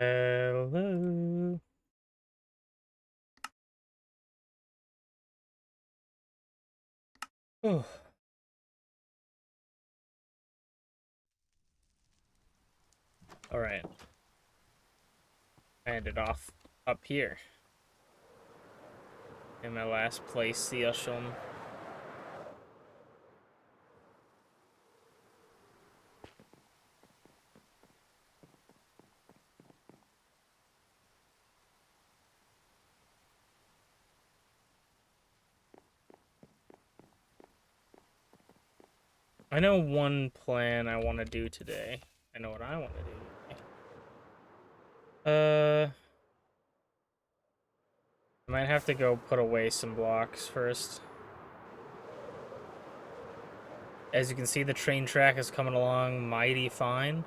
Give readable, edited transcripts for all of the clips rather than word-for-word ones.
Hello. Oh, all right. I ended off up here in my last place, Seashon. I know one plan I want to do today. I know what I want to do today. I might have to go put away some blocks first. As you can see, the train track is coming along mighty fine.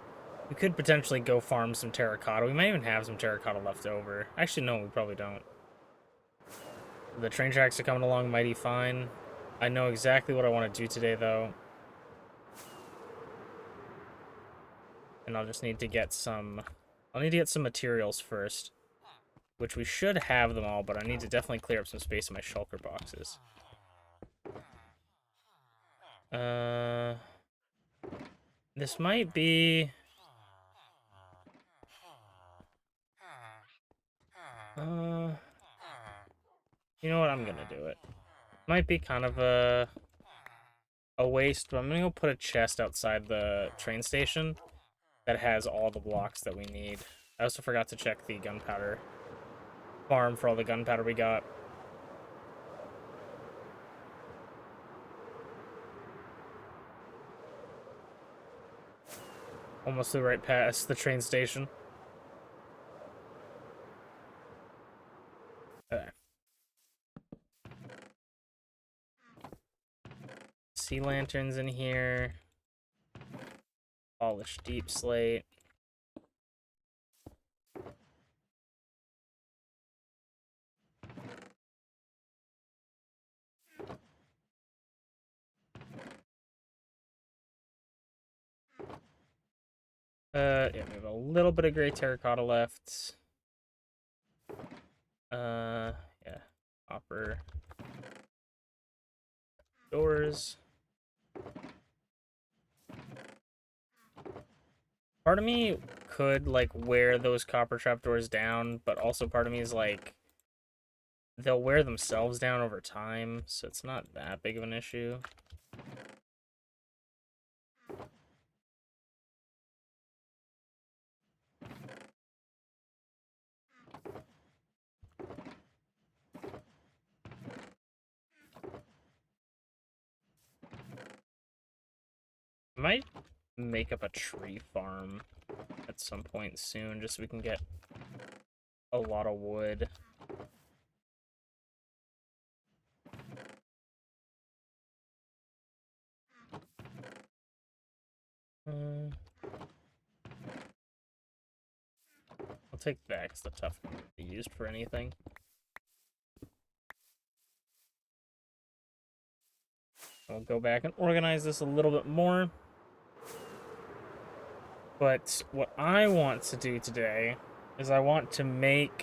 We could potentially go farm some terracotta. We might even have some terracotta left over. Actually, no, we probably don't. The train tracks are coming along mighty fine. I know exactly what I want to do today, though. And I'll just need to get some... I'll need to get some materials first. Which we should have them all, but I need to definitely clear up some space in my shulker boxes. This might be... you know what? I'm gonna do it. Might be kind of a waste, but I'm gonna go put a chest outside the train station that has all the blocks that we need. I also forgot to check the gunpowder farm for all the gunpowder we got. Almost flew right past the train station. Okay. Sea lanterns in here. Polished deep slate. Yeah, we have a little bit of gray terracotta left. Yeah. Copper. Doors. Part of me could, like, wear those copper trapdoors down, but also part of me is like, they'll wear themselves down over time, so it's not that big of an issue. I might make up a tree farm at some point soon, just so we can get a lot of wood. I'll take that because the tough can be used for anything. I'll go back and organize this a little bit more. But what I want to do today is I want to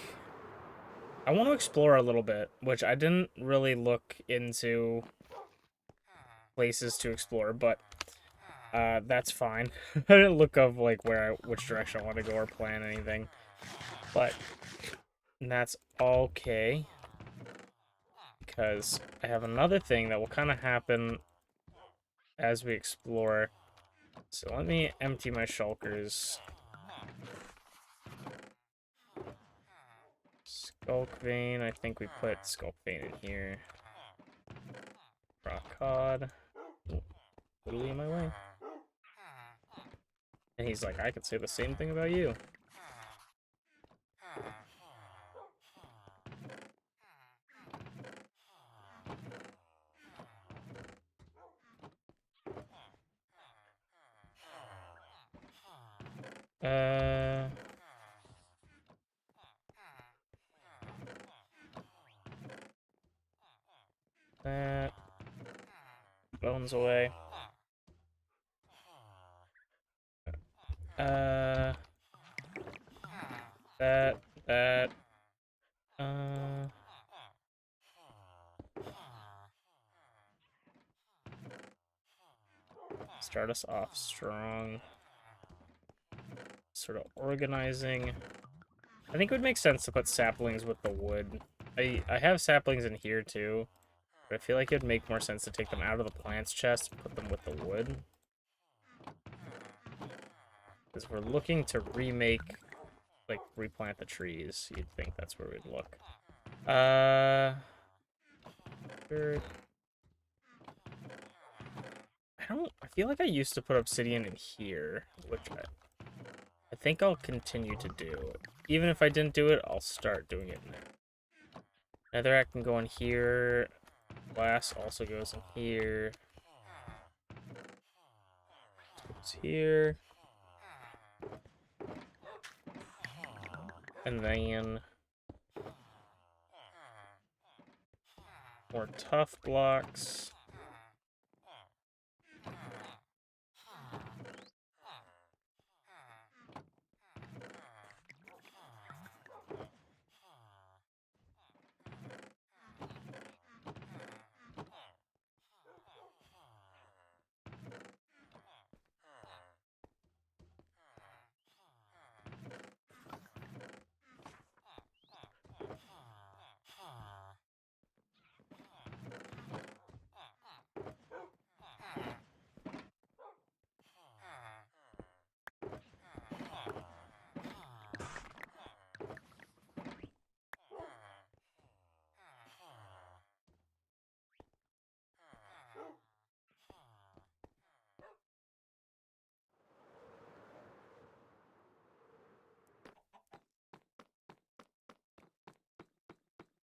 explore a little bit, which I didn't really look into places to explore, but that's fine. I didn't look up like which direction I want to go or plan anything, but that's okay because I have another thing that will kind of happen as we explore. So let me empty my shulkers. Skulk vein. I think we put skulk vein in here. Rock cod. Literally in my way. And he's like, I could say the same thing about you. Uh... That. Bones away. Uh... That. Uh... Start us off strong. Sort of organizing. I think it would make sense to put saplings with the wood. I have saplings in here too, but I feel like it would make more sense to take them out of the plants chest and put them with the wood. Because we're looking to remake, like, replant the trees. You'd think that's where we'd look. Sure. I feel like I used to put obsidian in here, which I think I'll continue to do. Even if I didn't do it, I'll start doing it in there. Netherrack can go in here. Glass also goes in here. Goes here. And then more tough blocks.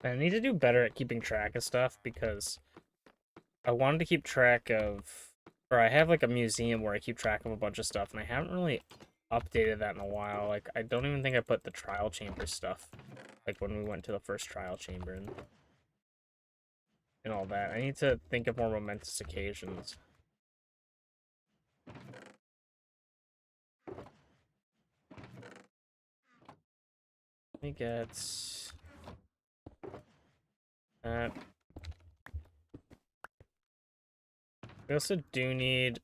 I need to do better at keeping track of stuff because I wanted to keep track of, or I have like a museum where I keep track of a bunch of stuff, and I haven't really updated that in a while. Like, I don't even think I put the trial chamber stuff, like when we went to the first trial chamber and all that. I need to think of more momentous occasions. Let me get that. We also do need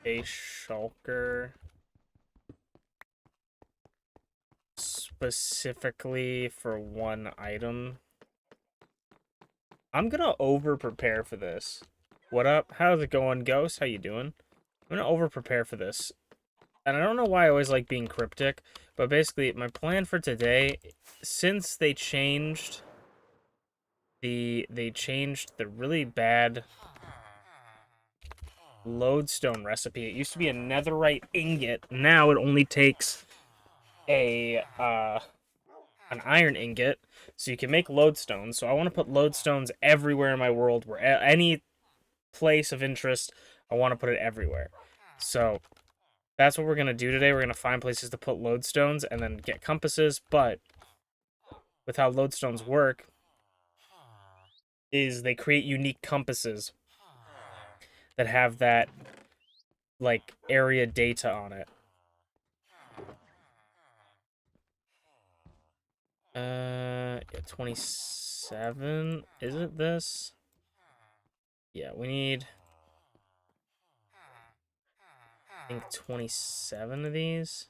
a shulker specifically for one item. I'm gonna over prepare for this. What up? How's it going, Ghost? How you doing? I'm gonna over prepare for this. And I don't know why I always like being cryptic, but basically my plan for today, since they changed the really bad lodestone recipe. It used to be a netherite ingot. Now it only takes a an iron ingot, so you can make lodestones. So I want to put lodestones everywhere in my world, where any place of interest, I want to put it everywhere. So that's what we're gonna do today. We're gonna find places to put lodestones and then get compasses. But with how lodestones work, is they create unique compasses that have that like area data on it. Yeah, 27. Is it this? Yeah, we need, I think, 27 of these.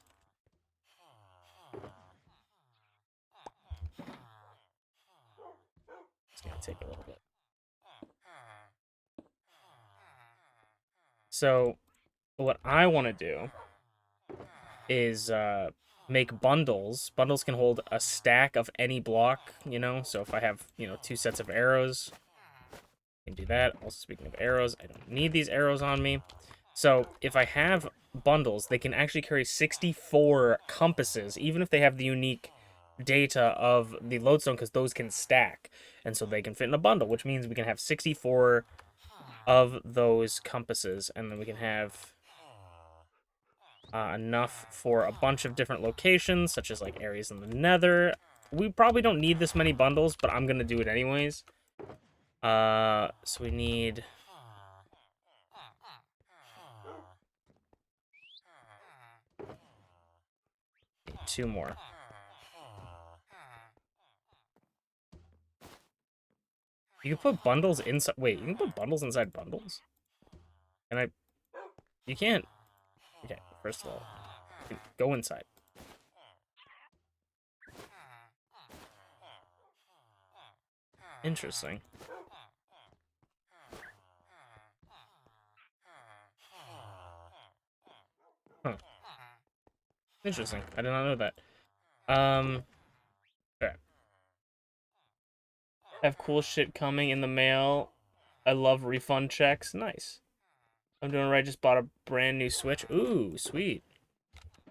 It's gonna take a little bit. So, what I want to do is make bundles. Bundles can hold a stack of any block, you know? So if I have, 2 sets of arrows, I can do that. Also, speaking of arrows, I don't need these arrows on me. So if I have bundles, they can actually carry 64 compasses, even if they have the unique data of the lodestone, because those can stack. And so they can fit in a bundle, which means we can have 64 of those compasses, and then we can have enough for a bunch of different locations, such as like areas in the nether. We probably don't need this many bundles, but I'm going to do it anyways. So we need 2 more. You can put bundles inside. Wait, you can put bundles inside bundles? And I. You can't. Okay, first of all, go inside. Interesting. Huh. Interesting. I did not know that. Okay. Have cool shit coming in the mail. I love refund checks. Nice. I'm doing right. Just bought a brand new Switch. Ooh, sweet.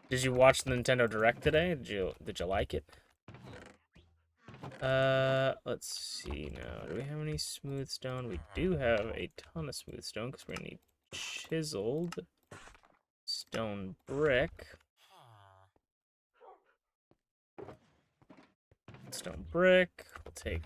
Did you watch the Nintendo Direct today? Did you like it? Let's see now. Do we have any smooth stone? We do have a ton of smooth stone because we're gonna need chiseled stone brick. Stone brick. We'll take.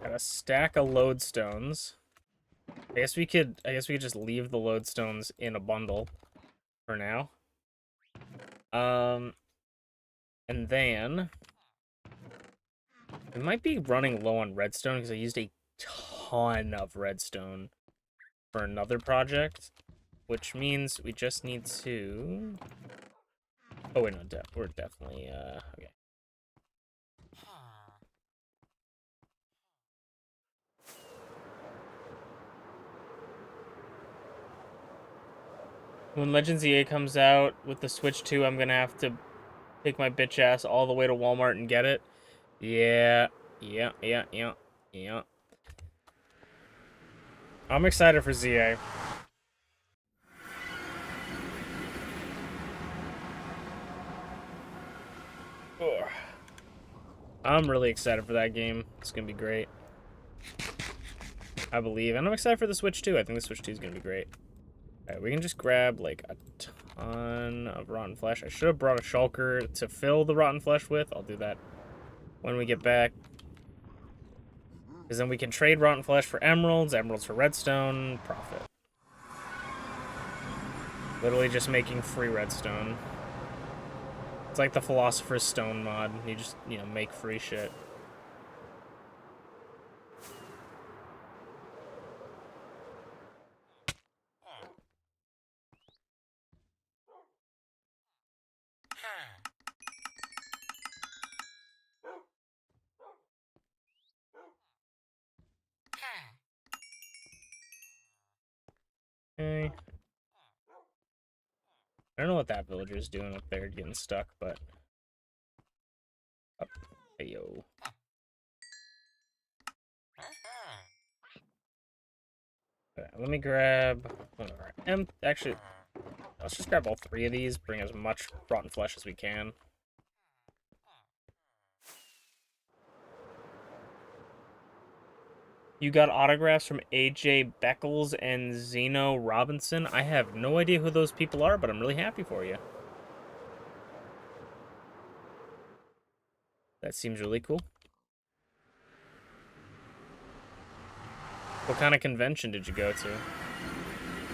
Got a stack of lodestones. I guess we could just leave the lodestones in a bundle for now. And then we might be running low on redstone because I used a ton of redstone for another project, which means we just need to. Oh wait, no, we're definitely okay. When Legends EA comes out with the Switch 2, I'm gonna have to take my bitch ass all the way to Walmart and get it. Yeah. I'm excited for ZA. Ugh. I'm really excited for that game. It's gonna be great. I believe. And I'm excited for the Switch 2. I think the Switch 2 is gonna be great. Alright, we can just grab like a ton of rotten flesh. I should have brought a shulker to fill the rotten flesh with. I'll do that when we get back. Because then we can trade rotten flesh for emeralds, emeralds for redstone, profit. Literally just making free redstone. It's like the Philosopher's Stone mod. You just, make free shit. Okay. I don't know what that villager's doing up there getting stuck, but... Oh, hey, yo. Okay, let me grab... Actually, let's just grab all 3 of these, bring as much rotten flesh as we can. You got autographs from AJ Beckles and Zeno Robinson. I have no idea who those people are, but I'm really happy for you. That seems really cool. What kind of convention did you go to?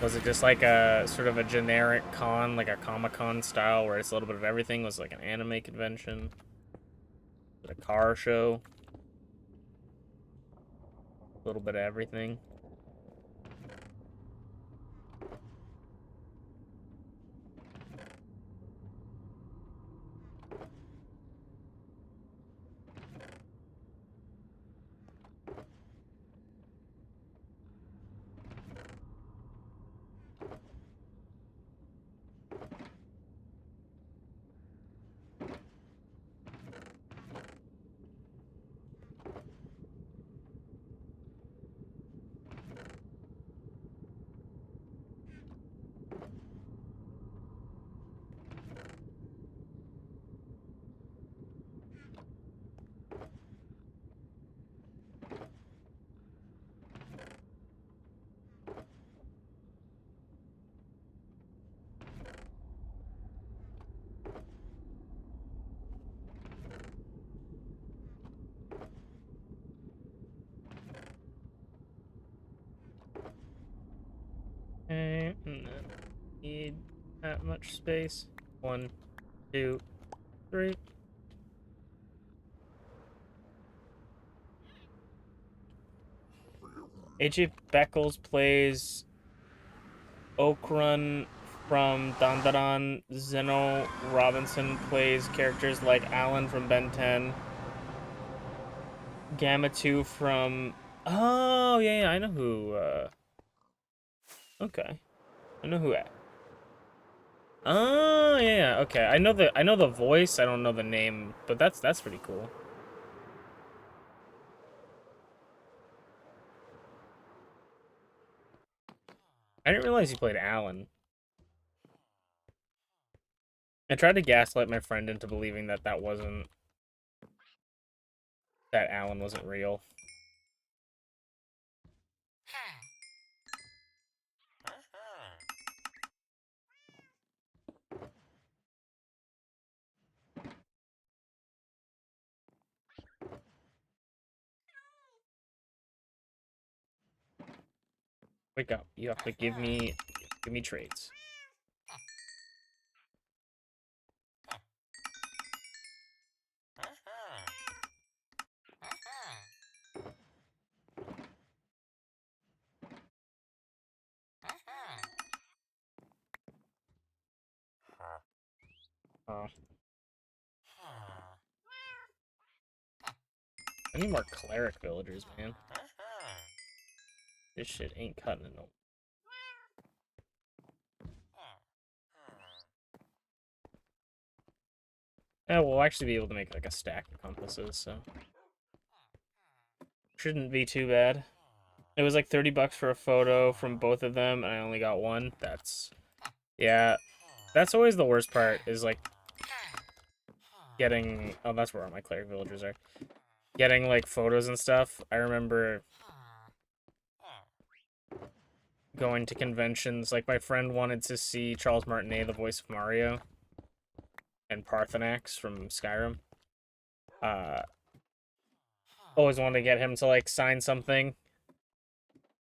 Was it just like a sort of a generic con, like a Comic-Con style, where it's a little bit of everything? Was it like an anime convention? Was it a car show? A little bit of everything. that much space. 1, 2, 3. AJ Beckles plays Okrun from Dandadan. Zeno Robinson plays characters like Alan from Ben 10. Gamma 2 from... Oh, yeah, I know who... Okay. I know who... Oh, yeah, okay. I know the voice, I don't know the name, but that's pretty cool. I didn't realize he played Alan. I tried to gaslight my friend into believing that that Alan wasn't real. Wake up. You have to give me traits. Oh. I need more cleric villagers, man. This shit ain't cutting it no. Yeah, we'll actually be able to make like a stack of compasses, so shouldn't be too bad. It was like 30 bucks for a photo from both of them, and I only got one. Yeah, that's always the worst part, is like getting... Oh, that's where all my cleric villagers are. Getting like photos and stuff. I remember going to conventions. Like, my friend wanted to see Charles Martinet, the voice of Mario, and Parthenax from Skyrim. Always wanted to get him to like sign something,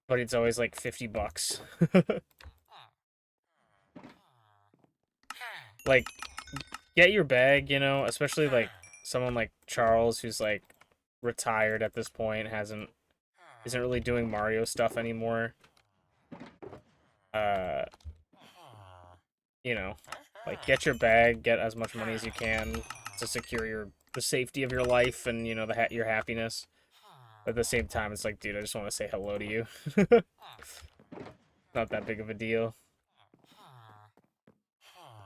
but it's always like 50 bucks. Like, get your bag, you know, especially like someone like Charles, who's like retired at this point, isn't really doing Mario stuff anymore. Uh, you know, like, get your bag, get as much money as you can to secure the safety of your life and, you know, your happiness. But at the same time, it's like, dude, I just want to say hello to you. Not that big of a deal.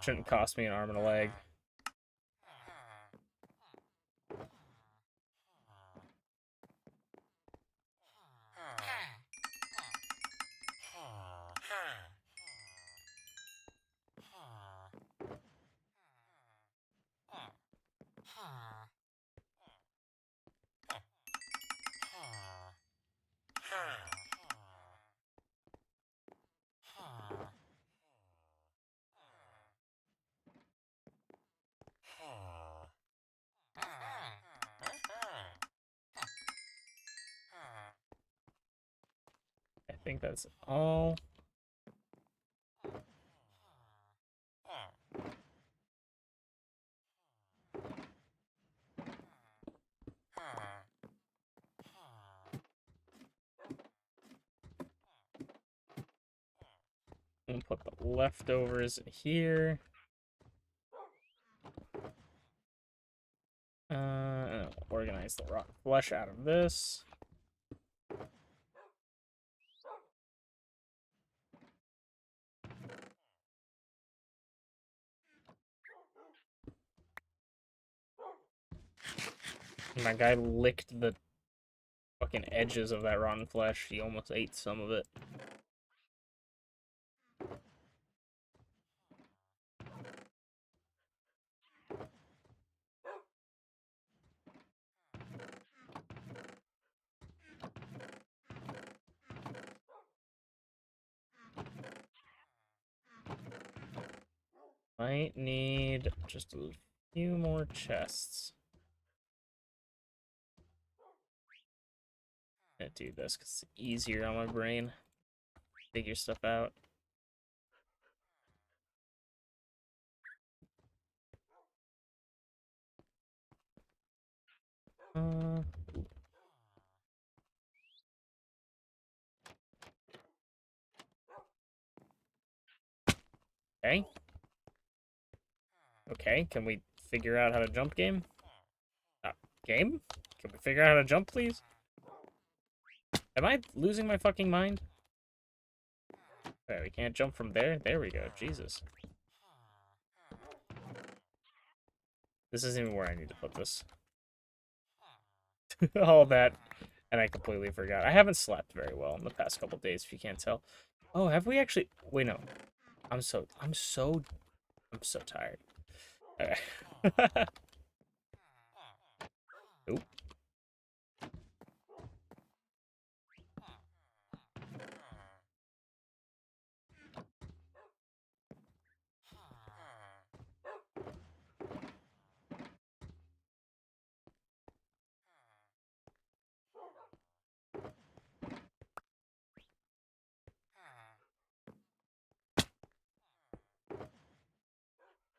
Shouldn't cost me an arm and a leg. I think that's all. I'm gonna put the leftovers here. Organize the rotten flesh out of this. My guy licked the fucking edges of that rotten flesh. He almost ate some of it. Might need just a few more chests. I'm gonna do this because it's easier on my brain. Figure stuff out. Uh, okay. Okay, can we figure out how to jump, game? Game? Can we figure out how to jump, please? Am I losing my fucking mind? Okay, we can't jump from there? There we go. Jesus. This isn't even where I need to put this. All that, and I completely forgot. I haven't slept very well in the past couple days, if you can't tell. Oh, have we actually? Wait, no. I'm so tired. Okay. Oop.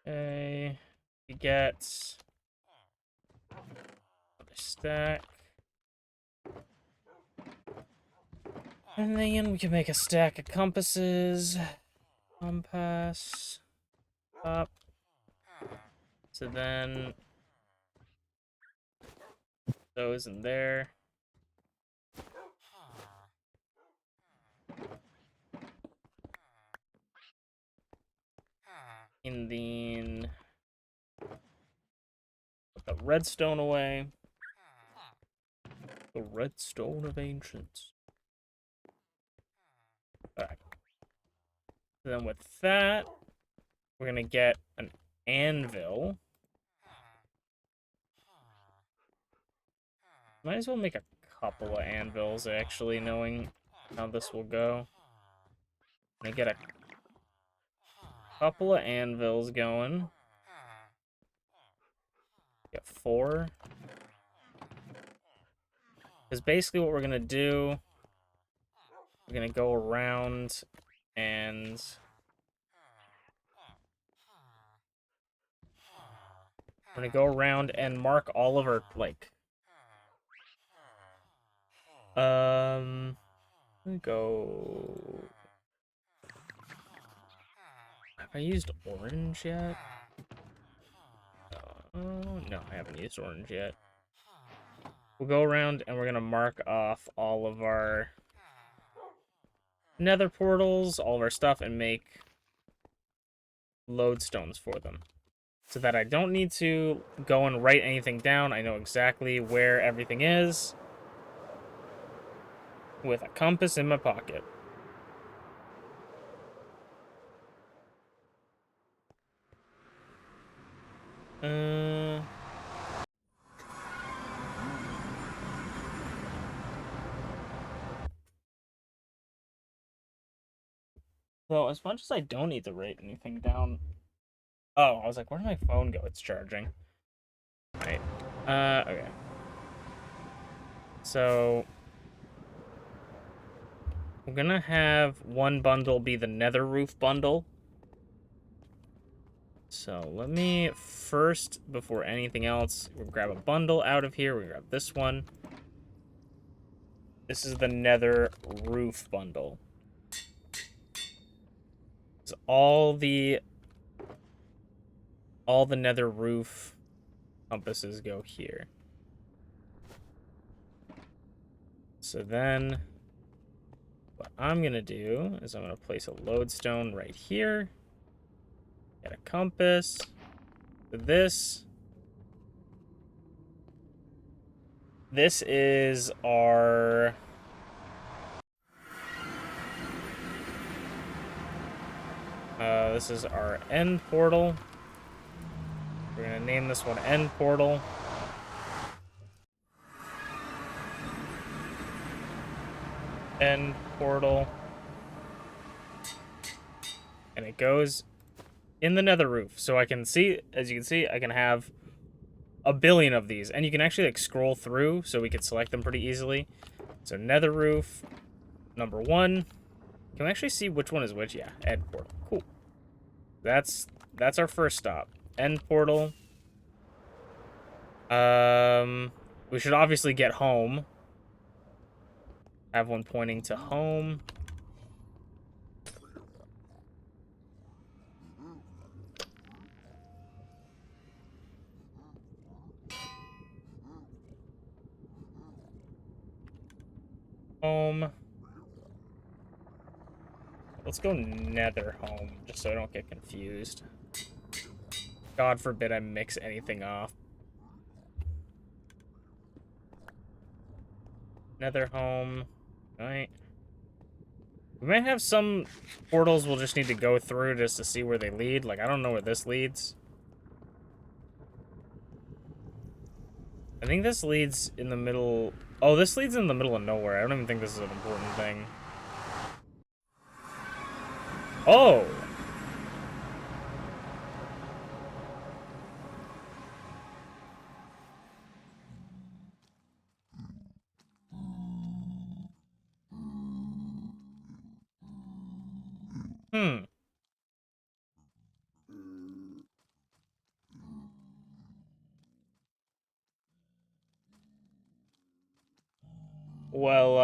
Okay. We get another stack. And then we can make a stack of compasses. Compass. Up. So then those in there. And then put the redstone away. The redstone of ancients. Alright. Then with that, we're gonna get an anvil. Might as well make a couple of anvils, actually, knowing how this will go. I get a couple of anvils going. Get 4. Because basically what we're gonna do, we're gonna go around and mark all of our, like, go. Have I used orange yet? No, I haven't used orange yet. We'll go around and we're gonna mark off all of our nether portals, all of our stuff, and make lodestones for them. So that I don't need to go and write anything down. I know exactly where everything is with a compass in my pocket. So as much as I don't need to write anything down. Oh, I was like, where did my phone go? It's charging. Right. Okay. So we're gonna have one bundle be the nether roof bundle. So let me first, before anything else, we'll grab a bundle out of here. We'll grab this one. This is the nether roof bundle. So all the nether roof compasses go here. So then what I'm gonna do is I'm gonna place a lodestone right here. Get a compass. This is our end portal. We're gonna name this one end portal. End portal. And it goes in the nether roof. So I can see, as you can see, I can have a billion of these. And you can actually like scroll through so we can select them pretty easily. So nether roof, number 1. Can we actually see which one is which? Yeah, end portal. Cool. That's our first stop. End portal. We should obviously get home. Have one pointing to home. Home. Let's go nether home, just so I don't get confused. God forbid I mix anything off. Nether home. Alright. We might have some portals we'll just need to go through just to see where they lead. Like, I don't know where this leads. I think this leads in the middle... Oh, this leads in the middle of nowhere. I don't even think this is an important thing. Oh! Hmm. Well,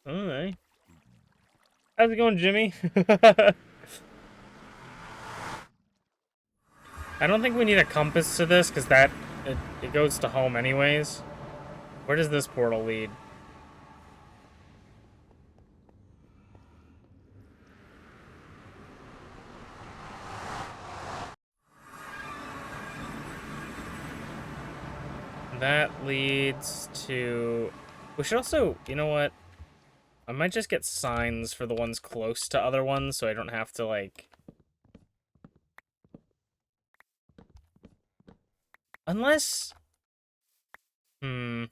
alright. How's it going, Jimmy? I don't think we need a compass to this, because it goes to home anyways. Where does this portal lead? That leads to... We should also... You know what? I might just get signs for the ones close to other ones, so I don't have to, like... Unless... Hmm...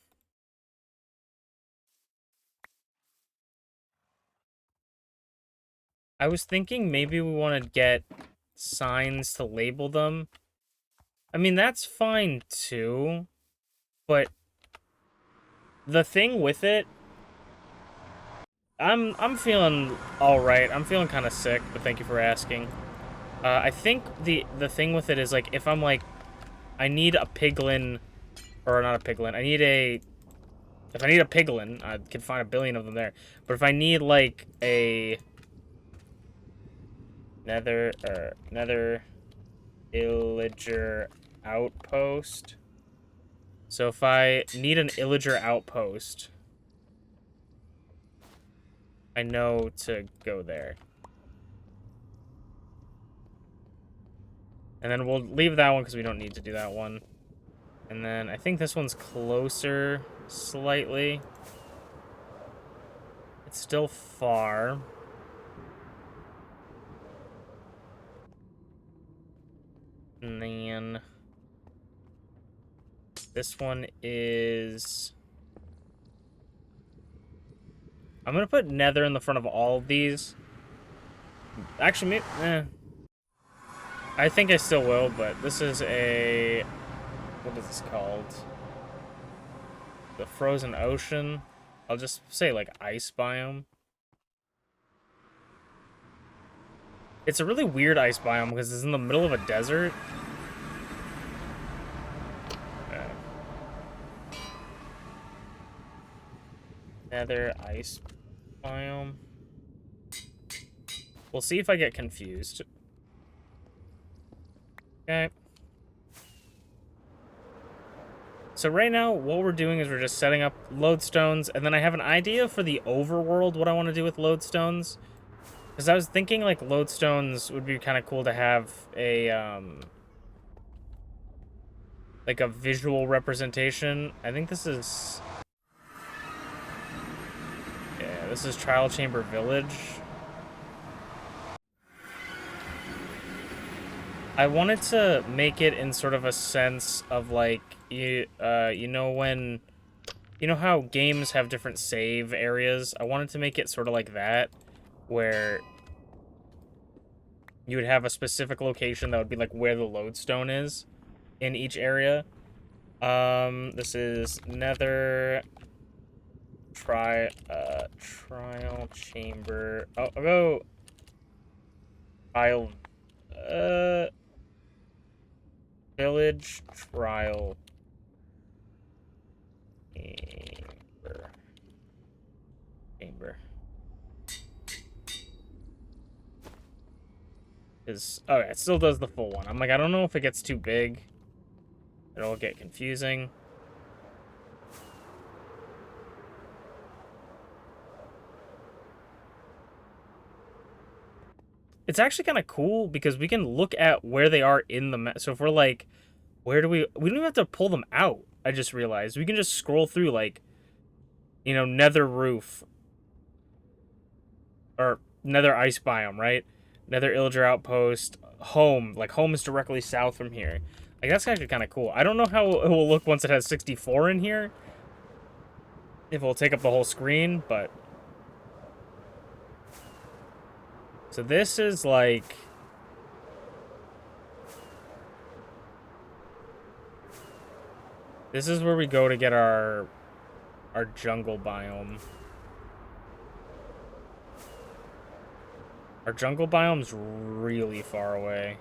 I was thinking maybe we want to get signs to label them. I mean, that's fine, too. But... The thing with it... I'm feeling alright. I'm feeling kind of sick, but thank you for asking. I think the thing with it is, like, if I'm like... I need a piglin... Or not a piglin. I need a... If I need a piglin, I can find a billion of them there. But if I need, like, a... Nether illager outpost. So if I need an illager outpost, I know to go there. And then we'll leave that one because we don't need to do that one. And then I think this one's closer slightly. It's still far. And then this one is... I'm going to put nether in the front of all of these. Actually, I think I still will, but this is a... What is this called? The frozen ocean. I'll just say, like, ice biome. It's a really weird ice biome because it's in the middle of a desert. Nether ice biome. We'll see if I get confused. Okay. So right now, what we're doing is we're just setting up lodestones, and then I have an idea for the overworld, what I want to do with lodestones. Because I was thinking, like, lodestones would be kind of cool to have a, like, a visual representation. I think this is... Yeah, this is Trial Chamber Village. I wanted to make it in sort of a sense of, like, you know when... You know how games have different save areas? I wanted to make it sort of like that, where you would have a specific location that would be like where the lodestone is in each area. This is Nether Trial Chamber. Oh, I'll go Trial Village trial chamber. Is oh yeah, it still does the full one. I'm like, I don't know if it gets too big. It'll get confusing. It's actually kind of cool because we can look at where they are in the map. So if we're like, where do we don't even have to pull them out. I just realized we can just scroll through like, you know, Nether Roof or Nether Ice Biome, right? Nether Illager Outpost, Home. Like Home is directly south from here. Like that's actually kind of cool. I don't know how it will look once it has 64 in here. If it'll take up the whole screen, but so this is like this is where we go to get our jungle biome. Our jungle biome's really far away.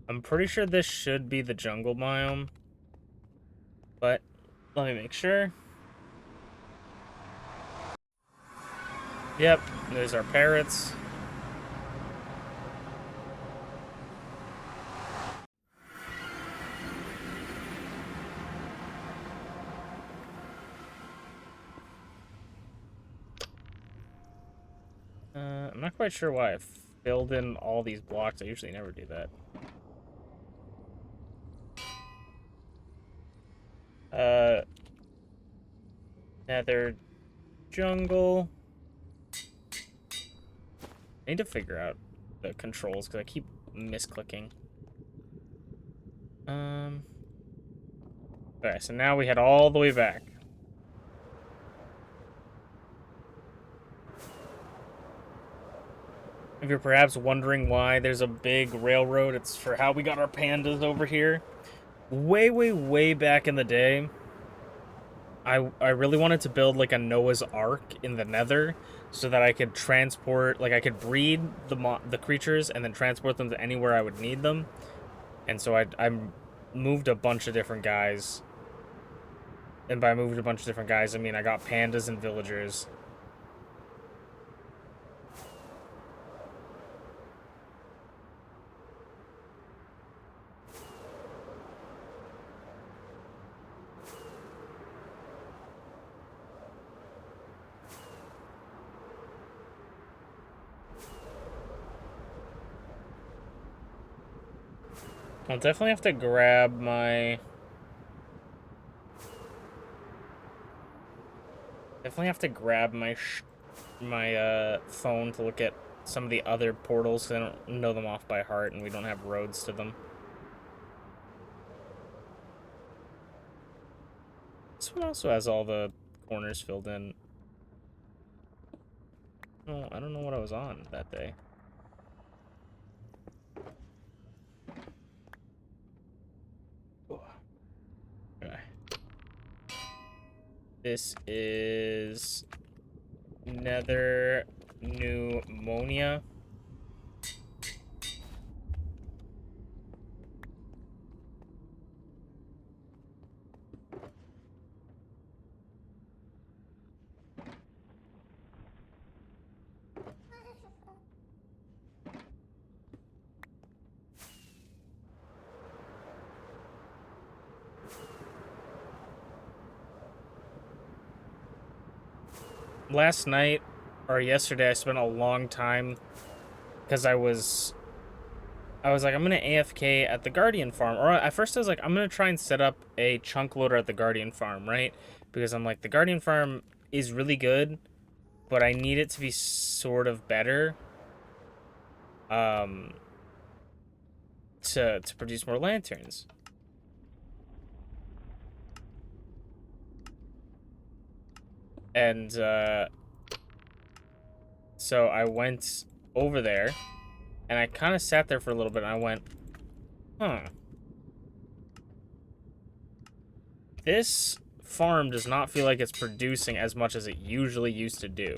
I'm pretty sure this should be the jungle biome. But let me make sure. Yep, there's our parrots. I'm not quite sure why I filled in all these blocks. I usually never do that. Nether jungle. I need to figure out the controls because I keep misclicking. Okay, so now we head all the way back. If you're perhaps wondering why there's a big railroad, it's for how we got our pandas over here. Way back in the day, I really wanted to build like a Noah's Ark in the Nether so that I could transport, like I could breed the creatures and then transport them to anywhere I would need them. And so I moved a bunch of different guys. And by moved a bunch of different guys, I mean I got pandas and villagers. I'll definitely have to grab my... phone to look at some of the other portals because I don't know them off by heart and we don't have roads to them. This one also has all the corners filled in. Oh, I don't know what I was on that day. Okay. This is Nether Pneumonia. Last night or yesterday I spent a long time because I was like, I'm gonna AFK at the Guardian farm. Or at first I was like, I'm gonna try and set up a chunk loader at the Guardian farm, right? Because I'm like, the Guardian farm is really good, but I need it to be sort of better. To produce more lanterns. And so I went over there and I kind of sat there for a little bit and I went, huh. this farm does not feel like it's producing as much as it usually used to do.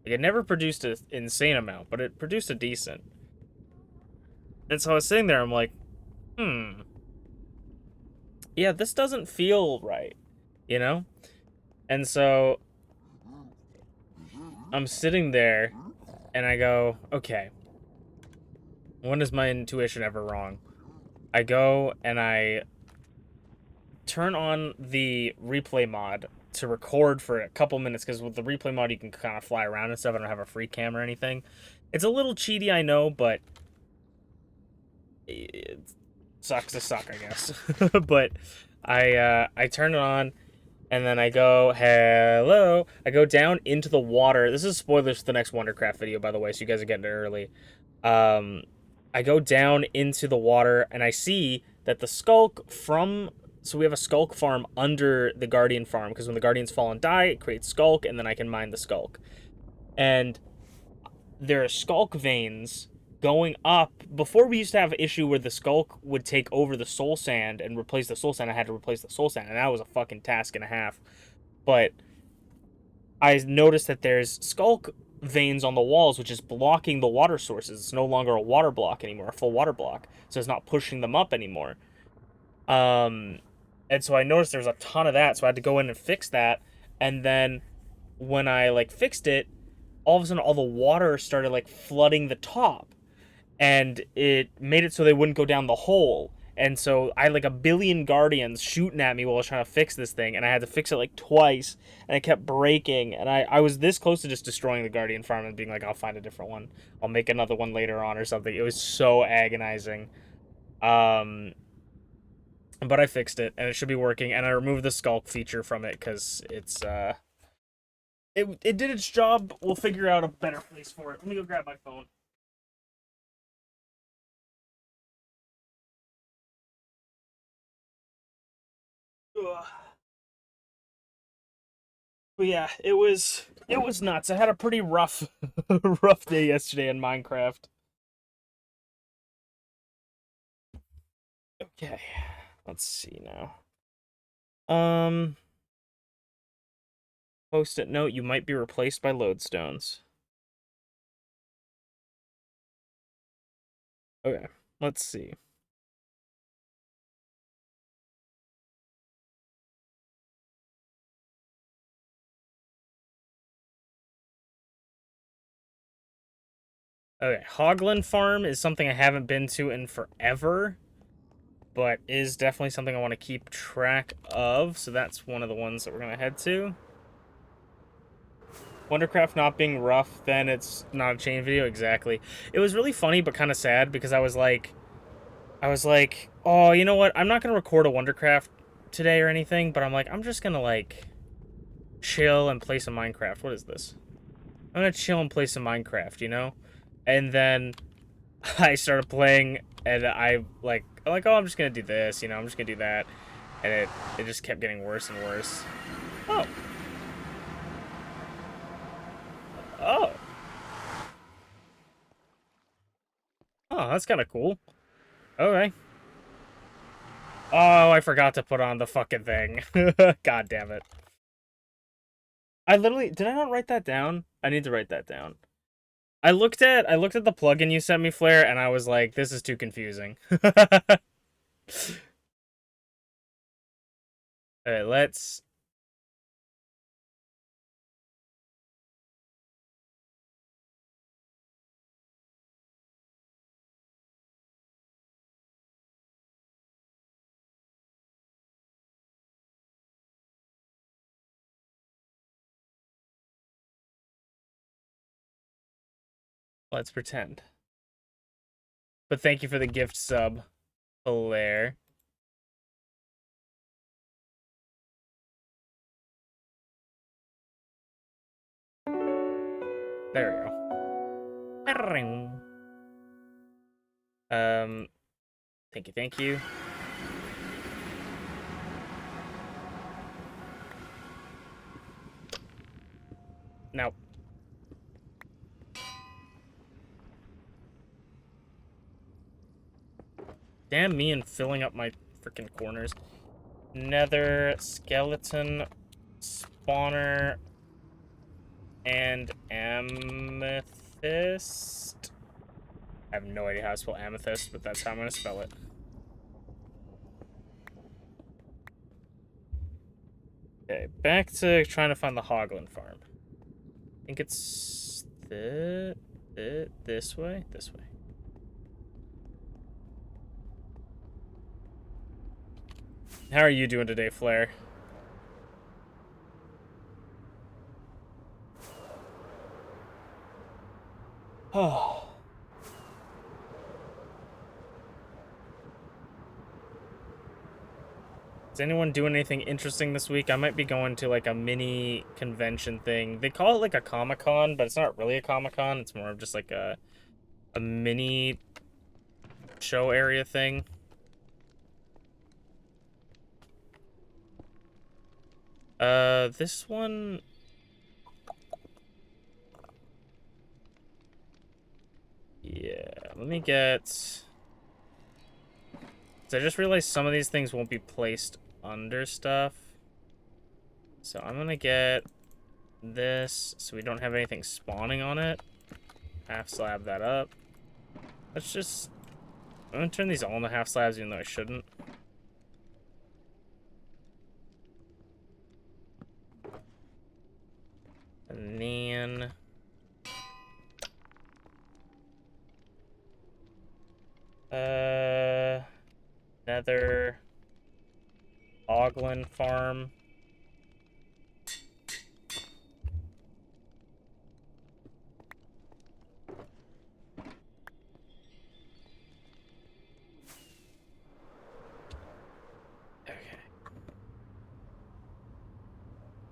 Like, it never produced an insane amount, but it produced a decent. And so I was sitting there, I'm like, yeah, this doesn't feel right, you know? And so I'm sitting there, and I go, okay, when is my intuition ever wrong? I go and I turn on the replay mod to record for a couple minutes, because with the replay mod you can kind of fly around and stuff. I don't have a free cam or anything. It's a little cheaty, I know, but it sucks to suck, I guess. But I turn it on, and then I go, hello. I go down into the water. This is spoilers for the next Wondercraft video, by the way, so you guys are getting it early. I go down into the water, and I see that the skulk from... So we have a skulk farm under the Guardian farm, because when the Guardians fall and die, it creates skulk, and then I can mine the skulk. And there are skulk veins going up. Before, we used to have an issue where the skulk would take over the soul sand and replace the soul sand. I had to replace the soul sand, and that was a fucking task and a half. But I noticed that there's skulk veins on the walls, which is blocking the water sources. It's no longer a water block anymore, a full water block, so it's not pushing them up anymore. And so I noticed there's a ton of that, so I had to go in and fix that. And then when I like fixed it, all of a sudden all the water started like flooding the top, and it made it so they wouldn't go down the hole. And so I had like a billion guardians shooting at me while I was trying to fix this thing, and I had to fix it like twice, and it kept breaking, and I was this close to just destroying the guardian farm and being like, I'll find a different one, I'll make another one later on or something. It was so agonizing. But I fixed it, and it should be working, and I removed the skulk feature from it because it's it did its job. We'll figure out a better place for it. Let me go grab my phone. Ugh. But yeah, it was nuts. I had a pretty rough rough day yesterday in Minecraft. Okay, let's see now. Post-it note: you might be replaced by lodestones. Okay, let's see. Okay, Hoglin Farm is something I haven't been to in forever, but is definitely something I want to keep track of, so that's one of the ones that we're going to head to. Wondercraft not being rough, then it's not a chain video. Exactly. It was really funny but kind of sad, because I was like, oh, you know what? I'm not going to record a Wondercraft today or anything, but I'm like, I'm just going to, like, chill and play some Minecraft. What is this? I'm going to chill and play some Minecraft, you know? And then I started playing, and I'm like, oh, I'm just going to do this, you know? I'm just going to do that. And it just kept getting worse and worse. Oh. Oh. Oh, that's kind of cool. Okay. Oh, I forgot to put on the fucking thing. God damn it. I literally... Did I not write that down? I need to write that down. I looked at the plugin you sent me, Flare, and I was like, this is too confusing. Alright, let's... Let's pretend. But thank you for the gift sub, Flare. There we go. Thank you. Now, damn me and filling up my freaking corners. nether, skeleton, spawner, and amethyst. I have no idea how to spell amethyst, but that's how I'm going to spell it. Okay, back to trying to find the Hoglin farm. I think it's this way? This way. How are you doing today, Flare? Oh. Is anyone doing anything interesting this week? I might be going to like a mini convention thing. They call it like a Comic-Con, but it's not really a Comic-Con. It's more of just like a mini show area thing. This one... Yeah, let me get... So I just realized some of these things won't be placed under stuff. So I'm gonna get this so we don't have anything spawning on it. Half slab that up. Let's just... I'm gonna turn these all into half slabs even though I shouldn't. And then... Nether... Hoglin farm.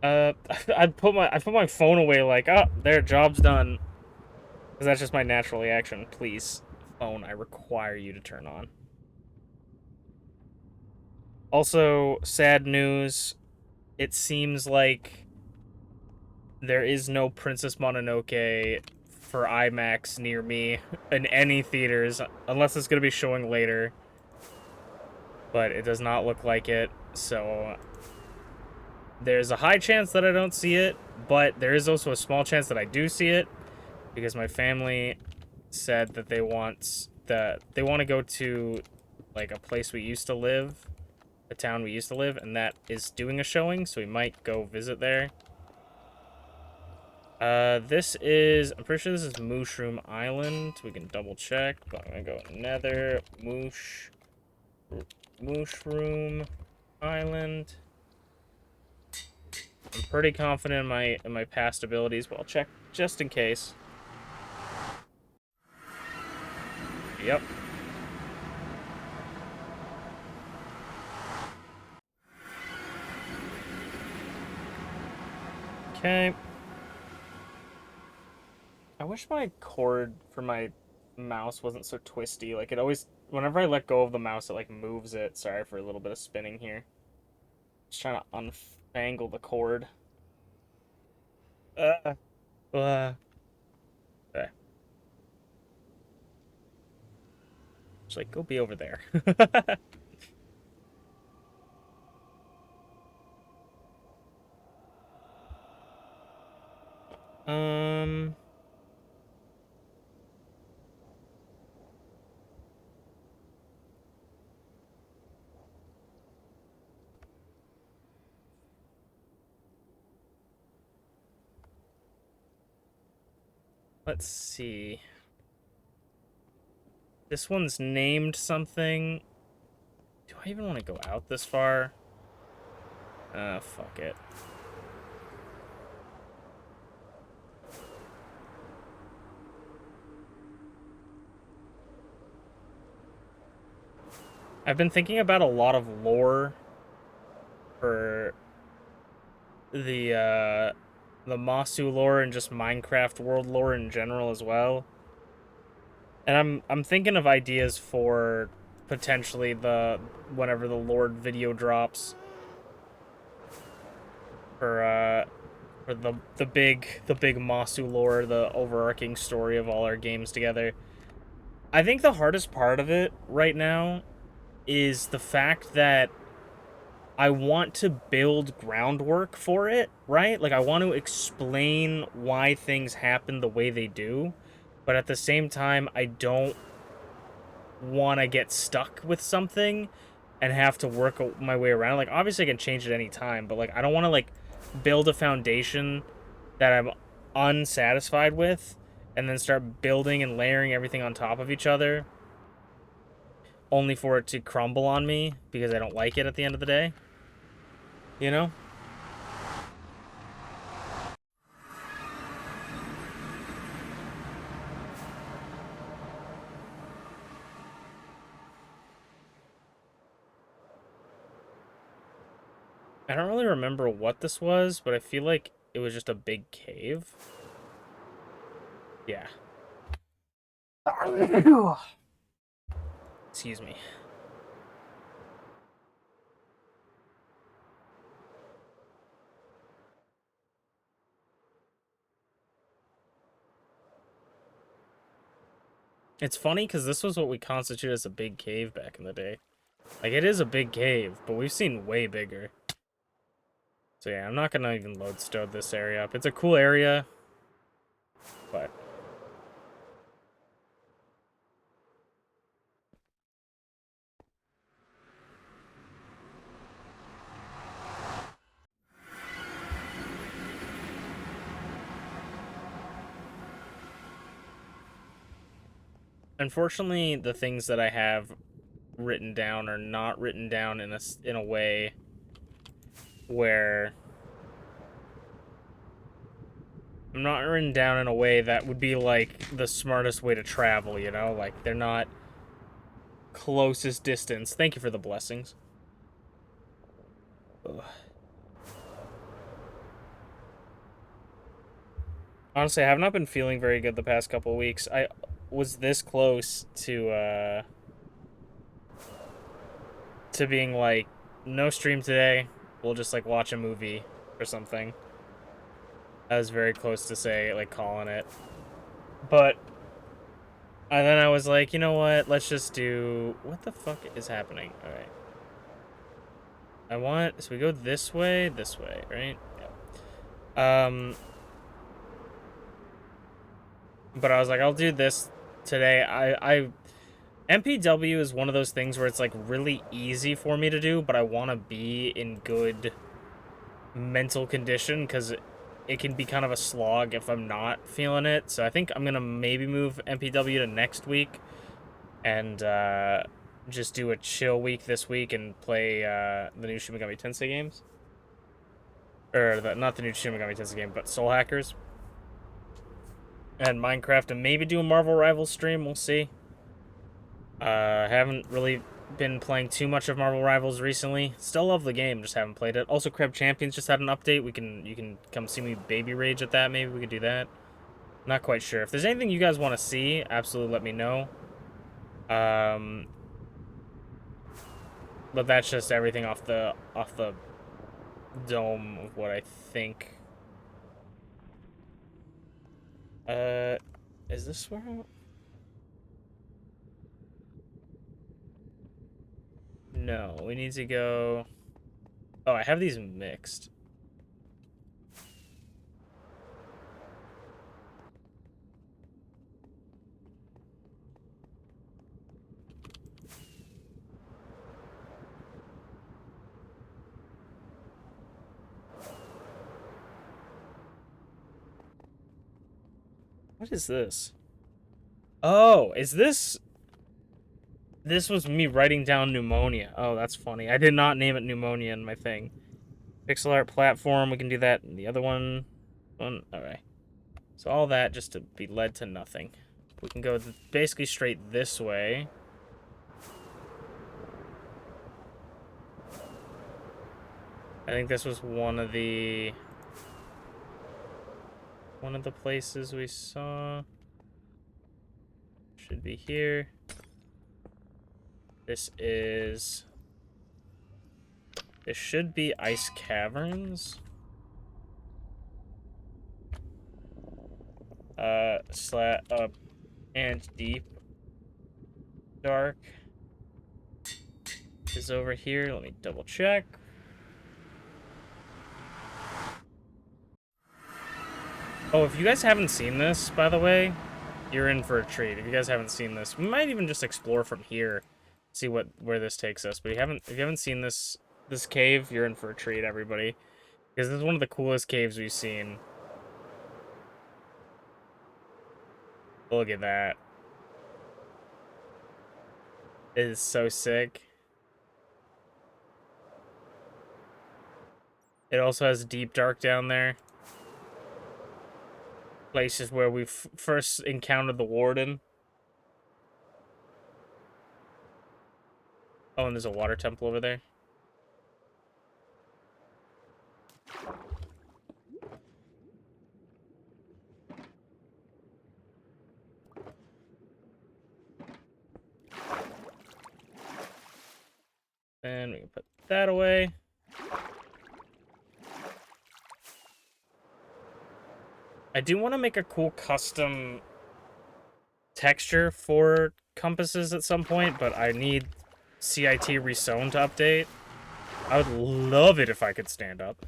I put my phone away like, oh, there, job's done. Because that's just my natural reaction. Please, phone, I require you to turn on. Also, sad news. It seems like there is no Princess Mononoke for IMAX near me in any theaters, unless it's going to be showing later. But it does not look like it, so... There's a high chance that I don't see it, but there is also a small chance that I do see it, because my family said that they want to go to like a place we used to live, a town we used to live, and that is doing a showing, so we might go visit there. This is, I'm pretty sure this is Mushroom Island. We can double check, but I'm gonna go Nether Mushroom Island. I'm pretty confident in my past abilities, but I'll check just in case. Yep. Okay. I wish my cord for my mouse wasn't so twisty. Like, it always, whenever I let go of the mouse, it like moves it. Sorry for a little bit of spinning here. Just trying to unfangle the cord. Okay. Just like, go be over there. Let's see. This one's named something. Do I even want to go out this far? Fuck it. I've been thinking about a lot of lore for the Masu lore and just Minecraft world lore in general as well. And I'm thinking of ideas for potentially whenever the Lord video drops for the big Masu lore, the overarching story of all our games together. I think the hardest part of it right now is the fact that I want to build groundwork for it, right? Like, I want to explain why things happen the way they do, but at the same time, I don't want to get stuck with something and have to work my way around. Like, obviously, I can change it any time, but, like, I don't want to, like, build a foundation that I'm unsatisfied with and then start building and layering everything on top of each other only for it to crumble on me because I don't like it at the end of the day. You know? I don't really remember what this was, but I feel like it was just a big cave. Yeah. Excuse me. It's funny because this was what we constitute as a big cave back in the day. Like, it is a big cave, but we've seen way bigger. So yeah, I'm not gonna even lodestone this area up. It's a cool area, but... Unfortunately, the things that I have written down are not written down in a way where I'm not written down in a way that would be like the smartest way to travel, you know? Like, they're not closest distance. Thank you for the blessings. Ugh. Honestly, I have not been feeling very good the past couple of weeks. I was this close to being like, no stream today. We'll just like watch a movie or something. I was very close to like calling it. But and then I was like, you know what? Let's just do... What the fuck is happening? All right. So we go this way, right? Yeah. But I was like, I'll do this today. MPW is one of those things where it's like really easy for me to do, but I want to be in good mental condition because it can be kind of a slog if I'm not feeling it. So I think I'm gonna maybe move MPW to next week and just do a chill week this week and play the new Shin Megami Tensei games. Or not the new Shin Megami Tensei game, but Soul Hackers. And Minecraft, and maybe do a Marvel Rivals stream, we'll see. Haven't really been playing too much of Marvel Rivals recently. Still love the game, just haven't played it. Also, Crab Champions just had an update. You can come see me baby rage at that. Maybe we could do that. Not quite sure. If there's anything you guys want to see, absolutely let me know. But that's just everything off the dome of what I think. Is this where No, we need to go... Oh, I have these mixed. What is this? Oh, is this... This was me writing down pneumonia. Oh, that's funny. I did not name it pneumonia in my thing. Pixel art platform, we can do that. And the other one... Alright. So all that just to be led to nothing. We can go basically straight this way. I think this was one of the places we saw. Should be here. This should be Ice Caverns. And Deep Dark is over here. Let me double check. Oh, if you guys haven't seen this, by the way, you're in for a treat. If you guys haven't seen this, we might even just explore from here, see where this takes us. But if you haven't seen this cave, you're in for a treat, everybody, because this is one of the coolest caves we've seen. Look at that. It is so sick. It also has deep dark down there. Places where we first encountered the warden. Oh, and there's a water temple over there. And we can put that away. I do want to make a cool custom texture for compasses at some point, but I need CIT Resewn to update. I would love it if I could stand up.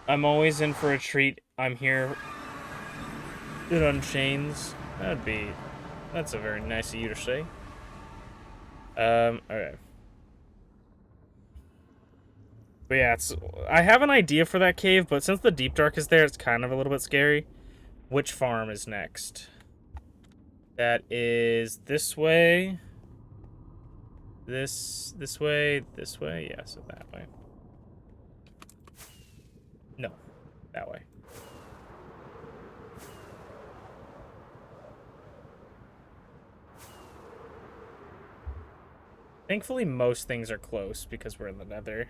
I'm always in for a treat. I'm here. It unchains. That's a very nice of you to say. Okay. But yeah, I have an idea for that cave, but since the deep dark is there, it's kind of a little bit scary. Which farm is next? That is this way. This way, yeah, so that way. No, that way. Thankfully, most things are close because we're in the nether.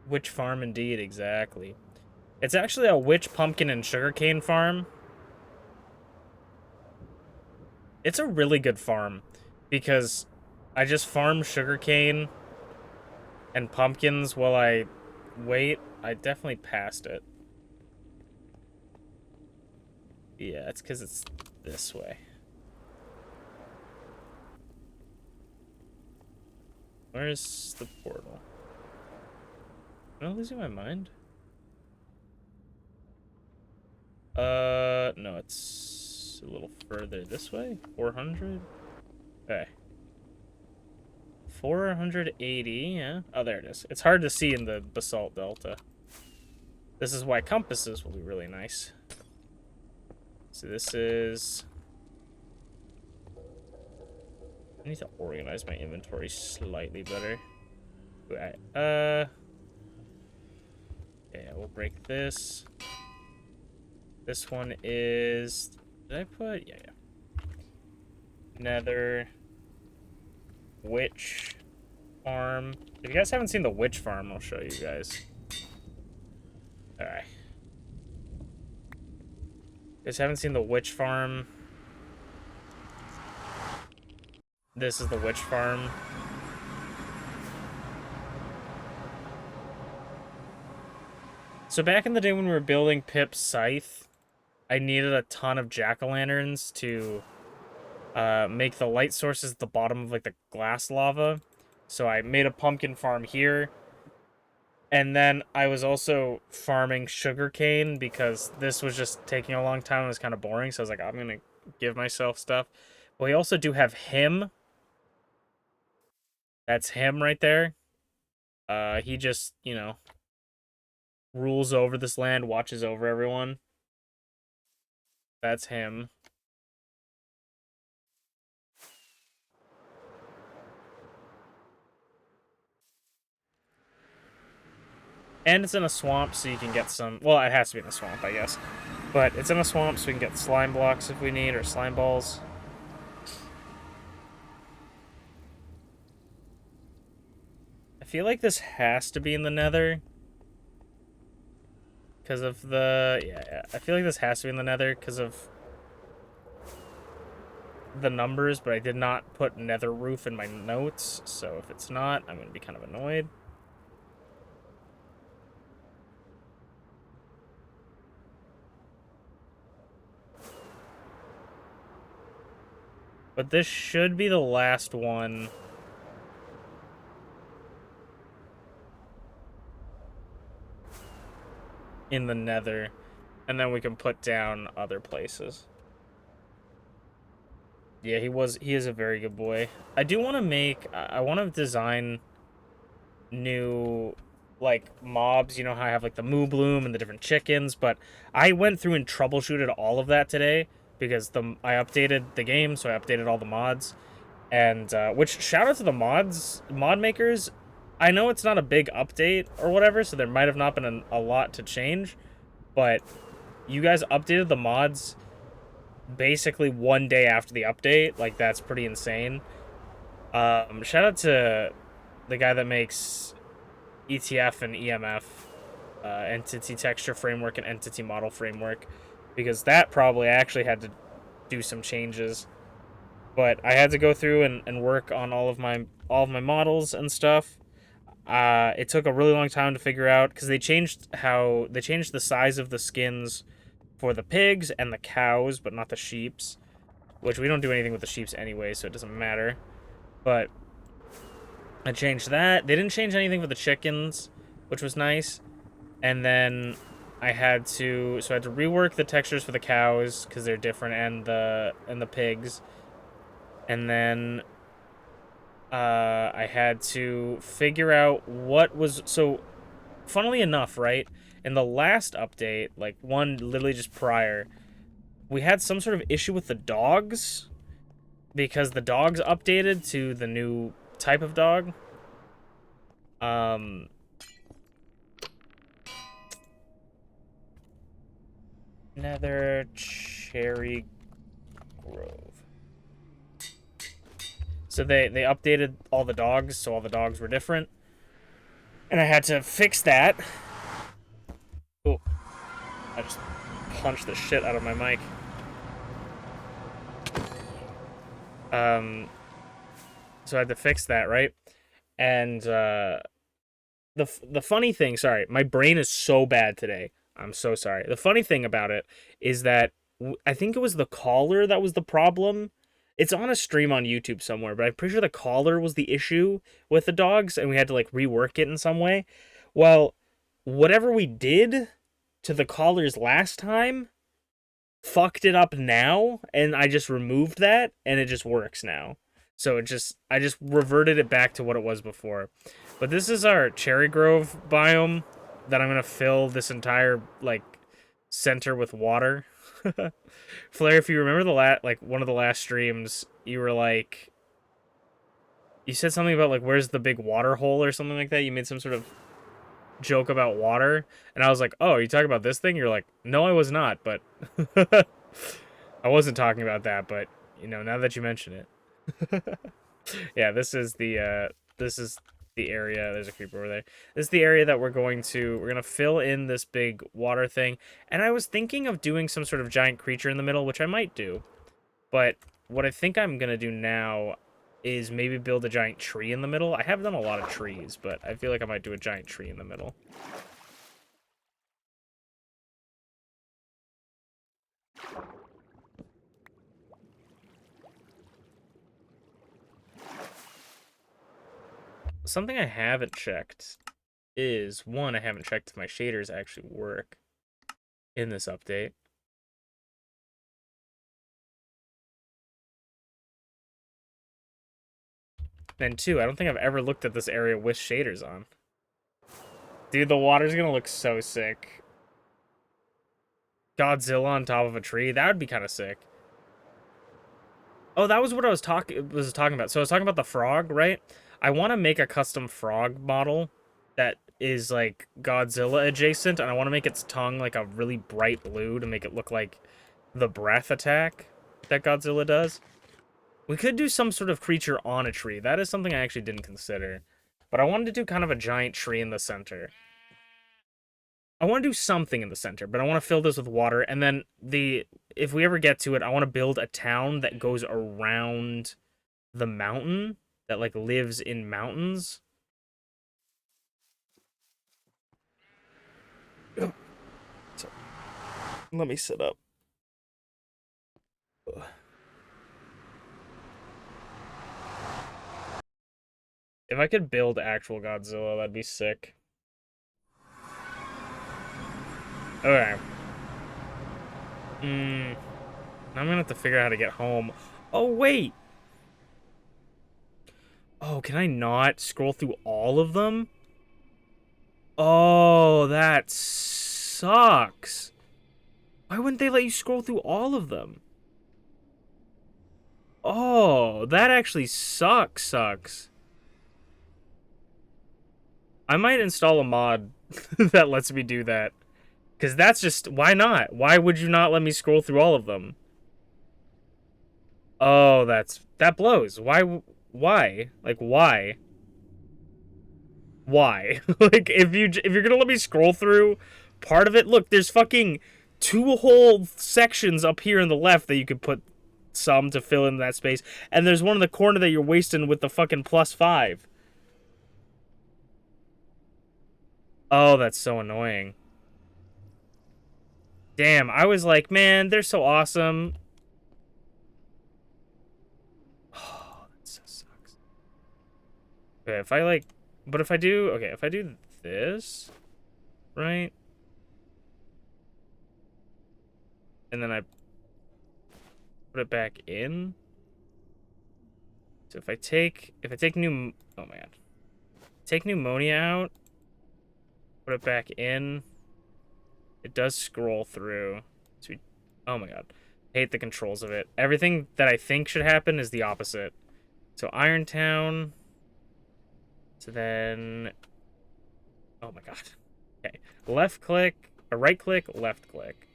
Witch farm indeed, exactly. It's actually a witch pumpkin and sugarcane farm. It's a really good farm because I just farm sugarcane and pumpkins while I wait. I definitely passed it. Yeah, it's because it's this way. Where's the portal? Am I losing my mind? No, it's a little further this way. 400? Okay. 480, yeah. Oh, there it is. It's hard to see in the basalt delta. This is why compasses will be really nice. So this is... I need to organize my inventory slightly better. Okay, yeah, we'll break this. This one is... Did I put... Yeah. Nether. Witch farm. If you guys haven't seen the witch farm, I'll show you guys. Alright. You guys haven't seen the witch farm. This is the witch farm. So back in the day when we were building Pip's scythe, I needed a ton of jack-o'-lanterns to make the light sources at the bottom of like the glass lava. So I made a pumpkin farm here. And then I was also farming sugarcane because this was just taking a long time and it was kind of boring. So I was like, I'm going to give myself stuff. But we also do have him. That's him right there. He just, rules over this land, watches over everyone. That's him. And it's in a swamp, so you can get some... Well, it has to be in a swamp, I guess. But it's in a swamp, so we can get slime blocks if we need, or slime balls. I feel like this has to be in the nether. Because of the... Yeah, I feel like this has to be in the nether because of the numbers, but I did not put nether roof in my notes, so if it's not, I'm going to be kind of annoyed. But this should be the last one. in the Nether, and then we can put down other places. Yeah, he is a very good boy. I do want to make I want to design new like mobs, you know how I have like the Moo Bloom and the different chickens, but I went through and troubleshooted all of that today because I updated the game, so I updated all the mods. And which shout out to the mod makers. I know it's not a big update or whatever, so there might have not been a lot to change, but you guys updated the mods basically one day after the update. Like, that's pretty insane. Shout out to the guy that makes ETF and EMF, Entity Texture Framework and Entity Model Framework, because that probably actually had to do some changes. But I had to go through and work on all of my models and stuff. It took a really long time to figure out because they changed the size of the skins for the pigs and the cows, but not the sheeps. Which we don't do anything with the sheeps anyway, so it doesn't matter. But I changed that. They didn't change anything for the chickens, which was nice. And then I had to rework the textures for the cows because they're different, and the pigs. And then I had to figure out what was so. Funnily enough, right in the last update, like one literally just prior, we had some sort of issue with the dogs because the dogs updated to the new type of dog. Um, Nether Cherry Grove. So they updated all the dogs, so all the dogs were different, and I had to fix that. Oh, I just punched the shit out of my mic. So I had to fix that, right? And the funny thing, sorry, my brain is so bad today. I'm so sorry. The funny thing about it is that I think it was the collar that was the problem. It's on a stream on YouTube somewhere, but I'm pretty sure the collar was the issue with the dogs, and we had to like rework it in some way. Well, whatever we did to the collars last time fucked it up now, and I just removed that, and it just works now. So I just reverted it back to what it was before. But this is our Cherry Grove biome that I'm gonna fill this entire like center with water. Flare, if you remember like one of the last streams, you were like, you said something about like where's the big water hole or something like that. You made some sort of joke about water, and I was like, oh, are you talking about this thing? You're like, no, I was not, but I wasn't talking about that, but you know, now that you mention it. Yeah, this is the area. There's a creeper over there. This is the area that we're gonna fill in this big water thing. And I was thinking of doing some sort of giant creature in the middle, which I might do. But what I think I'm gonna do now is maybe build a giant tree in the middle. I have done a lot of trees, but I feel like I might do a giant tree in the middle. Something I haven't checked is, one, I haven't checked if my shaders actually work in this update. And two, I don't think I've ever looked at this area with shaders on. Dude, the water's gonna look so sick. Godzilla on top of a tree, that would be kind of sick. Oh, that was what I was talking about. So I was talking about the frog, right? I want to make a custom frog model that is like Godzilla adjacent, and I want to make its tongue like a really bright blue to make it look like the breath attack that Godzilla does. We could do some sort of creature on a tree. That is something I actually didn't consider. But I wanted to do kind of a giant tree in the center. I want to do something in the center, but I want to fill this with water. And then if we ever get to it, I want to build a town that goes around the mountain, that like lives in mountains. So, let me sit up. If I could build actual Godzilla, that'd be sick. Okay. I'm gonna have to figure out how to get home. Oh, wait! Oh, can I not scroll through all of them? Oh, that sucks. Why wouldn't they let you scroll through all of them? Oh, that actually sucks. I might install a mod that lets me do that. Because that's just... Why not? Why would you not let me scroll through all of them? Oh, that blows. Why? Like, why? Why? Like, if you're gonna let me scroll through part of it, look, there's fucking 2 whole sections up here in the left that you could put some to fill in that space, and there's one in the corner that you're wasting with the fucking +5. Oh, that's so annoying. Damn, I was like, man, they're so awesome. Oh, that so sucks. Okay, if I like, but if I do, okay, if I do this, right? And then I put it back in. So if I take new, oh my god. Take pneumonia out, put it back in. It does scroll through. So oh my god. I hate the controls of it. Everything that I think should happen is the opposite. So Irontown. So then, oh my god. Okay. Left click, a right click, left click.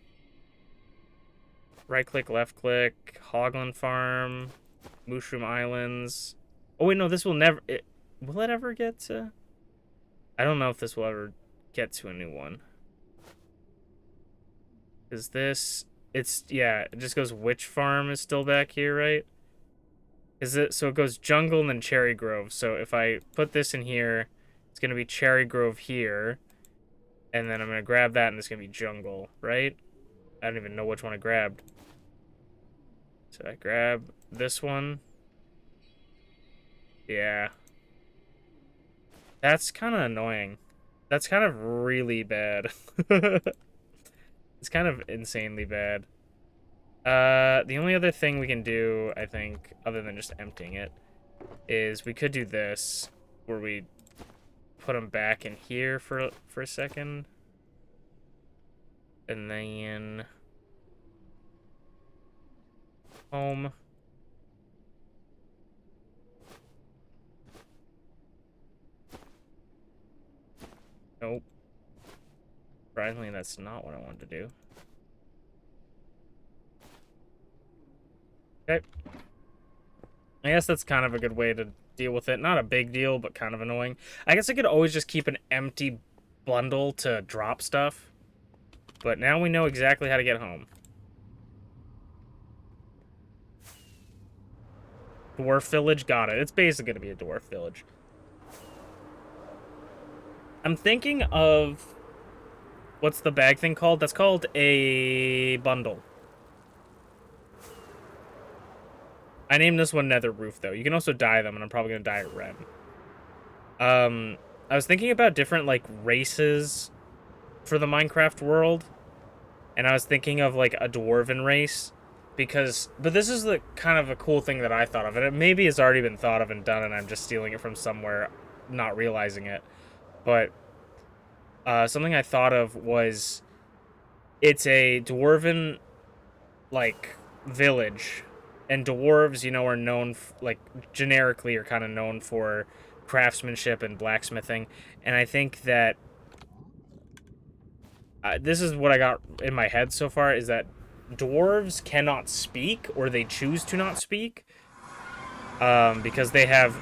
Right click, left click, Hogland Farm, Mushroom Islands. Oh wait, no, this will never, will it ever get to? I don't know if this will ever get to a new one. Is this, it's, yeah, it just goes Witch Farm is still back here, right? Is it, so it goes Jungle and then Cherry Grove. So if I put this in here, it's going to be Cherry Grove here. And then I'm going to grab that and it's going to be Jungle, right? I don't even know which one I grabbed. So I grab this one. Yeah. That's kind of annoying. That's kind of really bad. It's kind of insanely bad. The only other thing we can do, I think, other than just emptying it, is we could do this, where we put them back in here for a second. And then home. Nope. Surprisingly, that's not what I wanted to do. Okay. I guess that's kind of a good way to deal with it. Not a big deal, but kind of annoying. I guess I could always just keep an empty bundle to drop stuff. But now we know exactly how to get home. Dwarf Village, got it. It's basically going to be a dwarf village. I'm thinking of... What's the bag thing called? That's called a bundle. I named this one Nether Roof, though. You can also dye them, and I'm probably going to dye it red. I was thinking about different, like, races for the Minecraft world. And I was thinking of, like, a dwarven race. But this is the kind of a cool thing that I thought of. And it maybe has already been thought of and done, and I'm just stealing it from somewhere, not realizing it. But something I thought of was... It's a dwarven, like, village. And dwarves, you know, are known, like, generically are kind of known for craftsmanship and blacksmithing. And I think that this is what I got in my head so far, is that dwarves cannot speak, or they choose to not speak, because they have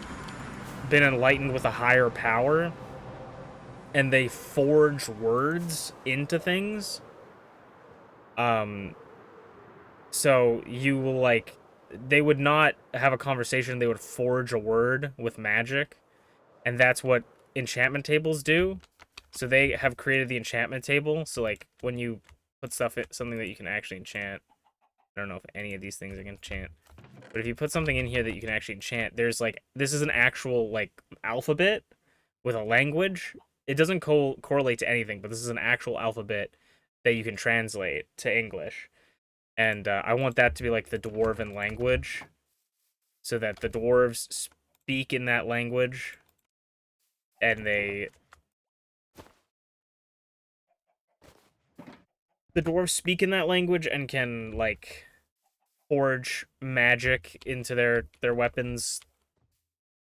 been enlightened with a higher power, and they forge words into things. So you will, like, they would not have a conversation, they would forge a word with magic, and that's what enchantment tables do. So they have created the enchantment table, so, like, when you put stuff in, something that you can actually enchant, I don't know if any of these things I can enchant, but if you put something in here that you can actually enchant, there's, like, this is an actual, like, alphabet with a language. It doesn't correlate to anything, but this is an actual alphabet that you can translate to English. And I want that to be like the dwarven language, so that the dwarves speak in that language, and the dwarves speak in that language and can like forge magic into their weapons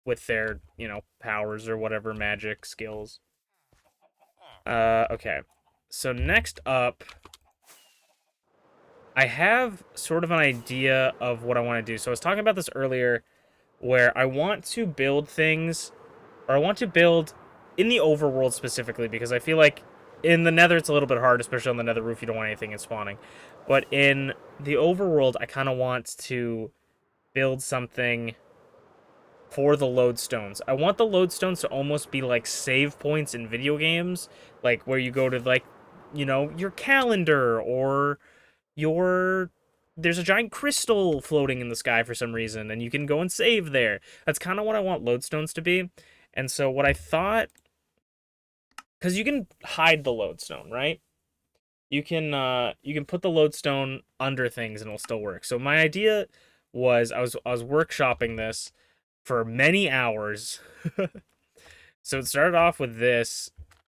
with their, powers or whatever magic skills. Okay. So next up, I have sort of an idea of what I want to do. So I was talking about this earlier, where I want to build things, or I want to build in the overworld specifically, because I feel like in the Nether it's a little bit hard, especially on the Nether roof. You don't want anything in spawning, but in the overworld, I kind of want to build something for the lodestones. I want the lodestones to almost be like save points in video games, like where you go to like, your calendar, or your there's a giant crystal floating in the sky for some reason and you can go and save there. That's kind of what I want lodestones to be. And so what I thought, cuz you can hide the lodestone, right? You can put the lodestone under things and it'll still work. So my idea was I was workshopping this for many hours. So it started off with this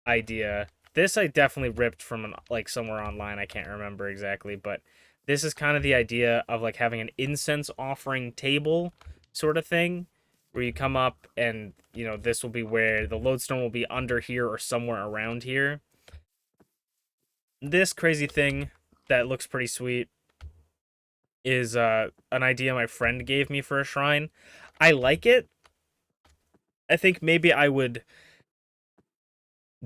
idea. This I definitely ripped from like somewhere online. I can't remember exactly, but this is kind of the idea of like having an incense offering table sort of thing, where you come up and this will be where the lodestone will be under here or somewhere around here. This crazy thing that looks pretty sweet is an idea my friend gave me for a shrine. I like it. I think maybe I would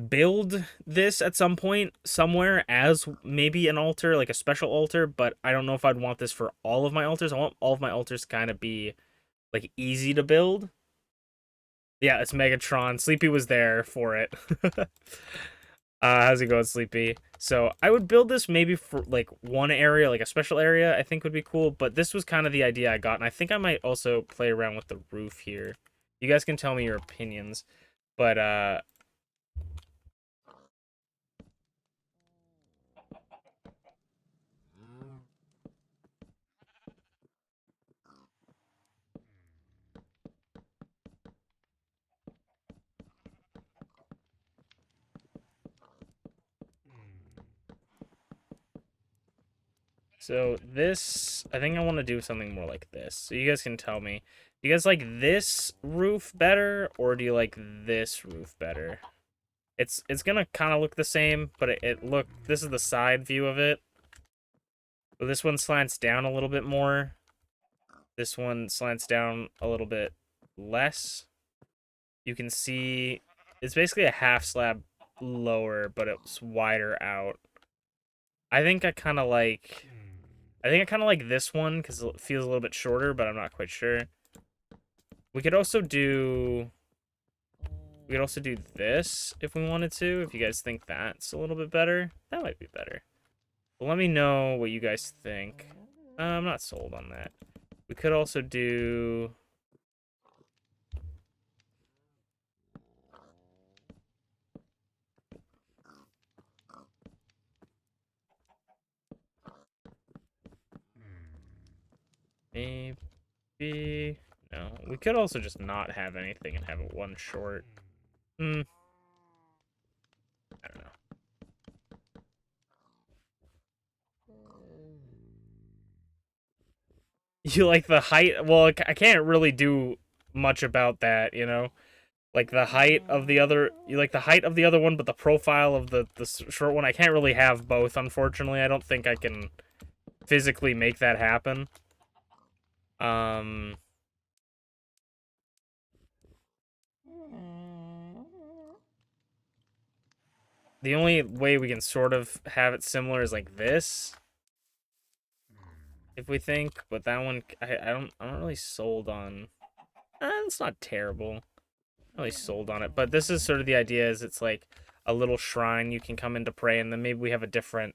build this at some point somewhere as maybe an altar, like a special altar, but I don't know if I'd want this for all of my altars. I want all of my altars to kind of be like easy to build. Yeah, it's Megatron. Sleepy was there for it. How's it going, Sleepy? So I would build this maybe for like one area, like a special area, I think would be cool. But this was kind of the idea I got, and I think I might also play around with the roof here. You guys can tell me your opinions. But so this, I think I want to do something more like this. So you guys can tell me. Do you guys like this roof better, or do you like this roof better? It's gonna kind of look the same, but this is the side view of it. So this one slants down a little bit more. This one slants down a little bit less. You can see it's basically a half slab lower, but it's wider out. I think I kind of like this one because it feels a little bit shorter, but I'm not quite sure. We could also do this if we wanted to. If you guys think that's a little bit better, that might be better. But let me know what you guys think. I'm not sold on that. We could also do... maybe... No, we could also just not have anything and have it one short. I don't know. You like the height? Well, I can't really do much about that, Like the height of the other, you like the height of the other one, but the profile of the short one. I can't really have both, unfortunately. I don't think I can physically make that happen. Um, the only way we can sort of have it similar is like this, if we think. But that one, I'm not really sold on. It's not terrible. I'm not really sold on it, but this is sort of the idea. Is it's like a little shrine you can come in to pray, and then maybe we have a different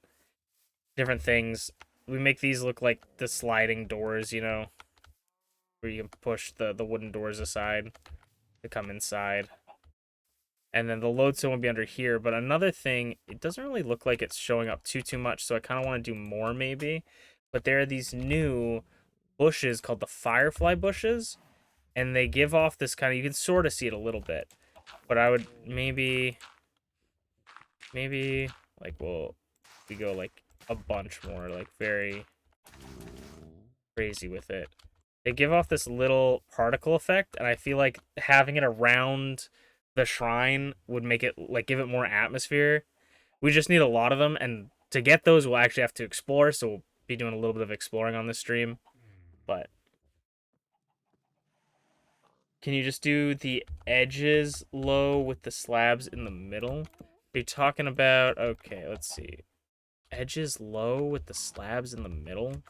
things. We make these look like the sliding doors, where you can push the wooden doors aside to come inside. And then the lodestone will be under here. But another thing, it doesn't really look like it's showing up too much, so I kind of want to do more maybe. But there are these new bushes called the firefly bushes, and they give off this kind of, you can sort of see it a little bit. But I would maybe like we go like a bunch more, like very crazy with it. They give off this little particle effect, and I feel like having it around the shrine would make it like give it more atmosphere. We just need a lot of them, and to get those, we'll actually have to explore. So we'll be doing a little bit of exploring on this stream. But can you just do the edges low with the slabs in the middle? Are you talking about? Okay, let's see. Edges low with the slabs in the middle.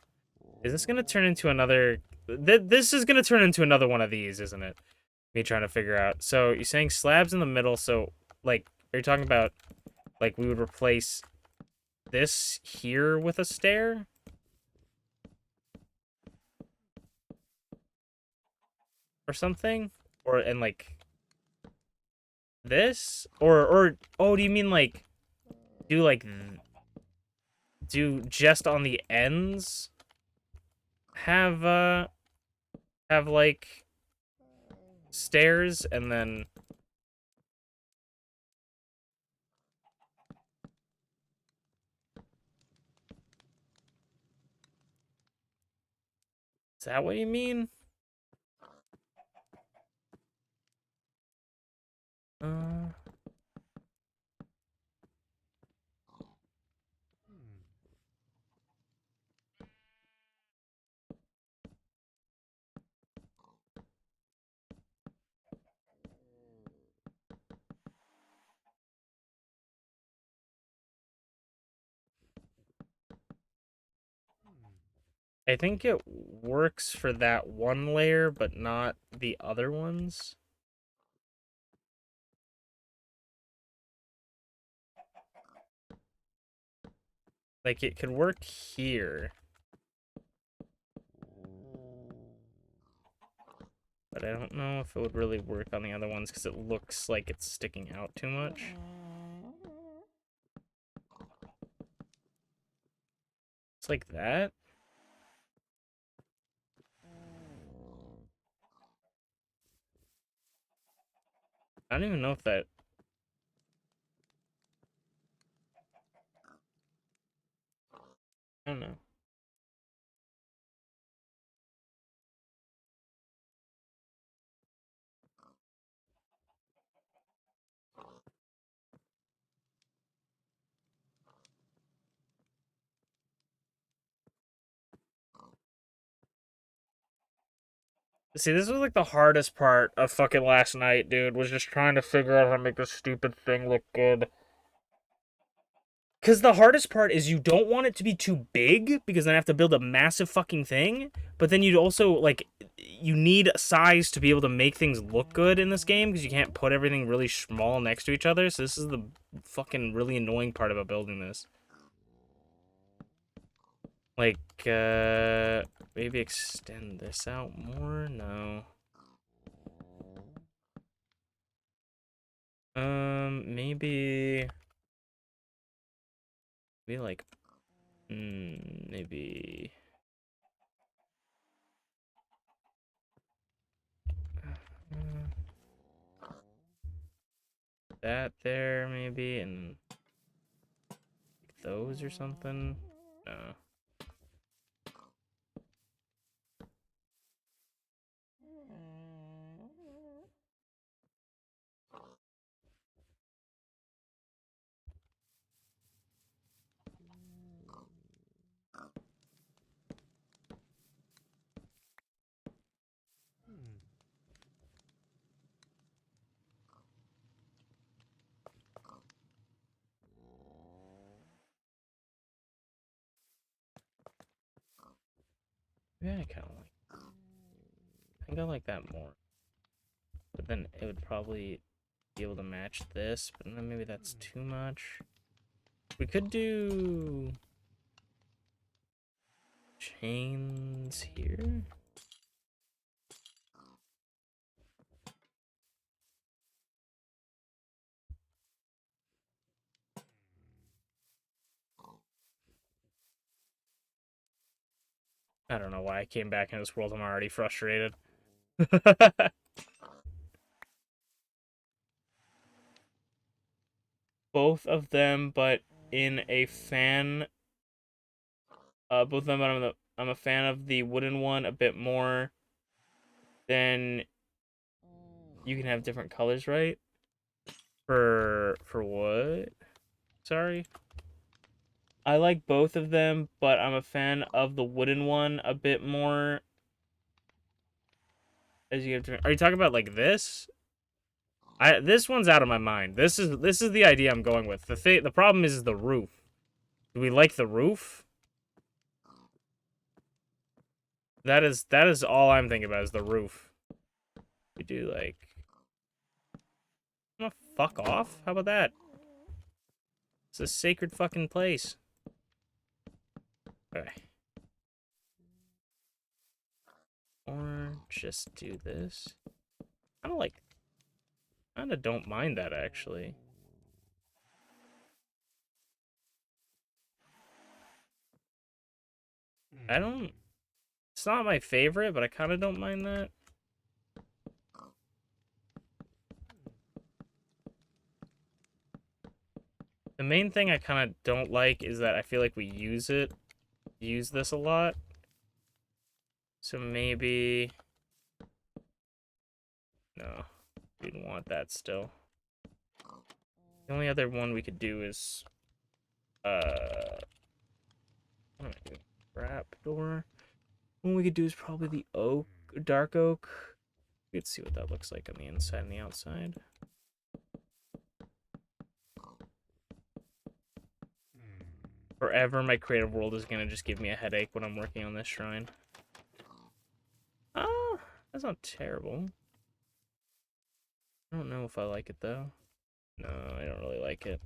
Is this gonna turn into another? This is gonna turn into another one of these, isn't it? Me trying to figure out. So you're saying slabs in the middle. So like, are you talking about like we would replace this here with a stair? Or something? Or and like this? Or oh, do you mean like do like do just on the ends have have like stairs and then is that what you mean? Uh I think it works for that one layer, but not the other ones. Like, it could work here. But I don't know if it would really work on the other ones, because it looks like it's sticking out too much. It's like that. I don't even know if that... I don't know. See, this was like the hardest part of fucking last night, dude, was just trying to figure out how to make this stupid thing look good. Because the hardest part is you don't want it to be too big, because then I have to build a massive fucking thing. But then you'd also, like, you need size to be able to make things look good in this game, because you can't put everything really small next to each other. So this is the fucking really annoying part about building this. Like, maybe extend this out more? No. Maybe... Maybe, like, maybe... that there, maybe, and those or something? No. Yeah, I kind of like. I think I like that more. But then it would probably be able to match this, but then maybe that's too much. We could do chains here. I don't know why I came back in this world. I'm already frustrated. Both of them, but in a fan. Both of them, but I'm a fan of the wooden one a bit more. Then you can have different colors, right? For what? Sorry. I like both of them, but I'm a fan of the wooden one a bit more. As you are you talking about like this? This one's out of my mind. This is the idea I'm going with. The problem is the roof. Do we like the roof? That is all I'm thinking about is the roof. We do like oh, fuck off. How about that? It's a sacred fucking place. Okay. Or just do this. Kinda don't mind that actually. I don't It's not my favorite, but I kinda don't mind that. The main thing I kinda don't like is that I feel like we use this a lot. So maybe no, we don't want that still. The only other one we could do is what am I doing? Trap door. One we could do is probably the oak, dark oak. We could see what that looks like on the inside and the outside. Forever, my creative world is gonna just give me a headache when I'm working on this shrine. Ah, that's not terrible. I don't know if I like it though. No, I don't really like it.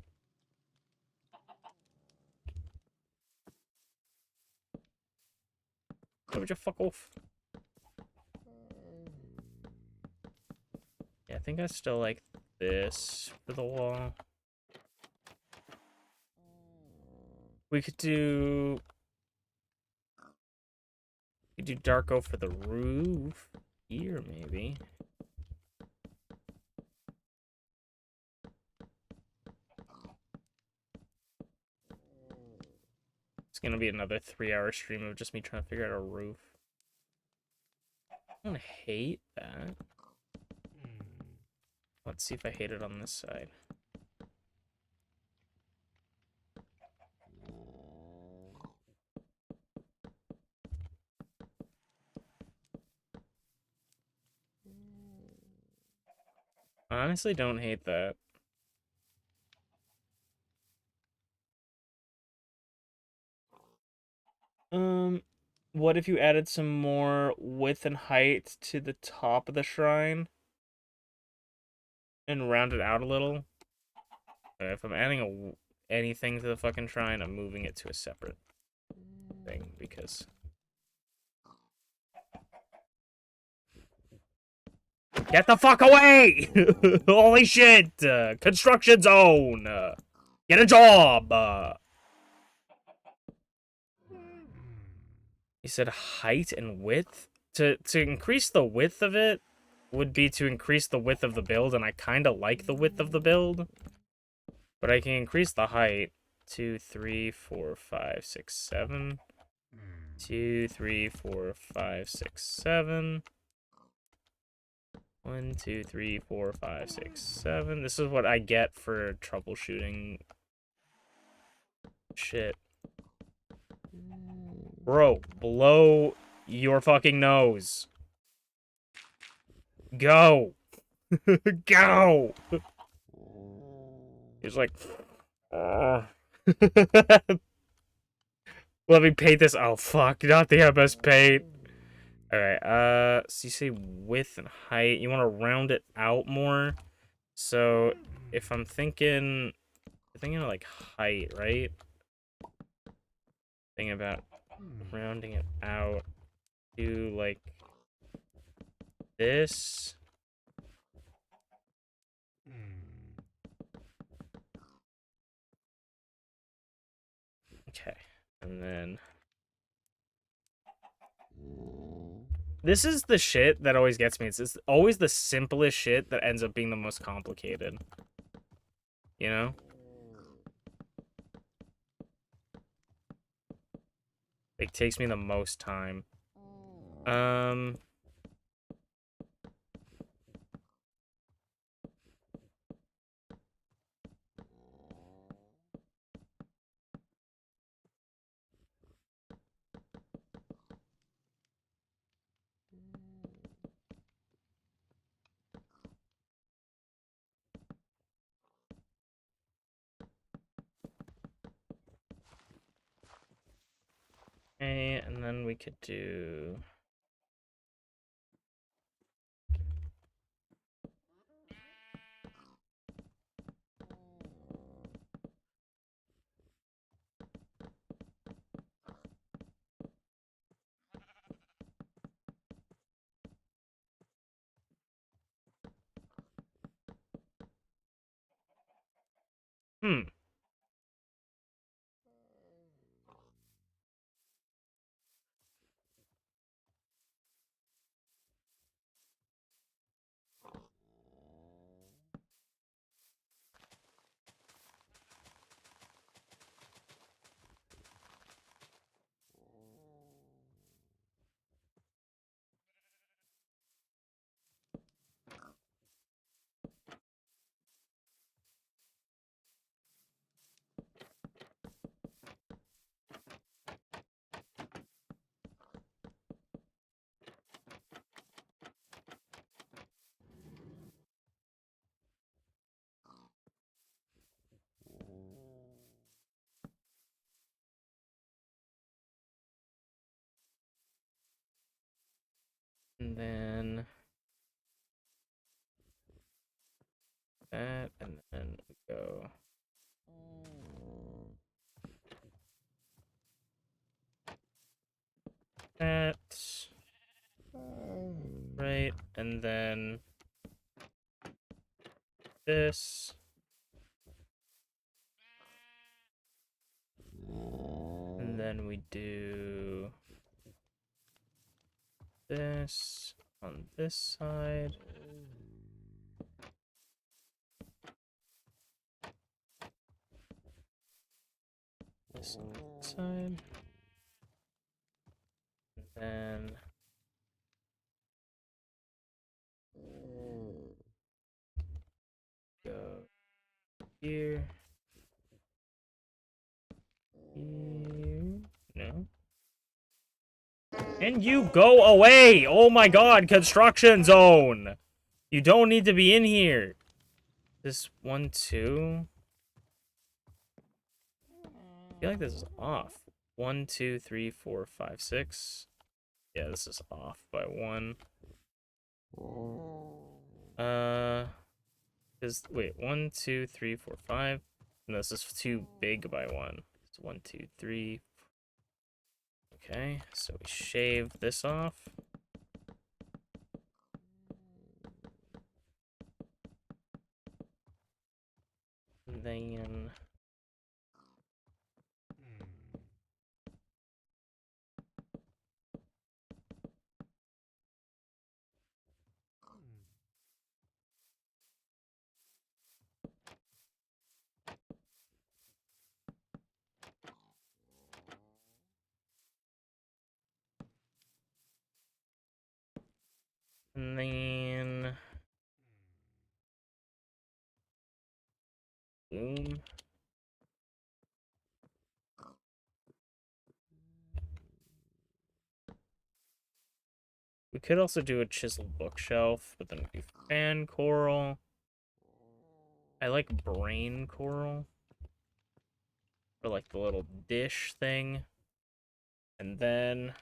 Why would you fuck off? Yeah, I think I still like this for the wall. We could do dark oak for the roof here, maybe. It's gonna be another 3-hour stream of just me trying to figure out a roof. I don't hate that. Let's see if I hate it on this side. I honestly don't hate that. What if you added some more width and height to the top of the shrine and round it out a little? If I'm adding anything to the fucking shrine, I'm moving it to a separate thing because get the fuck away! Holy shit! Construction zone! Get a job! You said height and width? To increase the width of it would be to increase the width of the build, and I kind of like the width of the build. But I can increase the height. 2, 3, 4, 5, 6, 7. 2, 3, 4, 5, 6, 7. 1, 2, 3, 4, 5, 6, 7. This is what I get for troubleshooting shit. Bro, blow your fucking nose. Go. Go. He's like, let me paint this. Oh, fuck. Not the MS Paint. Alright, so you say width and height. You want to round it out more. So, if I'm thinking of, like, height, right? Thinking about rounding it out to, like, this. Okay. And then This is the shit that always gets me. It's always the simplest shit that ends up being the most complicated. You know? It takes me the most time. Okay, and then we could do... Hmm. And then... that, and then we go... that... right, and then... this... and then we do... this on this side. This on this side. And then go here. Here. No. And you go away! Oh my god, construction zone! You don't need to be in here. This 1, 2. I feel like this is off. 1, 2, 3, 4, 5, 6. Yeah, this is off by 1. Wait, 1, 2, 3, 4, 5. And this is too big by 1. It's 1, 2, 3. Okay, so we shave this off. And then boom. We could also do a chiseled bookshelf, but then we do fan coral. I like brain coral. Or like the little dish thing. And then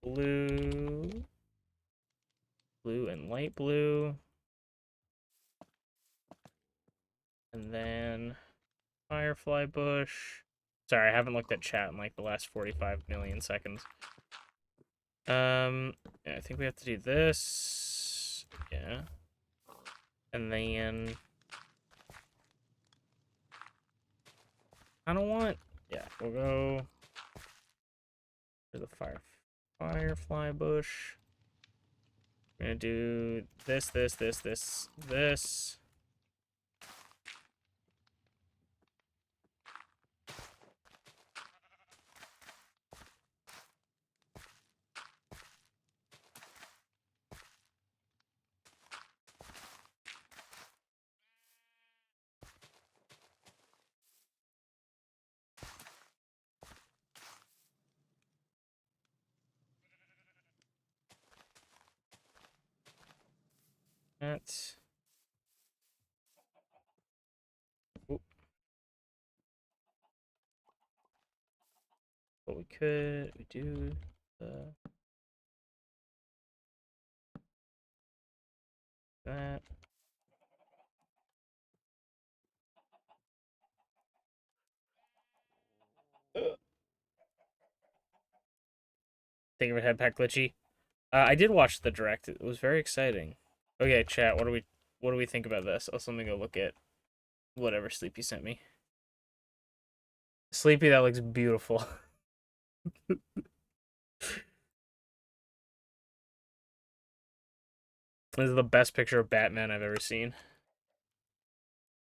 blue. Blue and light blue. And then firefly bush. Sorry, I haven't looked at chat in like the last 45 million seconds. Yeah, I think we have to do this. Yeah. And then I don't want... yeah, we'll go for the firefly bush. We're gonna do this, this, this, this, this. That. Oop. But we do the that. Think of it, head pack glitchy. I did watch the direct. It was very exciting. Okay, chat. What do we think about this? Also, let me go look at whatever Sleepy sent me. Sleepy, that looks beautiful. This is the best picture of Batman I've ever seen.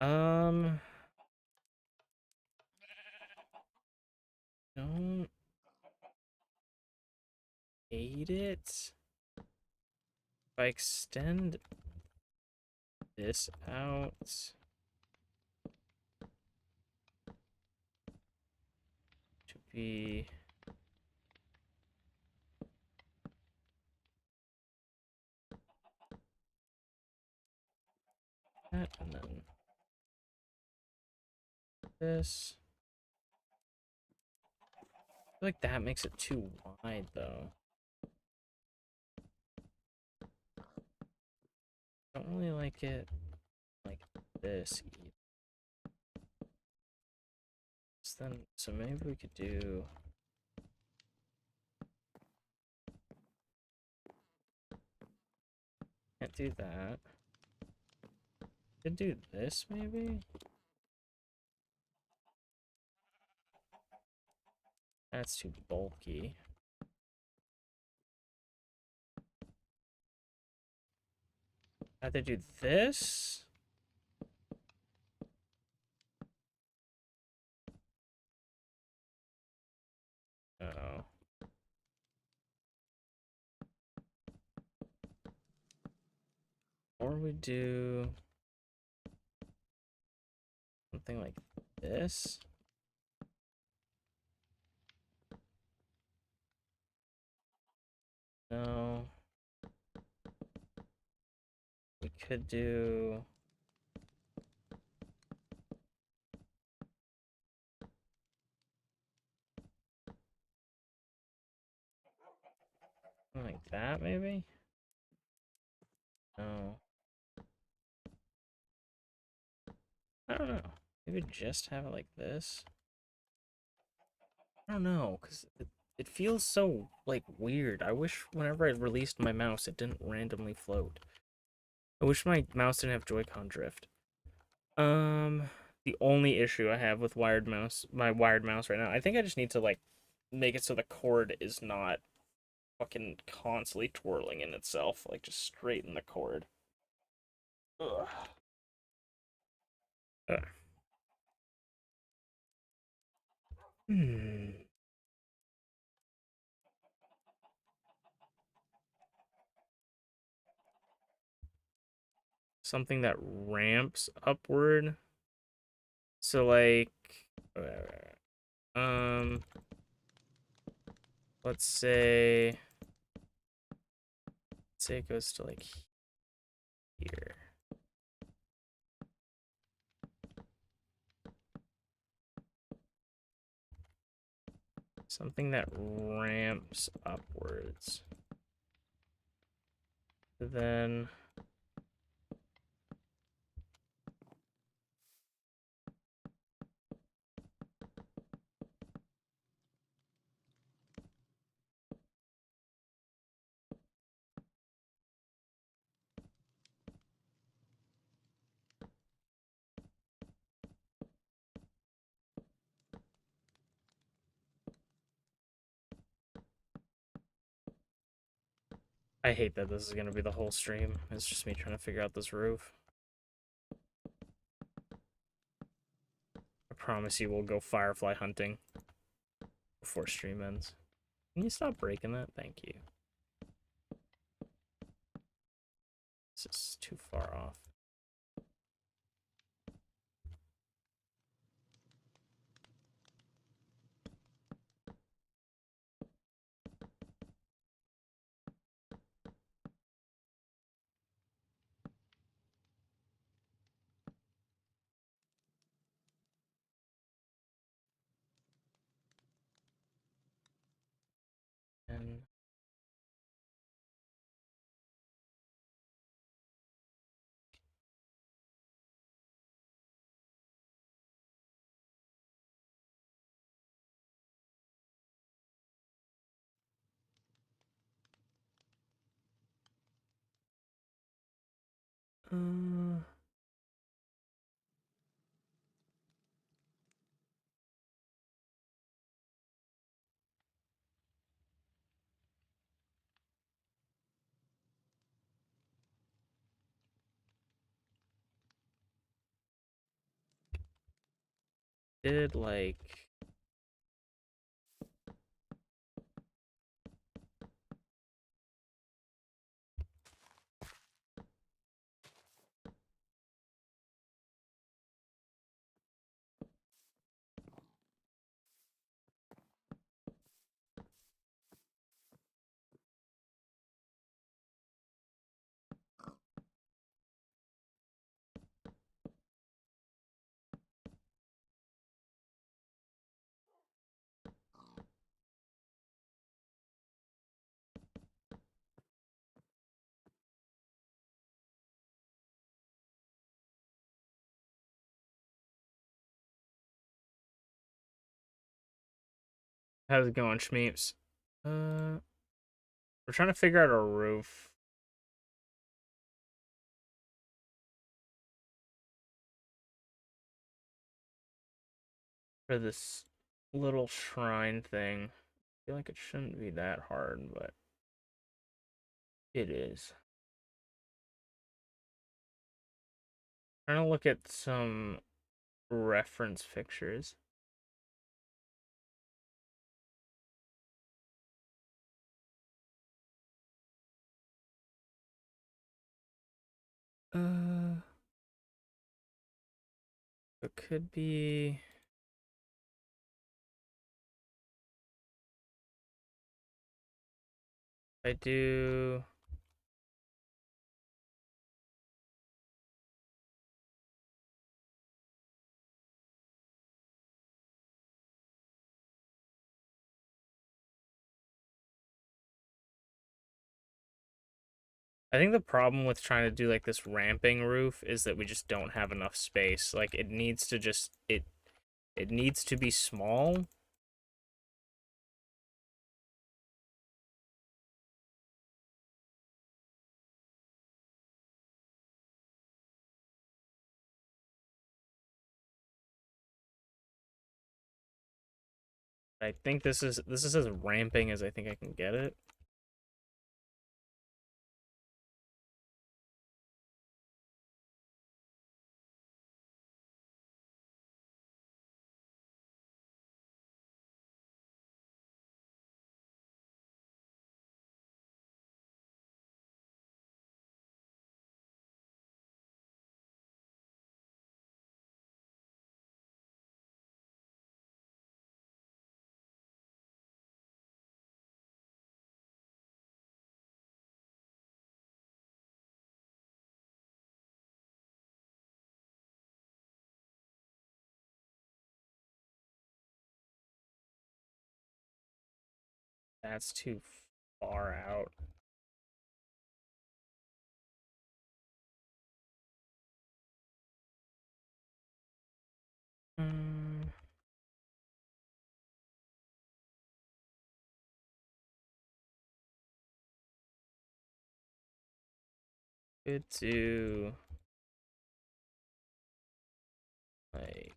Don't hate it. If I extend this out to be that, and then this. I feel like that makes it too wide, though. I don't really like it like this either. So maybe we could do. Can't do that. Could do this maybe. That's too bulky. Either do this. Oh. Or we do something like this. No. We could do. Something like that, maybe? No. I don't know. Maybe just have it like this. I don't know, because it feels so, like, weird. I wish whenever I released my mouse, it didn't randomly float. I wish my mouse didn't have Joy-Con drift. The only issue I have with my wired mouse right now, I think I just need to, like, make it so the cord is not fucking constantly twirling in itself. Like, just straighten the cord. Ugh. Ugh. Hmm. Something that ramps upward. So, like, um, let's say it goes to like here. Something that ramps upwards. Then I hate that this is gonna be the whole stream. It's just me trying to figure out this roof. I promise you we'll go firefly hunting before stream ends. Can you stop breaking that? Thank you. This is too far off. And did like how's it going, Schmeeps? We're trying to figure out a roof. For this little shrine thing. I feel like it shouldn't be that hard, but it is. Trying to look at some reference pictures. It could be. I do. I think the problem with trying to do like this ramping roof is that we just don't have enough space. Like it needs to just it needs to be small. I think this is as ramping as I think I can get it. That's too far out. Mm, could do like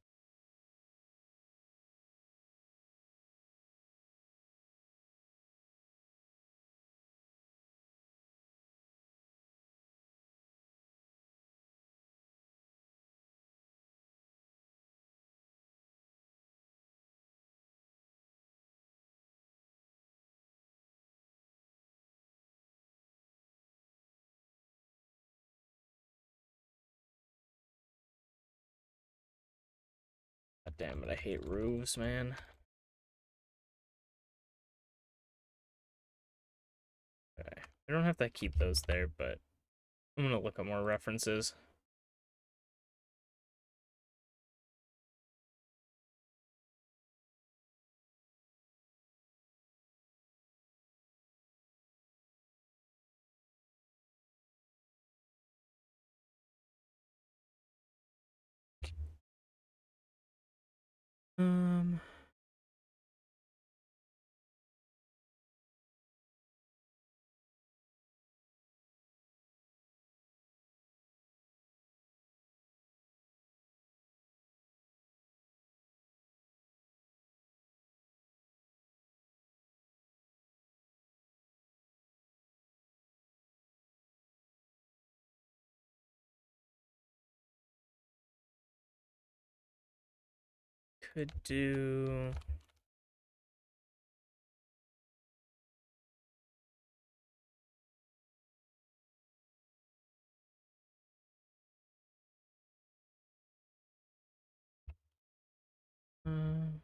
damn it, I hate roofs, man. Okay. We don't have to keep those there, but I'm gonna look up more references. Um, could do. Um,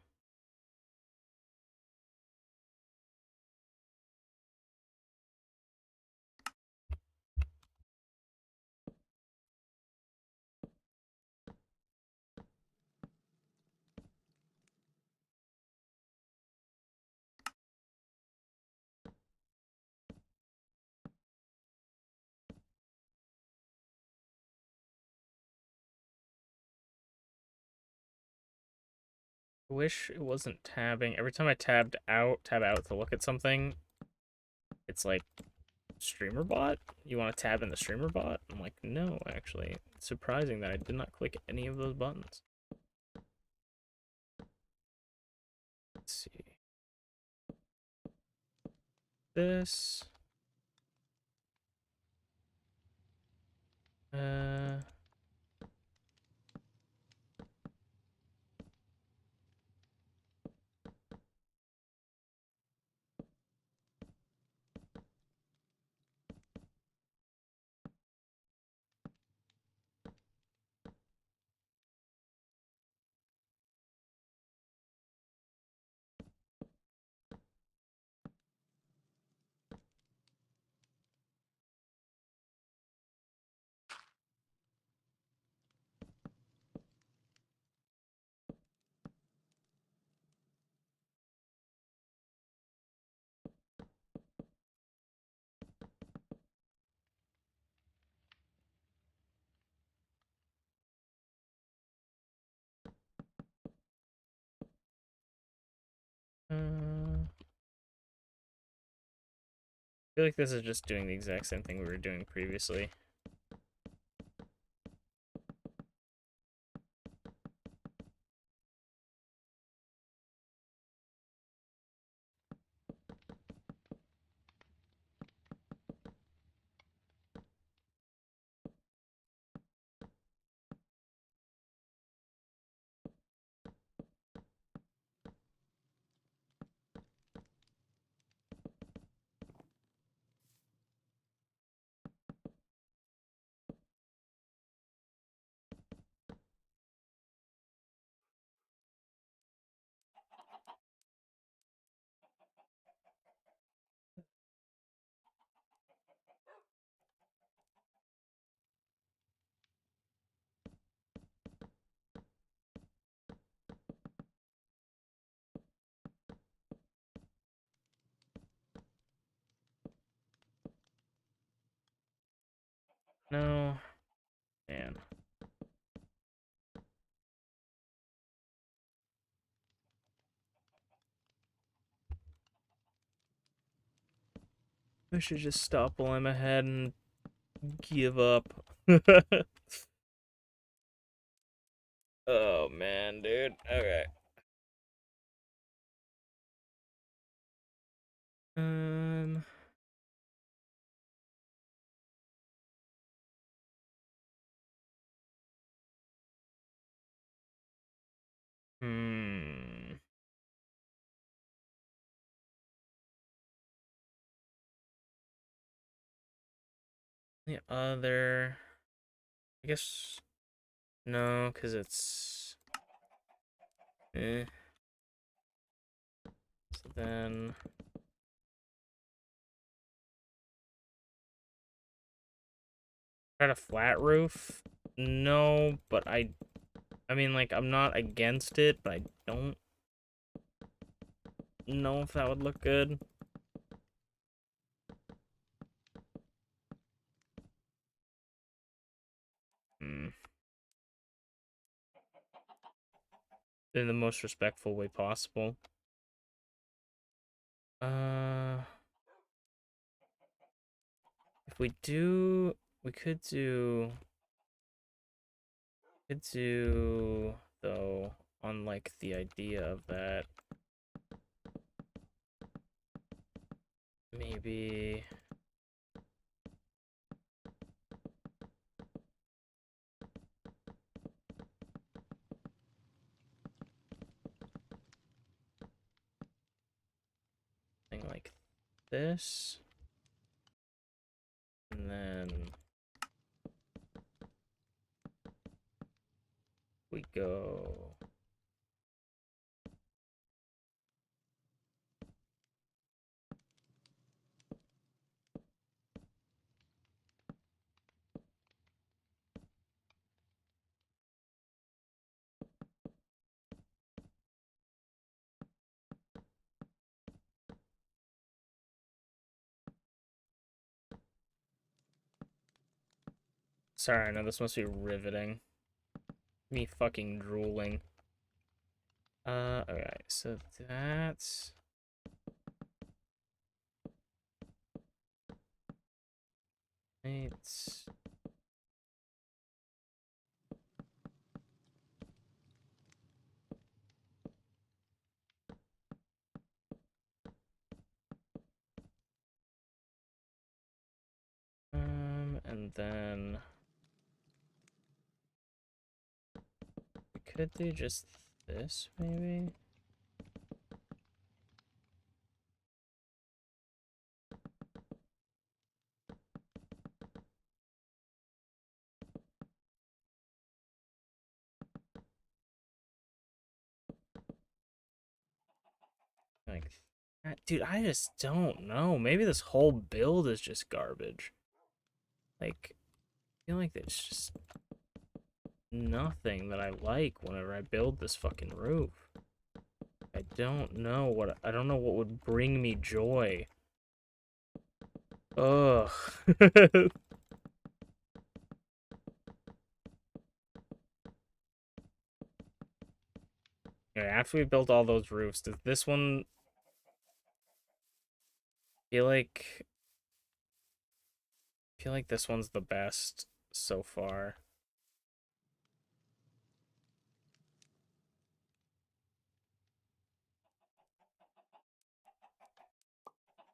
I wish it wasn't tabbing. Every time I tab out to look at something, it's like streamer bot? You want to tab in the streamer bot? I'm like, no, actually. It's surprising that I did not click any of those buttons. Let's see. This. Uh. I feel like this is just doing the exact same thing we were doing previously. No. Man. I should just stop while I'm ahead and give up. Oh man, dude. Okay. Um. Hmm. The other. I guess no, because it's Eh. So then... Try a flat roof? No, but I mean, like, I'm not against it, but I don't know if that would look good. Hmm. In the most respectful way possible. If we do, we could do, though, on, like, the idea of that. Maybe... Thing like this. And then... we go... Sorry, I know this must be riveting. Me fucking drooling. Alright, so that's... It's... And then... we could do just this, maybe? Like that. Dude, I just don't know. Maybe this whole build is just garbage. Like, I feel like there's just nothing that I like whenever I build this fucking roof. I don't know what would bring me joy. Ugh. Okay, after we built all those roofs, does this one feel like this one's the best so far?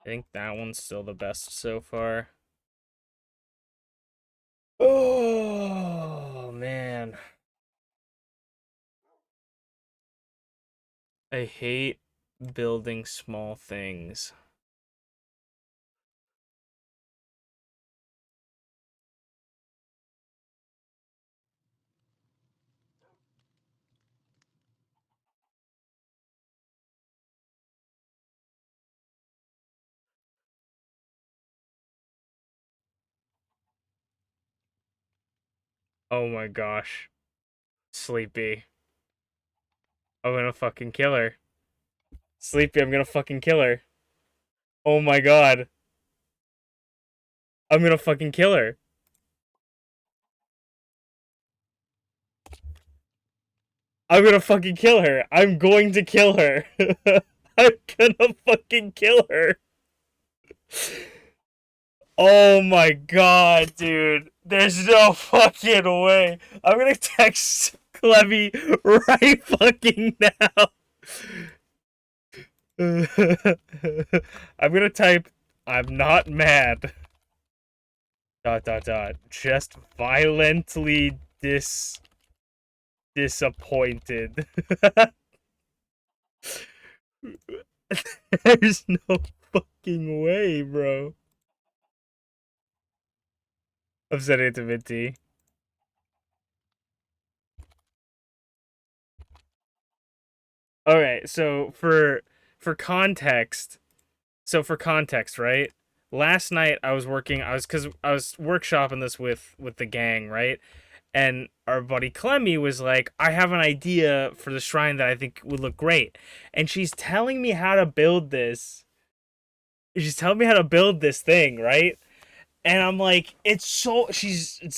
I think that one's still the best so far. Oh man. I hate building small things. Oh my gosh. Sleepy. I'm gonna fucking kill her. Sleepy, I'm gonna fucking kill her. Oh my god. I'm gonna fucking kill her. I'm gonna fucking kill her. I'm going to kill her. I'm gonna fucking kill her. Oh my god, dude. There's no fucking way. I'm gonna text Clevy right fucking now. I'm gonna type, I'm not mad. ... Just violently disappointed. There's no fucking way, bro. I'm sending it to Minty. All right, so for context, right? Last night I was working. Cause I was workshopping this with the gang, right? And our buddy Clemmy was like, "I have an idea for the shrine that I think would look great," and she's telling me how to build this. She's telling me how to build this thing, right? And I'm like, it's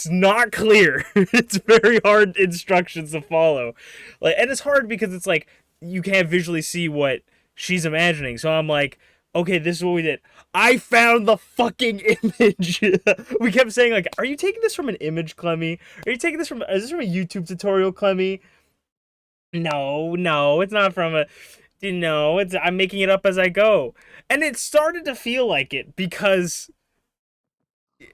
not clear. It's very hard instructions to follow. Like, and it's hard because it's like you can't visually see what she's imagining. So I'm like, okay, this is what we did. I found the fucking image. We kept saying like, are you taking this from an image, Clemmy? Are you taking this from is this from a YouTube tutorial, Clemmy? No, no, it's not from a no, it's I'm making it up as I go. And it started to feel like it because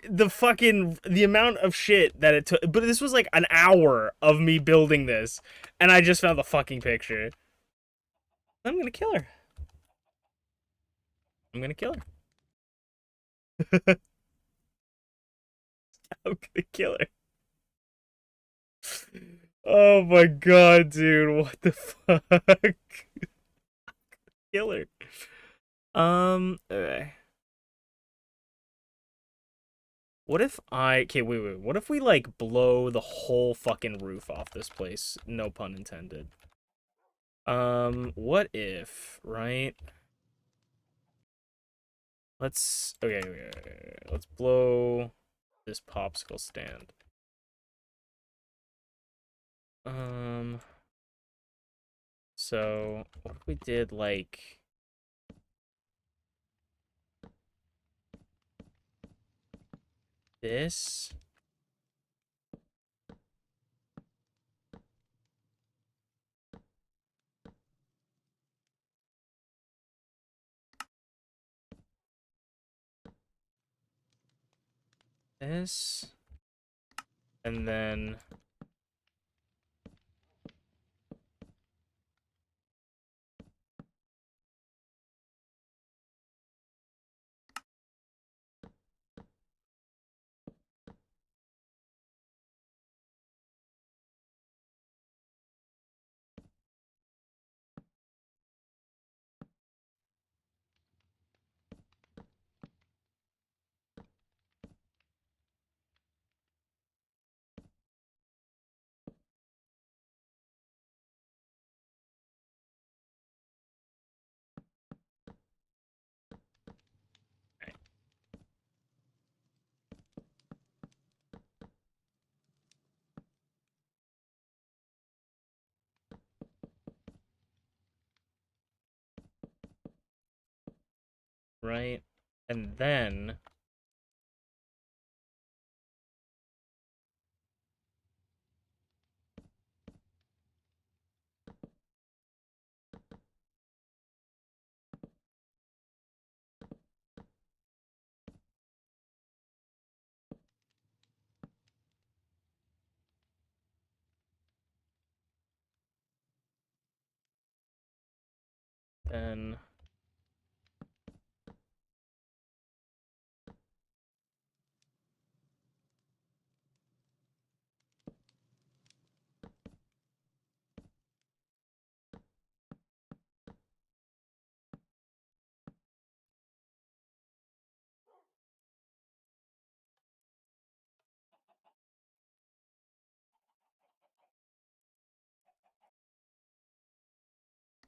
the amount of shit that it took, but this was like an hour of me building this, and I just found the fucking picture. I'm gonna kill her. I'm gonna kill her. I'm gonna kill her. Oh my god, dude, what the fuck? Kill her. Okay. What if okay, wait. What if we like blow the whole fucking roof off this place? No pun intended. What if, right? Okay. Let's blow this popsicle stand. Um, so what if we did like this? This, and right, and then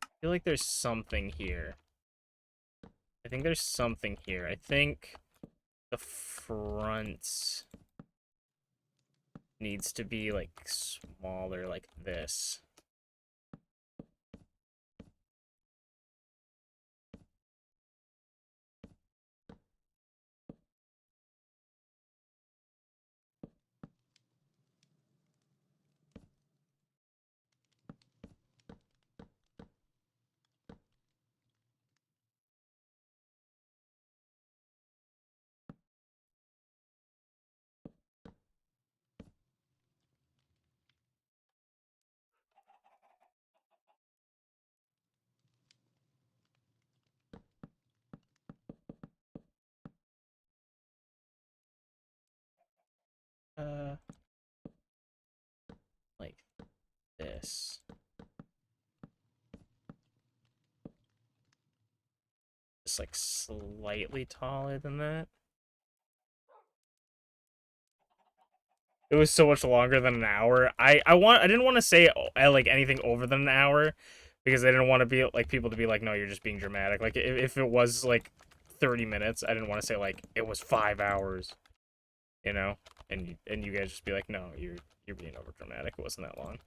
I feel like there's something here. I think there's something here. I think the front needs to be like smaller, like this. Uh, like this. just like slightly taller than that. It was so much longer than an hour. I didn't want to say like anything over than an hour because I didn't want to be like people to be like, no, you're just being dramatic. Like if it was like 30 minutes, I didn't want to say like it was 5 hours, you know, and you guys just be like, no, you're being over dramatic. It wasn't that long.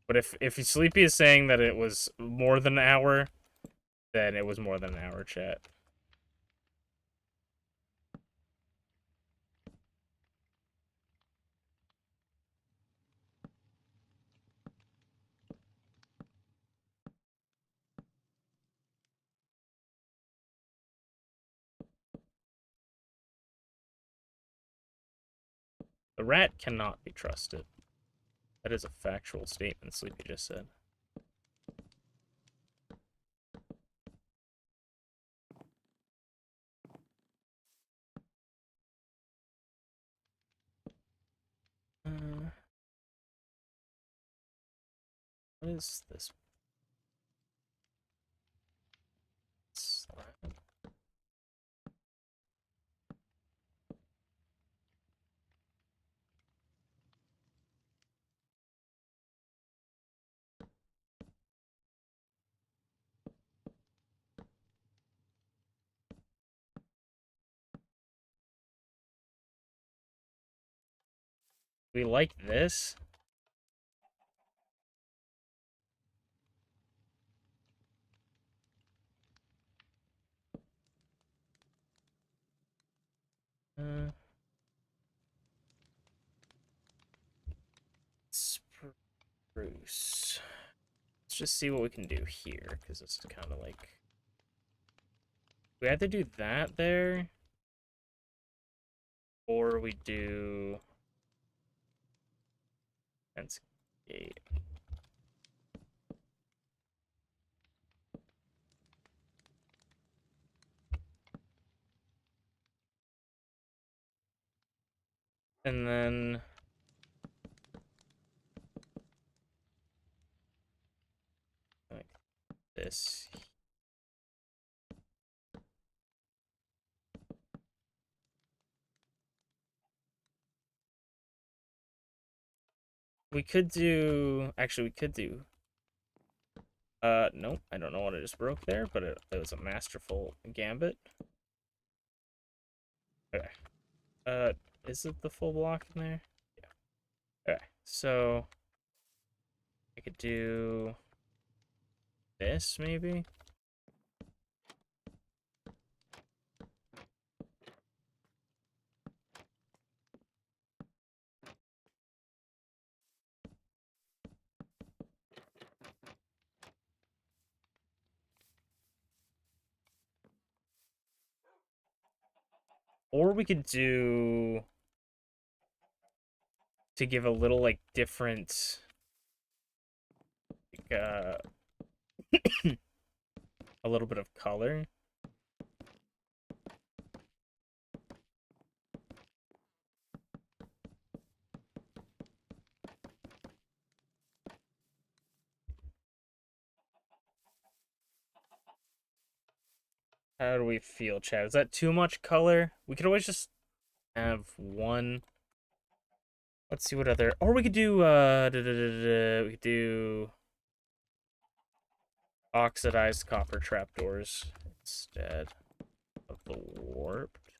But if Sleepy is saying that it was more than an hour, then it was more than an hour, chat. The rat cannot be trusted. That is a factual statement Sleepy just said. What is this? Slime? We like this? Spruce. Let's just see what we can do here, because it's kind of like... We have to do that there. Or we do... Fence gate. And then... like this. We could do... Actually, we could do... nope. I don't know what I just broke there, but it was a masterful gambit. Okay. Is it the full block in there? Yeah. Okay, so... I could do... this, maybe? Or we could do... to give a little, like, different... like, a little bit of color. How do we feel, Chad? Is that too much color? We could always just have one. Let's see what other... Or we could do, we could do... oxidized copper trapdoors instead of the warped.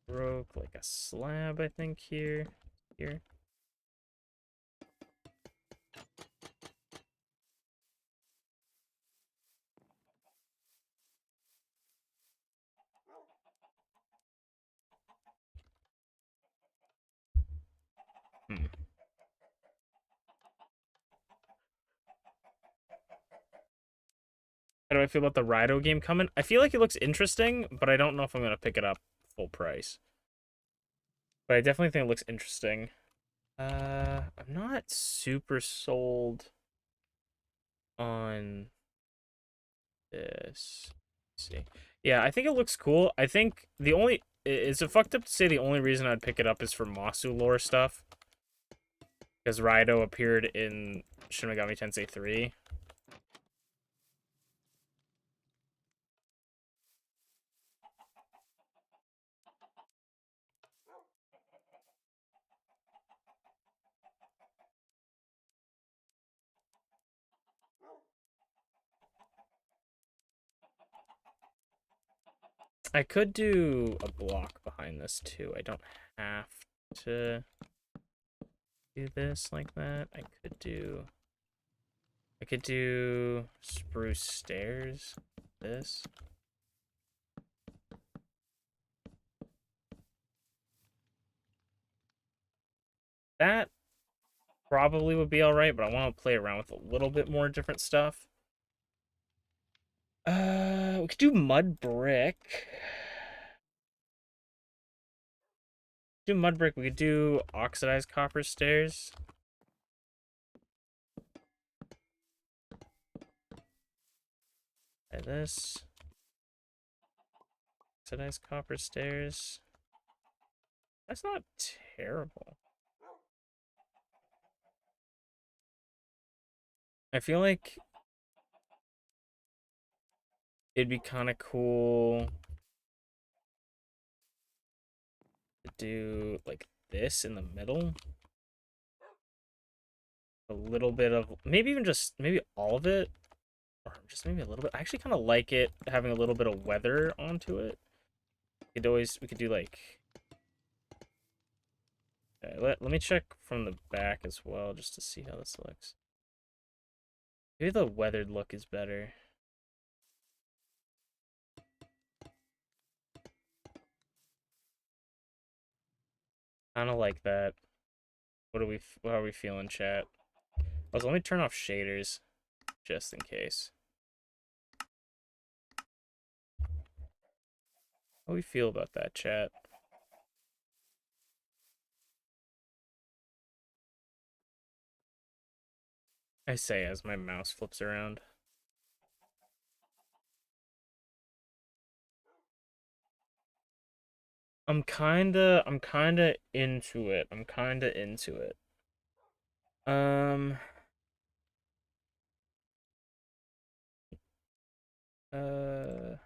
Broke like a slab, I think, here. How do I feel about the Rido game coming? I feel like it looks interesting, but I don't know if I'm going to pick it up full price. But I definitely think it looks interesting. I'm not super sold on this. Let's see. Yeah, I think it looks cool. I think the only... Is it fucked up to say the only reason I'd pick it up is for Masu lore stuff? Because Raido appeared in Shin Megami Tensei 3. I could do a block behind this too. I don't have to do this like that. I could do spruce stairs. This. That probably would be alright, but I want to play around with a little bit more different stuff. We could do mud brick. Do mud brick. We could do oxidized copper stairs. Try this. Oxidized copper stairs. That's not terrible. I feel like it'd be kind of cool to do like this in the middle. A little bit of, maybe even just, maybe all of it. Or just maybe a little bit. I actually kind of like it having a little bit of weather onto it. We could do like, let me check from the back as well, just to see how this looks. Maybe the weathered look is better. Kind of like that. What are we feeling, chat? Also, let me turn off shaders, just in case. How do we feel about that, chat? I say as my mouse flips around. I'm kinda into it. I'm kinda into it. Um, uh,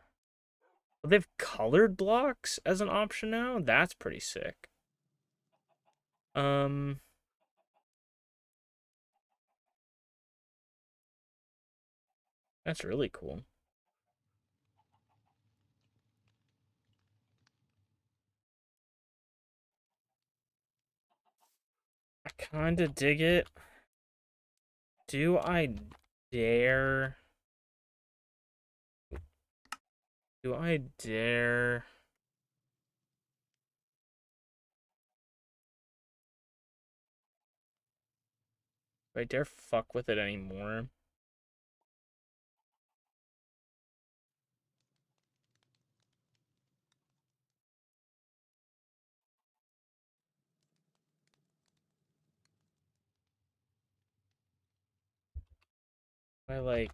they've colored blocks as an option now. That's pretty sick. Um, that's really cool. I kinda dig it. Do I dare? Do I dare? Do I dare fuck with it anymore? I like.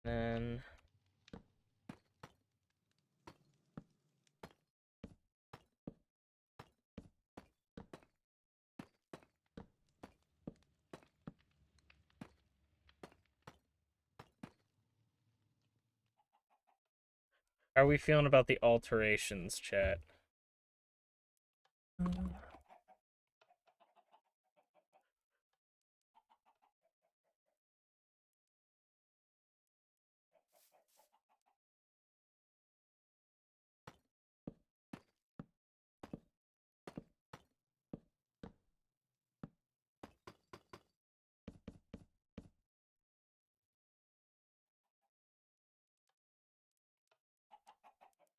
Then how are we feeling about the alterations, chat?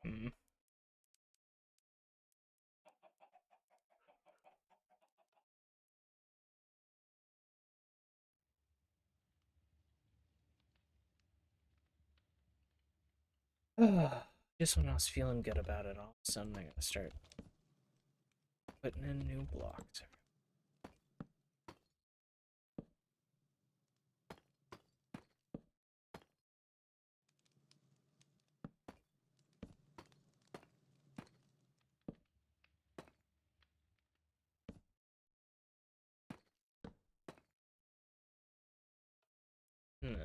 Hmm. Just when I was feeling good about it, all of a sudden I gotta start putting in new blocks. Hmm.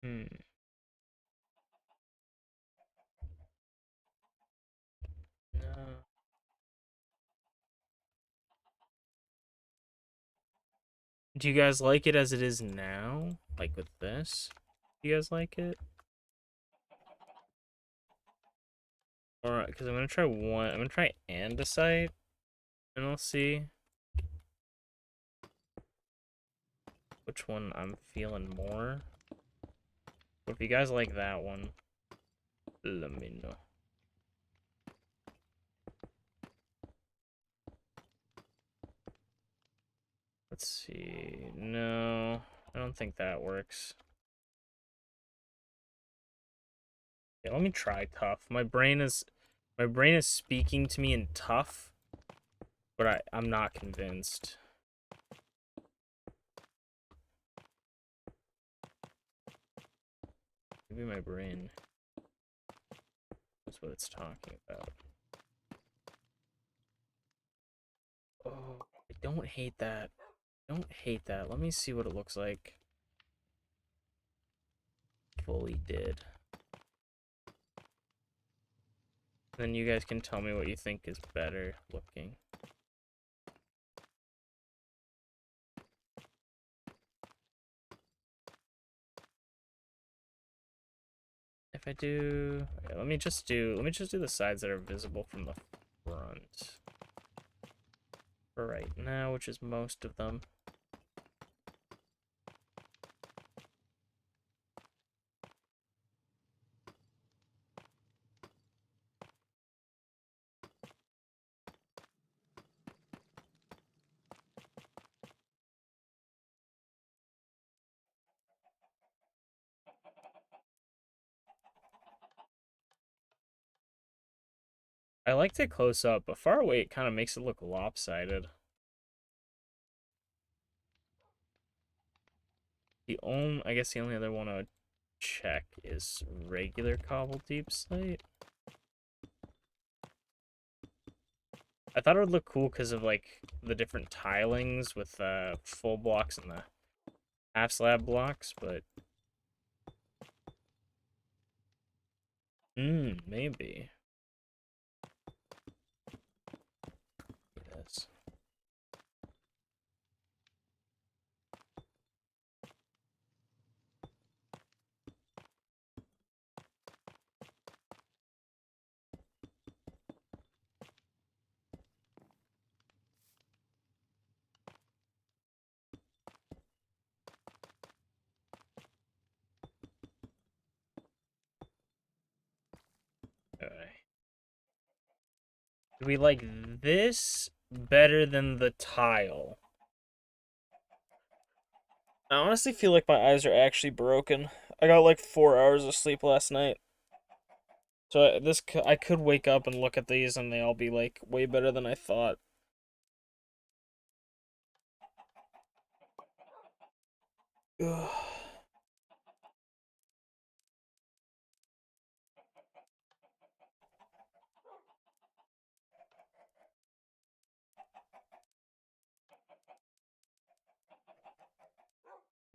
Hmm. No. Do you guys like it as it is now? Like with this? Do you guys like it? Alright, because I'm gonna try one. I'm gonna try andesite, and I'll see which one I'm feeling more. But if you guys like that one, let me know. Let's see. No, I don't think that works. Yeah, let me try tough. My brain is speaking to me in tough, but I'm not convinced. Maybe my brain is what it's talking about. Oh, I don't hate that. I don't hate that. Let me see what it looks like. Fully did. Then you guys can tell me what you think is better looking. If I do, okay, let me just do the sides that are visible from the front for right now, which is most of them. I liked it close up, but far away it kind of makes it look lopsided. I guess the only other one I would check is regular cobble deep slate. I thought it would look cool because of like the different tilings with the full blocks and the half slab blocks, but maybe. Yes. Okay. Do we like this better than the tile? I honestly feel like my eyes are actually broken. I got like 4 hours of sleep last night. So I could wake up and look at these and they all be like way better than I thought. Ugh.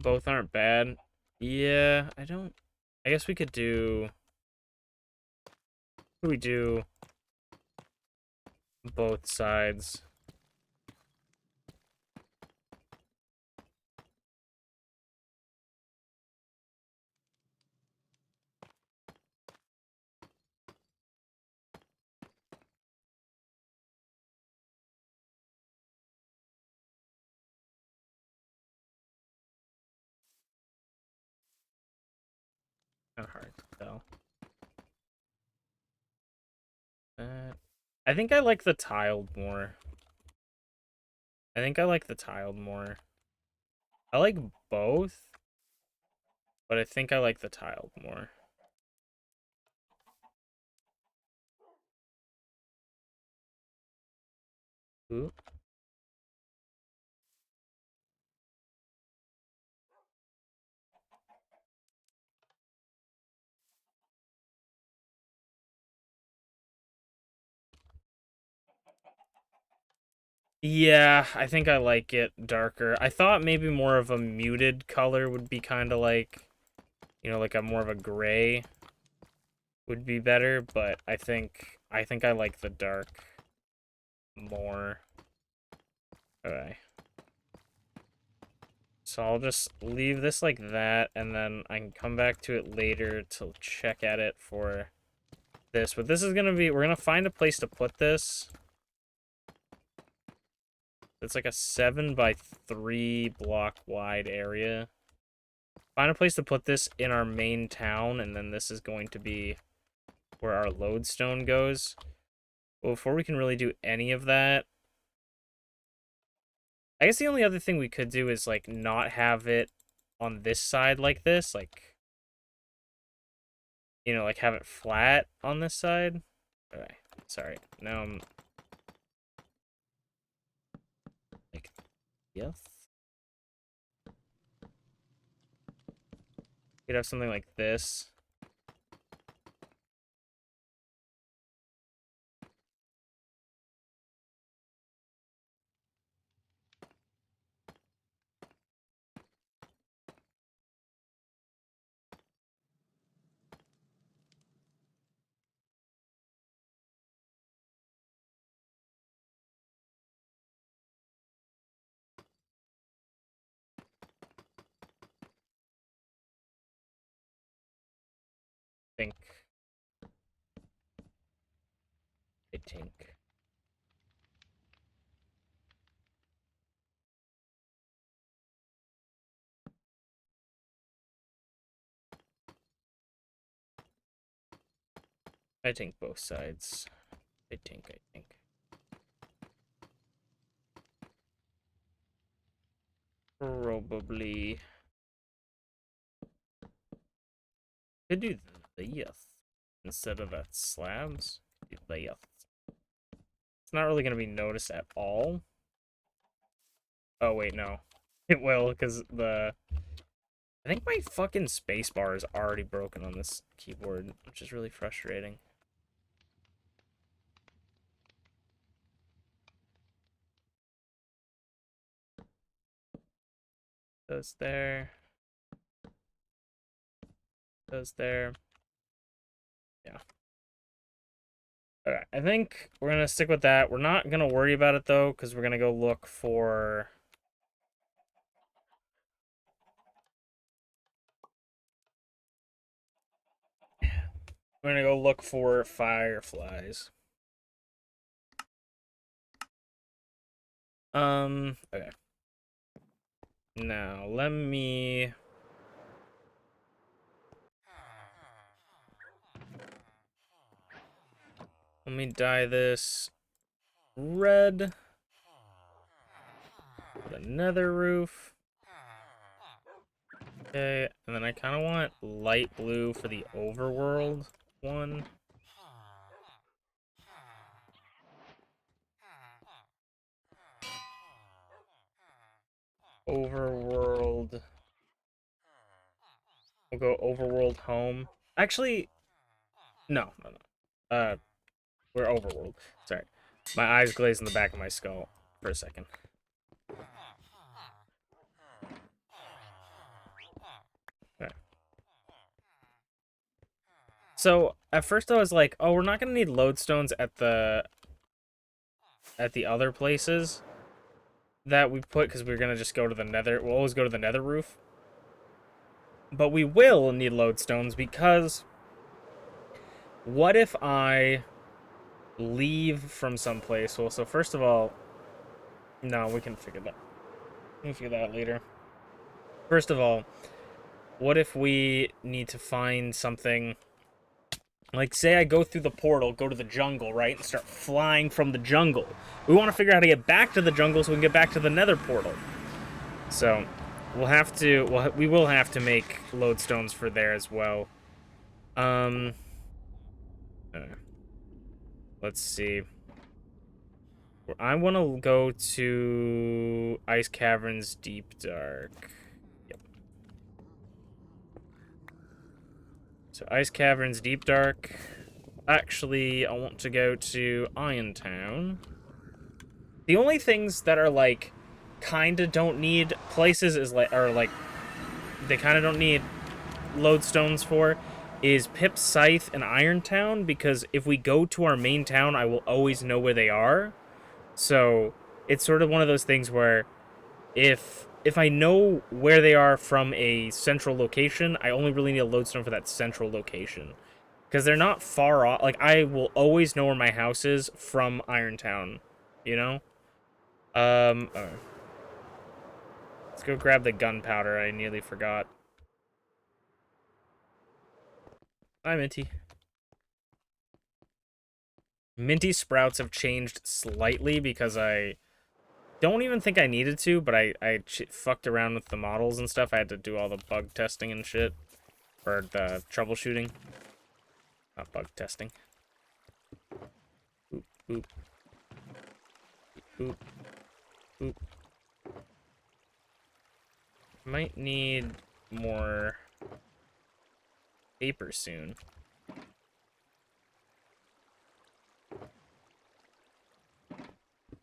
Both aren't bad. Yeah, I guess we could do... We do both sides. Kind of hard to tell. I think I like the tiled more. I think I like the tiled more. I like both, but I think I like the tiled more. Ooh. Yeah, I think I like it darker. I thought maybe more of a muted color would be kind of like, like a more of a gray would be better, but I think I like the dark more. Okay. So I'll just leave this like that, and then I can come back to it later to check at it for this. But this is gonna be, we're gonna find a place to put this. It's like a 7x3 block wide area. Find a place to put this in our main town, and then this is going to be where our lodestone goes. But before we can really do any of that, I guess the only other thing we could do is like not have it on this side like this, like, like have it flat on this side. Okay, sorry. Now I'm like, yes. Could have something like this. Think. I think. I think both sides. I think. Probably. Could do this instead of that slabs. Do this. It's not really going to be noticed at all. Oh, wait, no. It will, because I think my fucking spacebar is already broken on this keyboard, which is really frustrating. Goes there. Goes there. Yeah. Alright, I think we're going to stick with that. We're not going to worry about it, though, because we're going to go look for... We're going to go look for fireflies. Okay. Now, let me dye this red. The nether roof. Okay, and then I kind of want light blue for the overworld one. Overworld. We'll go overworld home. Actually, no. We're overworld. Sorry. My eyes glazed in the back of my skull for a second. So at first I was like, oh, we're not gonna need lodestones at the other places that we put because we're gonna just go to the nether. We'll always go to the nether roof. But we will need lodestones because what if I leave from someplace? Well, so first of all, no, we can figure that. We can figure that out later. First of all, what if we need to find something? Like, say I go through the portal, go to the jungle, right, and start flying from the jungle. We want to figure out how to get back to the jungle so we can get back to the nether portal. So, we will have to make lodestones for there as well. Um, uh, let's see. I want to go to Ice Caverns Deep Dark. Yep. So Ice Caverns Deep Dark. Actually, I want to go to Irontown. The only things that are like kinda don't need places is like they kinda don't need lodestones for is Pip's Scythe and Irontown, because if we go to our main town, I will always know where they are. So it's sort of one of those things where if I know where they are from a central location, I only really need a lodestone for that central location. Because they're not far off. Like, I will always know where my house is from Irontown, you know? Oh. Let's go grab the gunpowder. I nearly forgot. Hi, Minty. Minty sprouts have changed slightly because I don't even think I needed to, but I fucked around with the models and stuff. I had to do all the bug testing and shit. Or the troubleshooting. Not bug testing. Oop, oop. Oop. Oop. Might need more paper soon.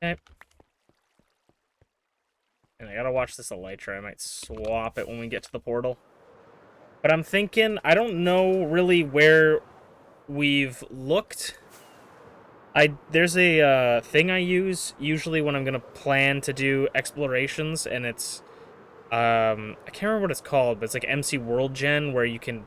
Okay. And I gotta watch this elytra. I might swap it when we get to the portal. But I'm thinking, I don't know really where we've looked. There's a thing I use usually when I'm gonna plan to do explorations, and it's I can't remember what it's called, but it's like MC World Gen, where you can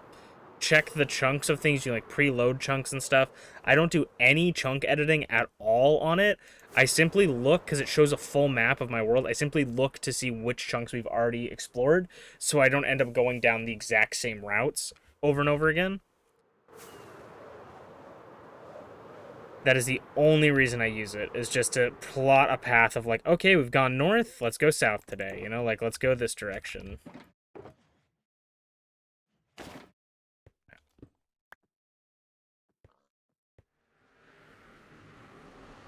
check the chunks of things. You like preload chunks and stuff. I don't do any chunk editing at all on it. I simply look, because it shows a full map of my world, I simply look to see which chunks we've already explored, so I don't end up going down the exact same routes over and over again. That is the only reason I use it, is just to plot a path of like, okay, we've gone north, let's go south today, you know, like, let's go this direction.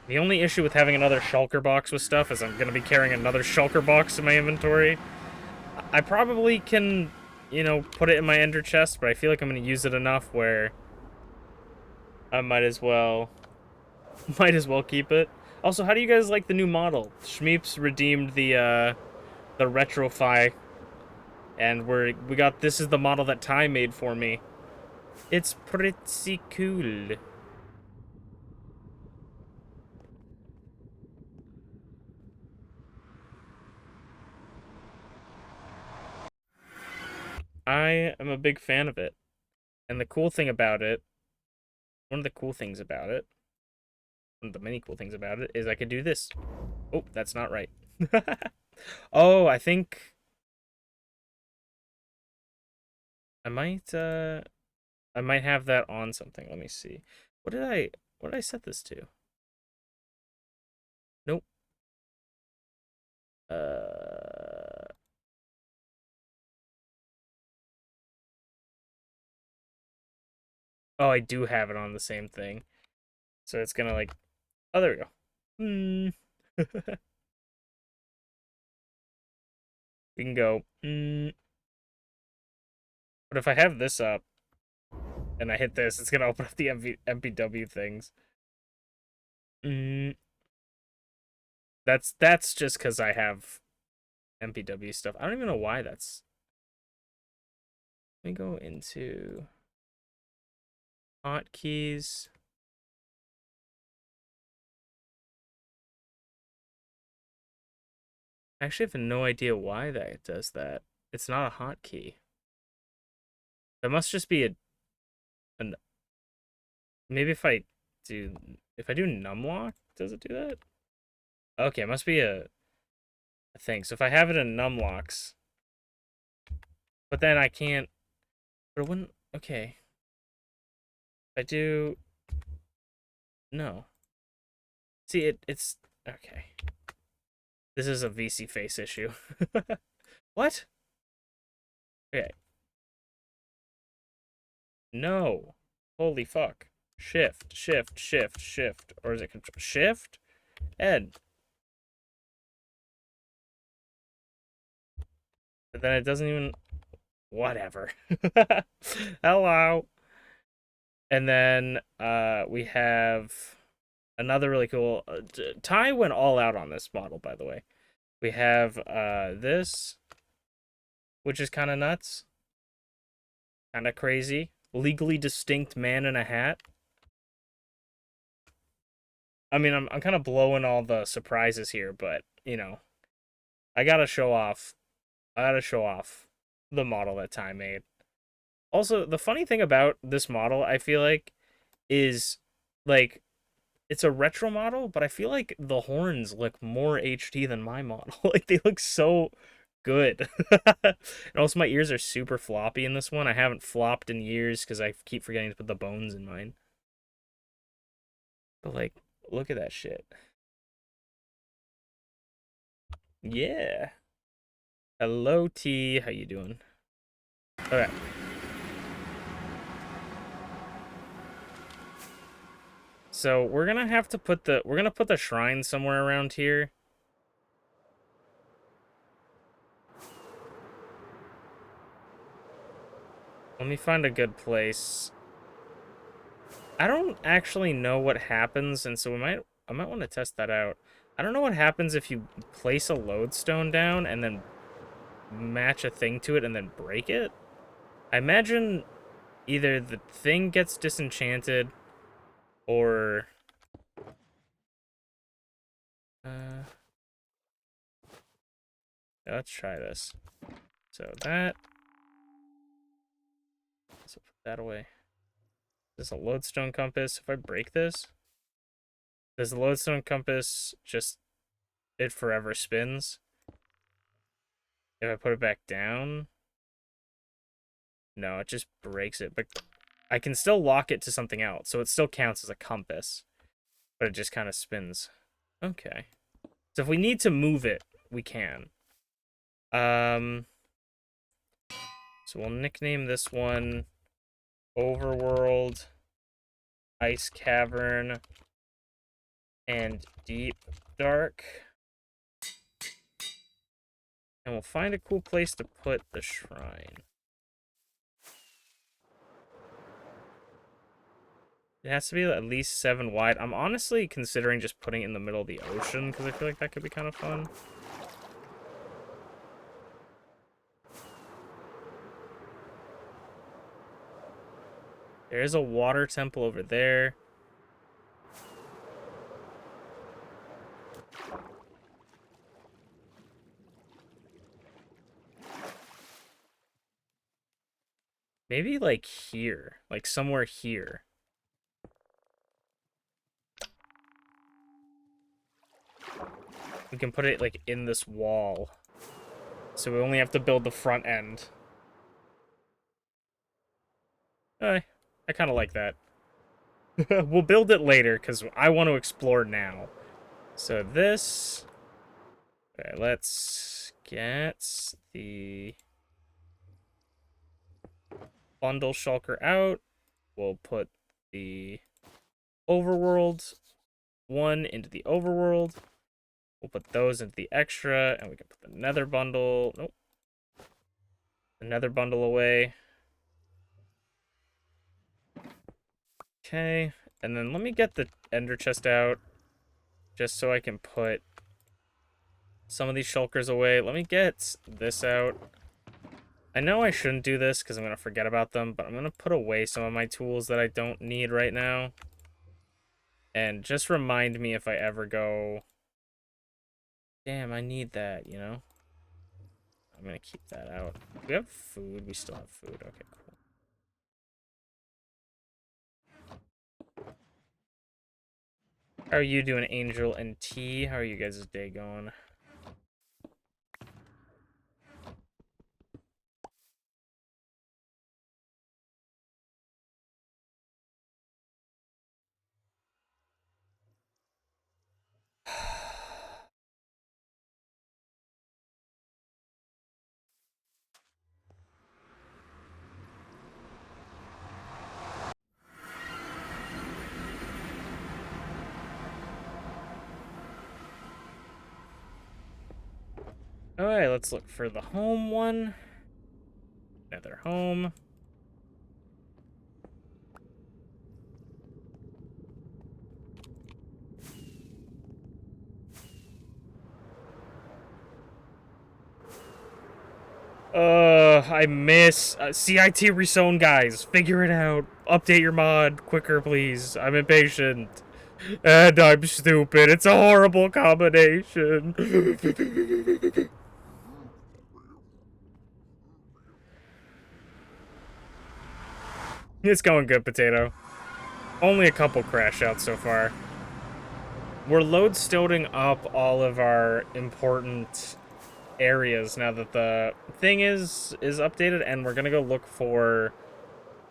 The only issue with having another shulker box with stuff is I'm going to be carrying another shulker box in my inventory. I probably can, you know, put it in my ender chest, but I feel like I'm going to use it enough where I might as well keep it. Also, how do you guys like the new model? Schmeeps redeemed the Retrofy, and we got, this is the model that Ty made for me. It's pretty cool. I am a big fan of it. And the cool thing about it, one of the cool things about it, one of the many cool things about it, is I could do this. Oh, that's not right. Oh, I think I might have that on something. Let me see. What did I set this to? Nope. Uh Oh, I do have it on the same thing. So it's gonna like, oh, there we go. We can go. But if I have this up and I hit this, it's gonna open up the MPW things. That's just because I have MPW stuff. I don't even know why that's. Let me go into. Hotkeys. I actually have no idea why that does that. It's not a hotkey. That must just be an maybe if I do numlock, does it do that? Okay, it must be a thing. So if I have it in numlocks, but then I can't, but it wouldn't, okay. If I do, no. See, it's, okay. This is a VC face issue. What? Okay. No. Holy fuck. Shift, shift, shift, shift. Or is it control? Shift? Ed. But then it doesn't even, whatever. Hello. And then we have another really cool, Ty went all out on this model, by the way. We have this, which is kind of nuts. Kind of crazy. Legally distinct man in a hat. I mean, I'm kind of blowing all the surprises here, but, you know, I gotta show off. I gotta show off the model that Ty made. Also, the funny thing about this model, I feel like, is, like, it's a retro model, but I feel like the horns look more HD than my model. Like, they look so good. And also, my ears are super floppy in this one. I haven't flopped in years because I keep forgetting to put the bones in mine. But, like, look at that shit. Yeah. Hello, T. How you doing? Okay. So we're gonna have to put the shrine somewhere around here. Let me find a good place. I don't actually know what happens, and so I might want to test that out. I don't know what happens if you place a lodestone down and then match a thing to it and then break it. I imagine either the thing gets disenchanted or yeah, let's try this. So that, let's put that away. Is this a lodestone compass? If I break this, does the lodestone compass just, it forever spins? If I put it back down, no, it just breaks it. But I can still lock it to something else, so it still counts as a compass, but it just kind of spins. Okay. So if we need to move it, we can. So we'll nickname this one Overworld, Ice Cavern, and Deep Dark. And we'll find a cool place to put the shrine. It has to be at least 7 wide. I'm honestly considering just putting it in the middle of the ocean, because I feel like that could be kind of fun. There is a water temple over there. Maybe, like, here. Like, somewhere here. We can put it, like, in this wall. So we only have to build the front end. I kind of like that. We'll build it later, because I want to explore now. So this... Okay, let's get the bundle shulker out. We'll put the overworld one into the overworld. We'll put those into the extra, and we can put the nether bundle. Nope. The nether bundle away. Okay, and then let me get the ender chest out, just so I can put some of these shulkers away. Let me get this out. I know I shouldn't do this because I'm going to forget about them, but I'm going to put away some of my tools that I don't need right now. And just remind me if I ever go, damn, I need that, you know? I'm going to keep that out. We have food. We still have food. Okay, cool. How are you doing, Angel and T? How are you guys' day going? Alright, let's look for the home one. Another home. I miss CIT Rezone, guys. Figure it out. Update your mod quicker, please. I'm impatient. And I'm stupid. It's a horrible combination. It's going good, Potato. Only a couple crash outs so far. We're load-stoning up all of our important areas now that the thing is updated, and we're gonna go look for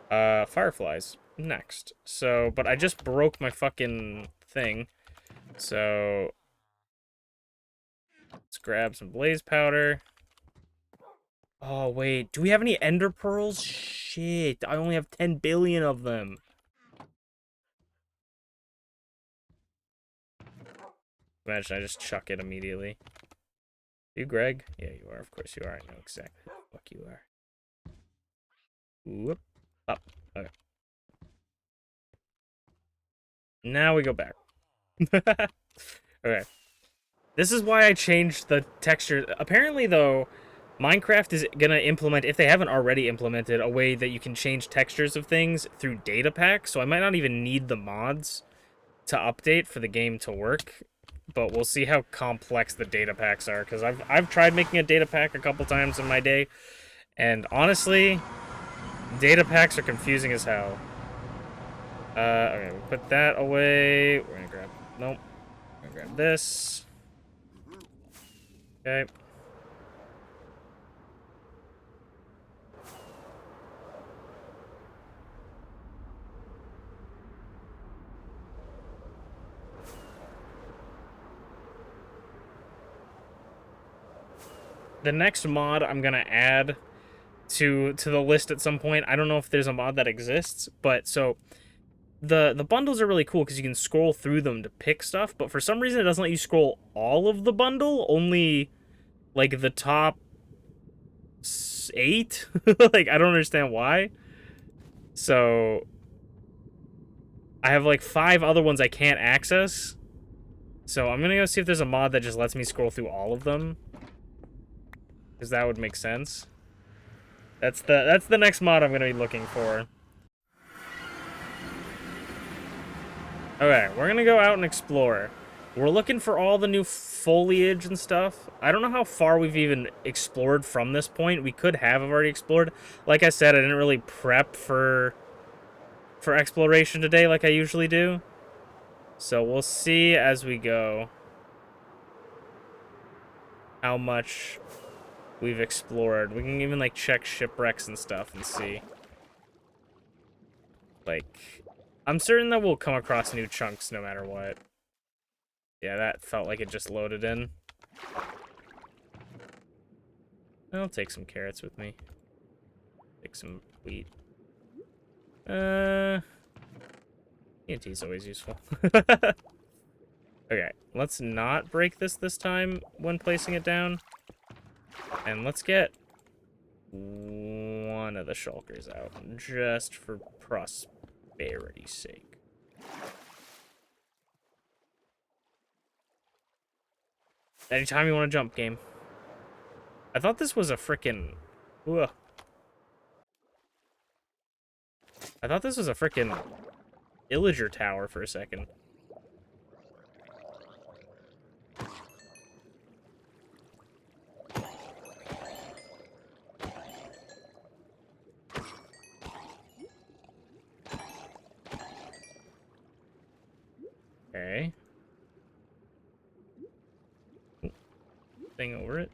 fireflies next. So, but I just broke my fucking thing. So let's grab some blaze powder. Oh wait, do we have any ender pearls? Shit, I only have 10 billion of them. Imagine I just chuck it immediately. You, Greg? Yeah, you are. Of course you are. I know exactly who the fuck you are. Whoop. Up. Okay. Now we go back. Okay. This is why I changed the texture. Apparently, though, Minecraft is going to implement, if they haven't already implemented, a way that you can change textures of things through data packs. So I might not even need the mods to update for the game to work. But we'll see how complex the data packs are, because I've tried making a data pack a couple times in my day, and honestly, data packs are confusing as hell. Okay, we'll put that away. We're gonna grab, nope. We're gonna grab this. Okay. The next mod I'm gonna add to the list at some point. I don't know if there's a mod that exists, but so the bundles are really cool because you can scroll through them to pick stuff, but for some reason it doesn't let you scroll all of the bundle, only like the top 8. Like, I don't understand why. So I have like 5 other ones I can't access. So I'm gonna go see if there's a mod that just lets me scroll through all of them, because that would make sense. That's the next mod I'm gonna be looking for. Okay, we're gonna go out and explore. We're looking for all the new foliage and stuff. I don't know how far we've even explored from this point. We could have already explored. Like I said, I didn't really prep for exploration today like I usually do. So we'll see as we go how much we've explored. We can even like check shipwrecks and stuff and see. Like, I'm certain that we'll come across new chunks no matter what. Yeah, that felt like it just loaded in. I'll take some carrots with me. Take some wheat. TNT is always useful. Okay, let's not break this time when placing it down. And let's get one of the shulkers out, just for prosperity's sake. Anytime you want to jump, game. I thought this was a frickin'... Ugh. I thought this was a freaking Illager tower for a second. Okay. Thing over it.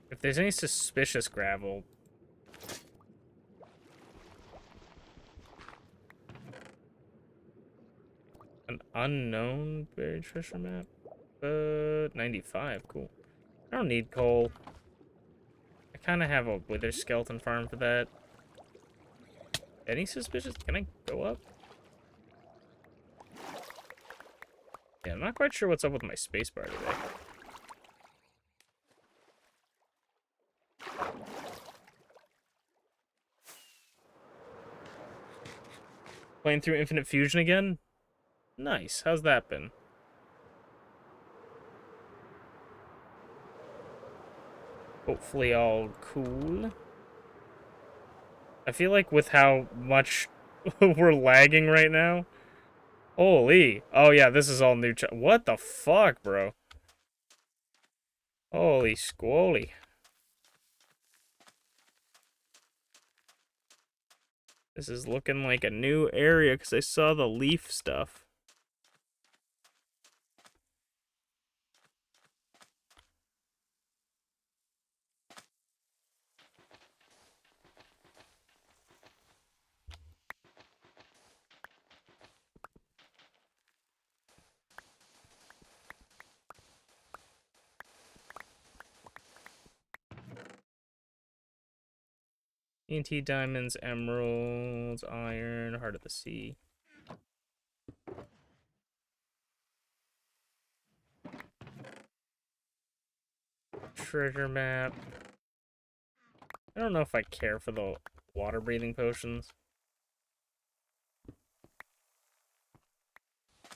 If there's any suspicious gravel... An unknown buried treasure map? 95, cool. I don't need coal. I kind of have a wither skeleton farm for that. Any suspicious? Can I go up? Yeah, I'm not quite sure what's up with my spacebar today. Playing through Infinite Fusion again? Nice. How's that been? Hopefully all cool. I feel like with how much we're lagging right now. Holy. Oh, yeah, this is all new. What the fuck, bro? Holy squally. This is looking like a new area because I saw the leaf stuff. TNT, diamonds, emeralds, iron, heart of the sea. Treasure map. I don't know if I care for the water breathing potions.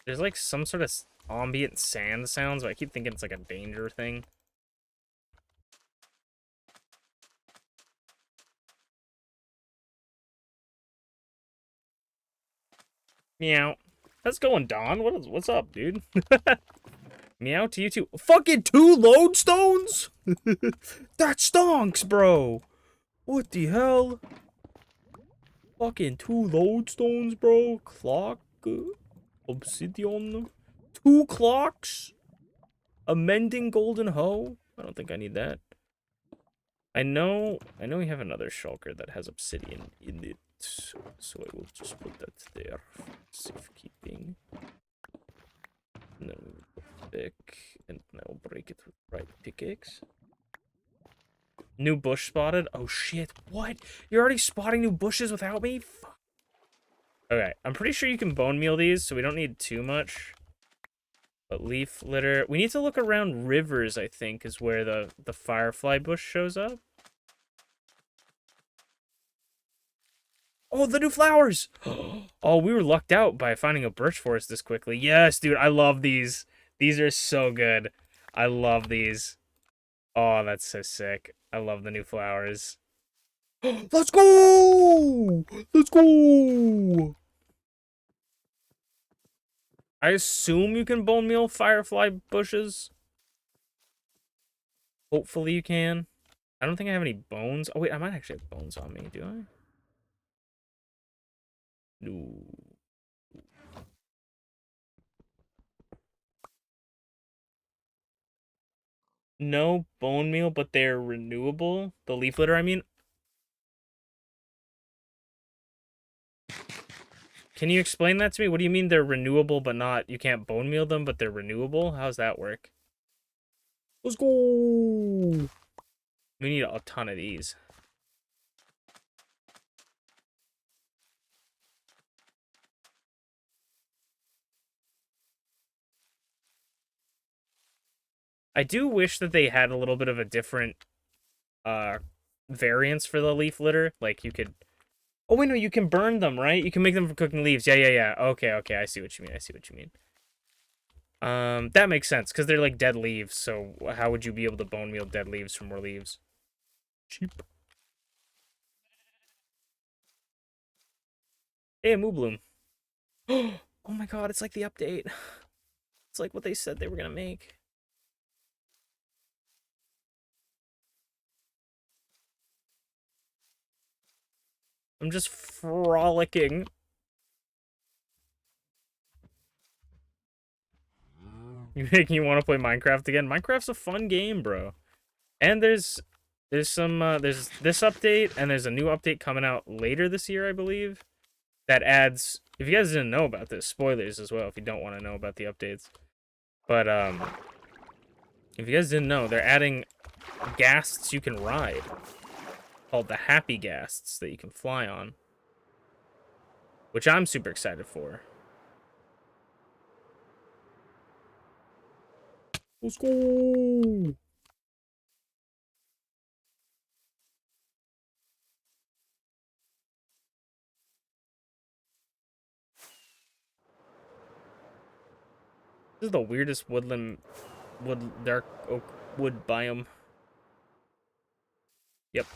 There's like some sort of ambient sand sounds, but I keep thinking it's like a danger thing. Meow. How's it going, Don? What's up, dude? Meow to you too. Fucking 2 lodestones? That stonks, bro. What the hell? Fucking 2 lodestones, bro. Clock. Obsidian. 2 clocks. A mending golden hoe. I don't think I need that. I know we have another shulker that has obsidian in it. So I will just put that there. Safekeeping. And then we'll pick, and now break it with right pickaxe. New bush spotted? Oh shit, what? You're already spotting new bushes without me? Fuck. Okay, I'm pretty sure you can bone meal these, so we don't need too much. But leaf litter. We need to look around rivers, I think, is where the firefly bush shows up. Oh, the new flowers! Oh, we were lucked out by finding a birch forest this quickly. Yes, dude, I love these. These are so good. I love these. Oh, that's so sick. I love the new flowers. Let's go! Let's go! I assume you can bone meal firefly bushes. Hopefully you can. I don't think I have any bones. Oh, wait, I might actually have bones on me, do I? No. No bone meal, but they're renewable. The leaf litter, I mean. Can you explain that to me? What do you mean they're renewable, but not, you can't bone meal them, but they're renewable? How's that work? Let's go! We need a ton of these. I do wish that they had a little bit of a different variance for the leaf litter. Like you could. Oh wait, no, you can burn them, right? You can make them for cooking leaves. Yeah. Okay. I see what you mean. That makes sense because they're like dead leaves. So how would you be able to bone meal dead leaves for more leaves? Cheap. Hey, a Moobloom. Oh my god, it's like the update. It's like what they said they were gonna make. I'm just frolicking. You making you want to play Minecraft again? Minecraft's a fun game, bro. And there's this update and there's a new update coming out later this year, I believe, that adds, if you guys didn't know about this, spoilers as well if you don't want to know about the updates. But if you guys didn't know, they're adding ghasts you can ride called the Happy Ghasts that you can fly on, which I'm super excited for. Let's go. This is the weirdest dark oak wood biome. Yep.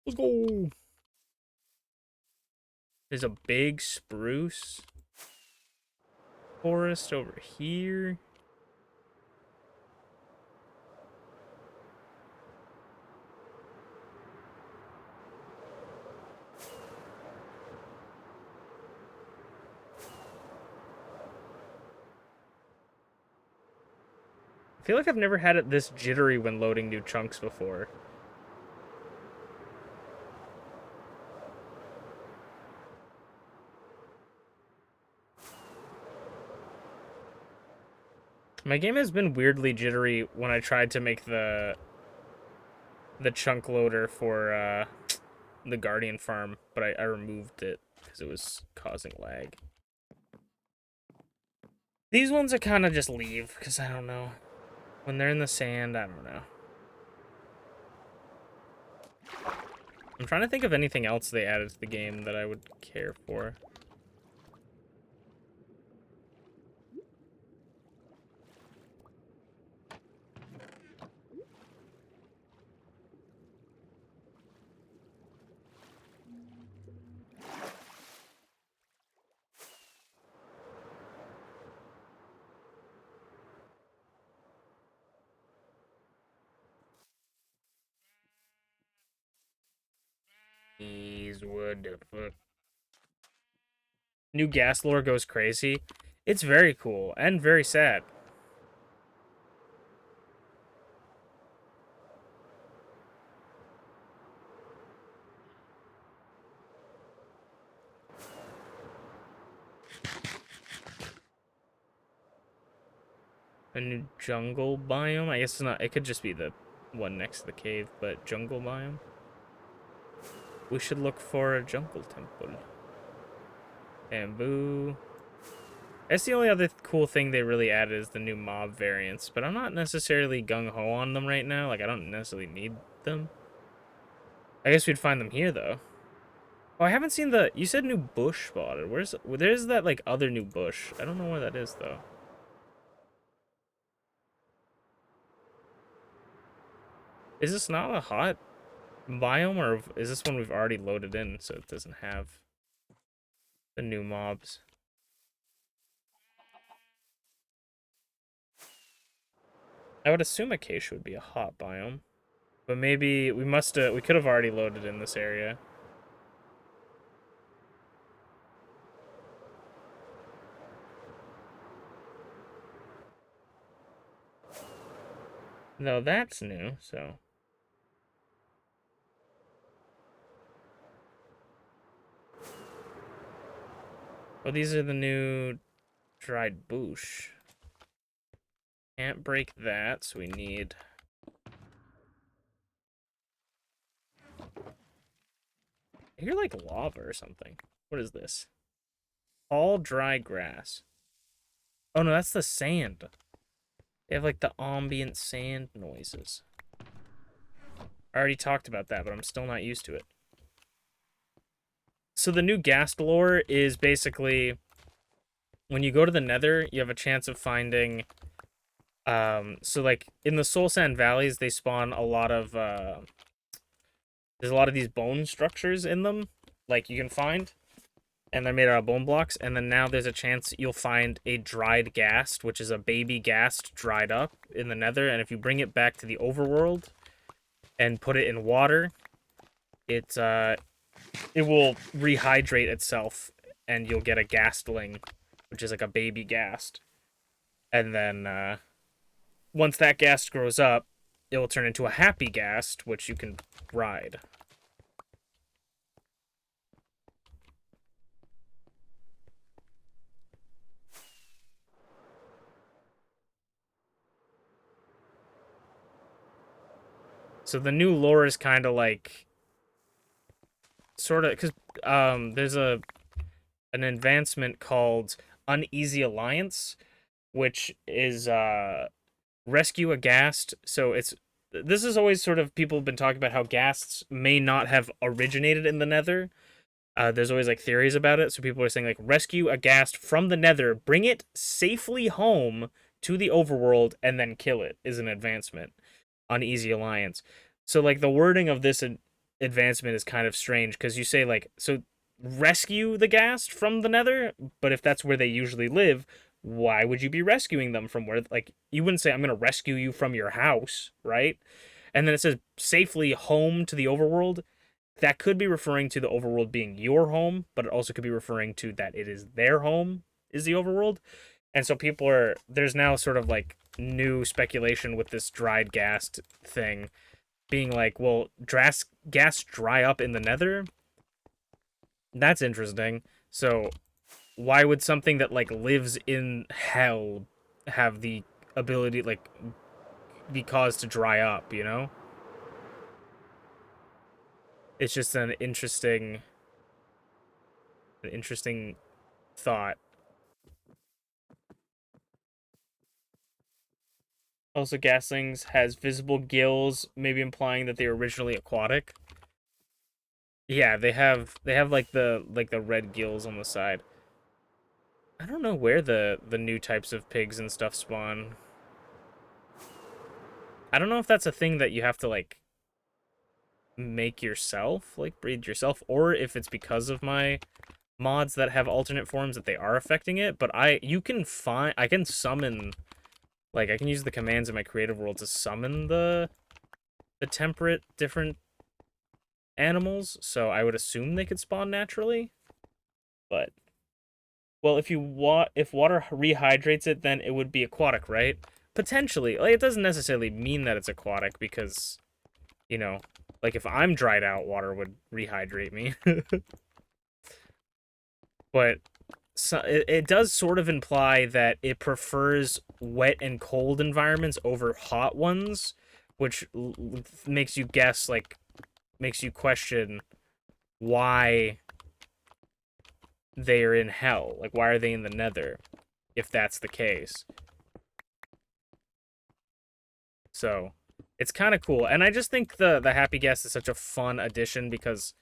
Let's go. There's a big spruce forest over here. I feel like I've never had it this jittery when loading new chunks before. My game has been weirdly jittery when I tried to make the chunk loader for the Guardian farm, but I removed it because it was causing lag. These ones I kind of just leave because I don't know. When they're in the sand, I don't know. I'm trying to think of anything else they added to the game that I would care for. Jeez, what the fuck? New gas lore goes crazy. It's very cool and very sad. A new jungle biome? I guess it's not. It could just be the one next to the cave, but jungle biome? We should look for a jungle temple. Bamboo. That's the only other cool thing they really added is the new mob variants, but I'm not necessarily gung-ho on them right now. Like, I don't necessarily need them. I guess we'd find them here, though. Oh, I haven't seen the... You said new bush spotted. There's that, like, other new bush. I don't know where that is, though. Is this not a hot biome, or is this one we've already loaded in, so it doesn't have the new mobs? I would assume Acacia would be a hot biome. But maybe we could have already loaded in this area. No, that's new, so. Well, these are the new dried bush. Can't break that, so we need... I hear like lava or something. What is this? All dry grass. Oh no, that's the sand. They have like the ambient sand noises. I already talked about that, but I'm still not used to it. So the new ghast lore is basically when you go to the Nether, you have a chance of finding so like in the Soul Sand Valleys, they spawn a lot of there's a lot of these bone structures in them, like you can find. and they're made out of bone blocks. And then now there's a chance you'll find a dried ghast, which is a baby ghast dried up in the nether. And if you bring it back to the overworld and put it in water, it will rehydrate itself, and you'll get a ghastling, which is like a baby ghast. And then once that ghast grows up, it will turn into a happy ghast, which you can ride. So the new lore is kind of like, sort of, because there's an advancement called Uneasy Alliance, which is rescue a ghast. So this is always sort of, people have been talking about how ghasts may not have originated in the Nether. There's always like theories about it. So people are saying like, rescue a ghast from the Nether, bring it safely home to the overworld, and then kill it is an advancement. Uneasy Alliance. So like the wording of this advancement is kind of strange, because you say like, so rescue the ghast from the Nether, but if that's where they usually live, why would you be rescuing them from where, like, you wouldn't say I'm going to rescue you from your house, right? And then it says safely home to the overworld. That could be referring to the overworld being your home, but it also could be referring to that it is their home is the overworld. And so there's now sort of like new speculation with this dried ghast thing being like, well, gas dry up in the Nether? That's interesting. So why would something that like lives in hell have the ability, like, be caused to dry up, you know? It's just an interesting thought. Also, gaslings has visible gills, maybe implying that they were originally aquatic. Yeah, they have like the red gills on the side. I don't know where the new types of pigs and stuff spawn. I don't know if that's a thing that you have to like make yourself, like breed yourself, or if it's because of my mods that have alternate forms that they are affecting it. But I can summon, like, I can use the commands in my creative world to summon the temperate different animals, so I would assume they could spawn naturally. But, well, if water rehydrates it, then it would be aquatic, right? Potentially. Like, it doesn't necessarily mean that it's aquatic, because, you know, like, if I'm dried out, water would rehydrate me. But so it does sort of imply that it prefers wet and cold environments over hot ones, which makes you guess, like, makes you question why they are in hell. Like, why are they in the Nether, if that's the case? So, it's kind of cool. And I just think the Happy Guest is such a fun addition, because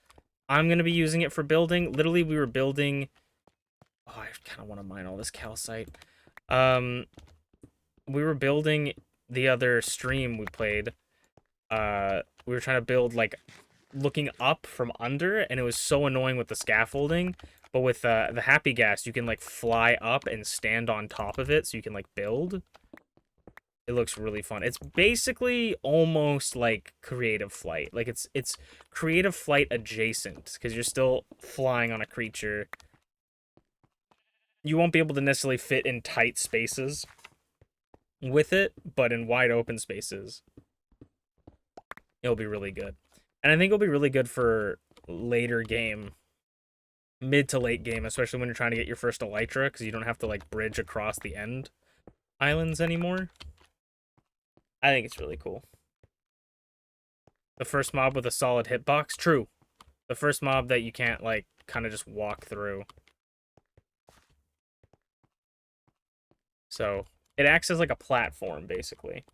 I'm going to be using it for building. Literally, we were building... Oh, I kind of want to mine all this calcite. Um, we were building the other stream we played. We were trying to build, like, looking up from under, and it was so annoying with the scaffolding. But with the Happy Gas, you can, like, fly up and stand on top of it, so you can, like, build. It looks really fun. It's basically almost like Creative Flight. Like, it's Creative Flight adjacent, because you're still flying on a creature. You won't be able to necessarily fit in tight spaces with it, but in wide open spaces, it'll be really good. And I think it'll be really good for later game, mid to late game, especially when you're trying to get your first Elytra, because you don't have to, like, bridge across the end islands anymore. I think it's really cool. The first mob with a solid hitbox? True. The first mob that you can't, like, kind of just walk through. So, it acts as like a platform, basically.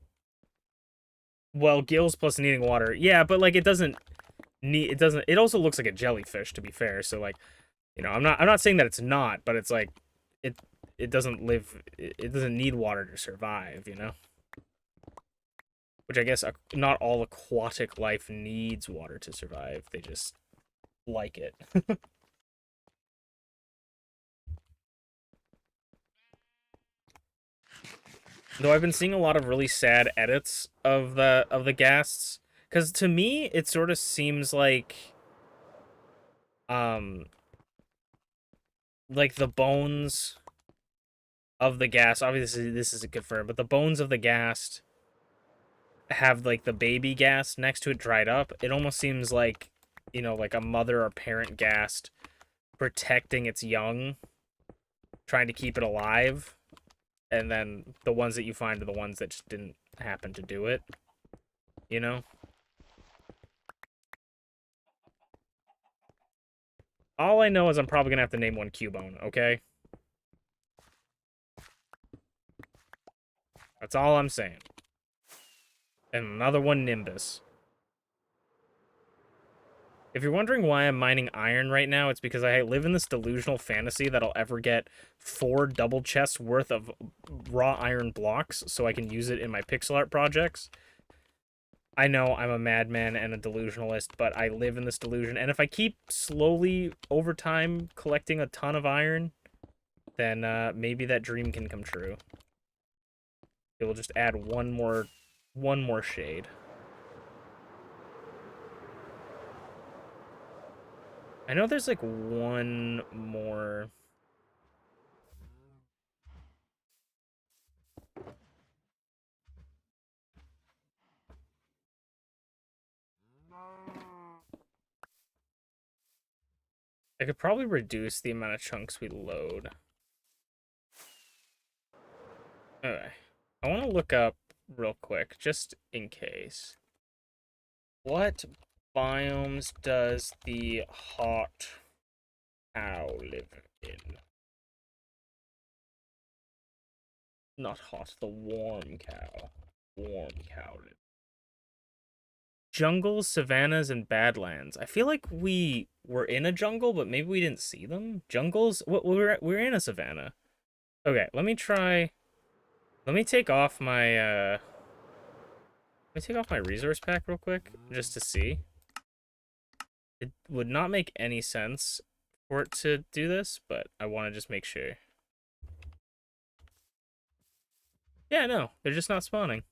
Well, gills plus needing water. Yeah, but, like, it also looks like a jellyfish, to be fair. So, like, you know, I'm not saying that it's not, but it's like, it doesn't need water to survive, you know? Which I guess not all aquatic life needs water to survive. They just like it. Though I've been seeing a lot of really sad edits of the ghasts, because to me it sort of seems um like the bones of the ghast. Obviously, this isn't confirmed, but the bones of the ghast have like the baby ghast next to it dried up. It almost seems like, you know, like a mother or parent ghast protecting its young, trying to keep it alive, and then the ones that you find are the ones that just didn't happen to do it. You know? All I know is I'm probably gonna have to name one Cubone, okay? That's all I'm saying. And another one Nimbus. If you're wondering why I'm mining iron right now, it's because I live in this delusional fantasy that I'll ever get 4 double chests worth of raw iron blocks so I can use it in my pixel art projects. I know I'm a madman and a delusionalist, but I live in this delusion. And if I keep slowly, over time, collecting a ton of iron, then maybe that dream can come true. It will just add one more shade. I know there's like one more. I could probably reduce the amount of chunks we load. Okay. I want to look up real quick, just in case. What biomes does the hot cow live in? Not hot, the warm cow. Warm cow live. Jungles, savannas, and badlands. I feel like we were in a jungle, but maybe we didn't see them. Jungles? What we're in a savanna. Okay, let me try. Let me take off my resource pack real quick just to see. It would not make any sense for it to do this, but I want to just make sure. Yeah, no, they're just not spawning.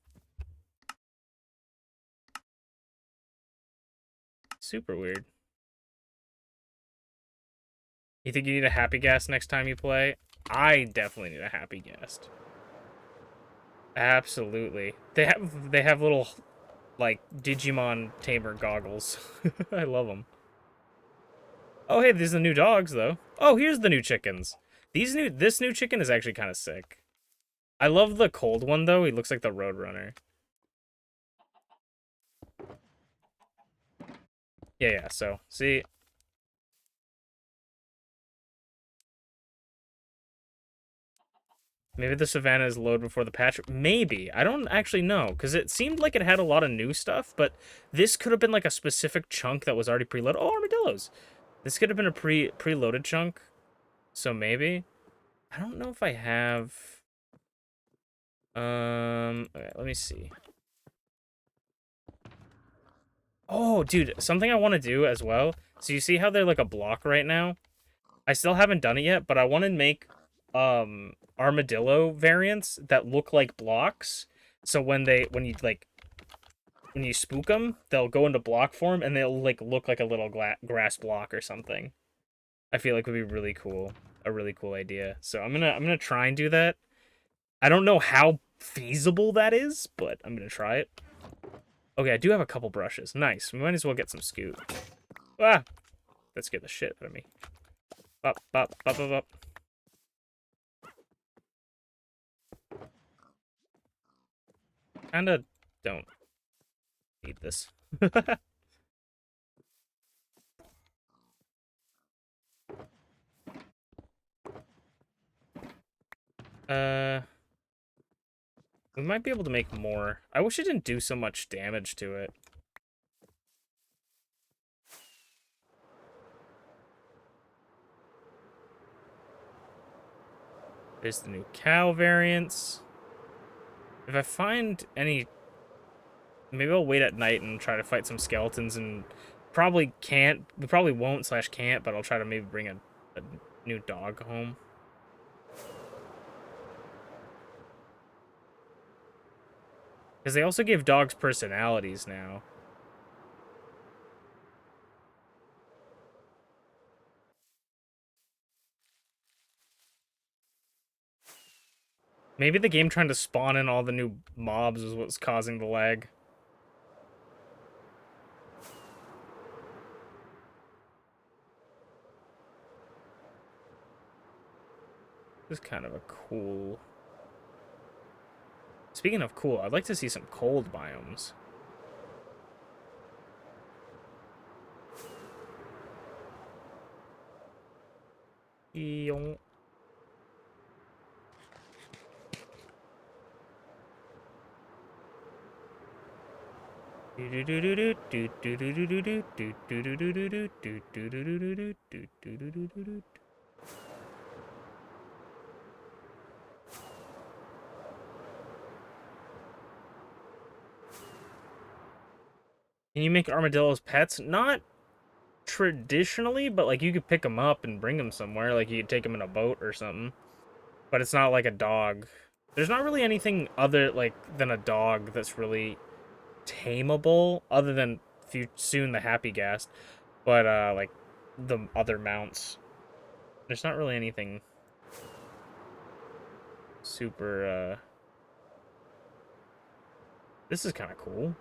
Super weird. You think you need a happy ghast next time you play? I definitely need a happy ghast. Absolutely. They have little like Digimon tamer goggles. I love them. Oh, hey, these are the new dogs though. Oh, here's the new chickens. This new chicken is actually kind of sick. I love the cold one though. He looks like the Roadrunner. Yeah, so, see, maybe the Savannah is load before the patch. Maybe. I don't actually know, because it seemed like it had a lot of new stuff, but this could have been like a specific chunk that was already preloaded. Oh, armadillos! This could have been a preloaded chunk, so maybe. I don't know if I have... Okay, let me see. Oh, dude, something I want to do as well. So you see how they're like a block right now? I still haven't done it yet, but I want to make armadillo variants that look like blocks. So when you spook them, they'll go into block form and they'll like look like a little grass block or something. I feel like would be really cool, a really cool idea. So I'm gonna try and do that. I don't know how feasible that is, but I'm gonna try it. Okay, I do have a couple brushes. Nice. We might as well get some scoot. Ah, that scared the shit out of me. Up, up, up, up, up. Kinda don't need this. We might be able to make more. I wish it didn't do so much damage to it. There's the new cow variants. If I find any... Maybe I'll wait at night and try to fight some skeletons and probably can't... We probably won't / can't, but I'll try to maybe bring a new dog home. Because they also give dogs personalities now. Maybe the game trying to spawn in all the new mobs is what's causing the lag. This is kind of a cool... Speaking of cool, I'd like to see some cold biomes. Eon. Can you make armadillos pets? Not traditionally, but like you could pick them up and bring them somewhere. Like you could take them in a boat or something. But it's not like a dog. There's not really anything other like than a dog that's really tameable, other than soon the Happy Ghast. But like the other mounts, there's not really anything super. This is kind of cool.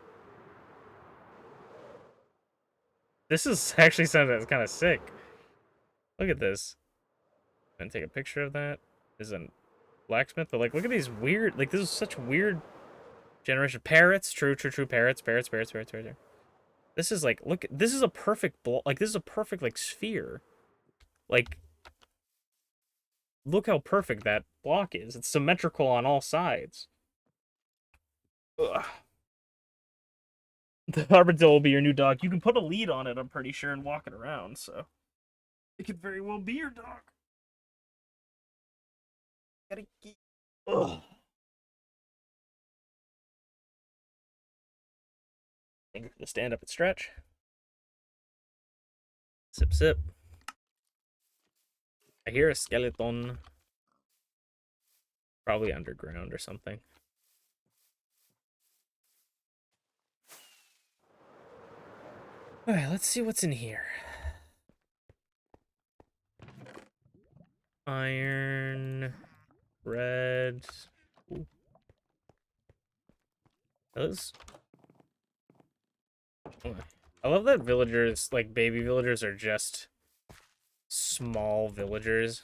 This is actually something kind of sick. Look at this. I'm gonna take a picture of that. This is a blacksmith, but like, look at these weird. Like, this is such weird generation. Parrots, true. Parrots. This is like, look. This is a perfect like, this is a perfect like sphere. Like, look how perfect that block is. It's symmetrical on all sides. Ugh. The Armadillo will be your new dog. You can put a lead on it, I'm pretty sure, and walk it around, so it could very well be your dog. Gotta keep... Ugh. Finger for the stand up and stretch. Sip, sip. I hear a skeleton. Probably underground or something. Alright, let's see what's in here. Iron. Red. Ooh. Those. I love that villagers, like baby villagers, are just small villagers.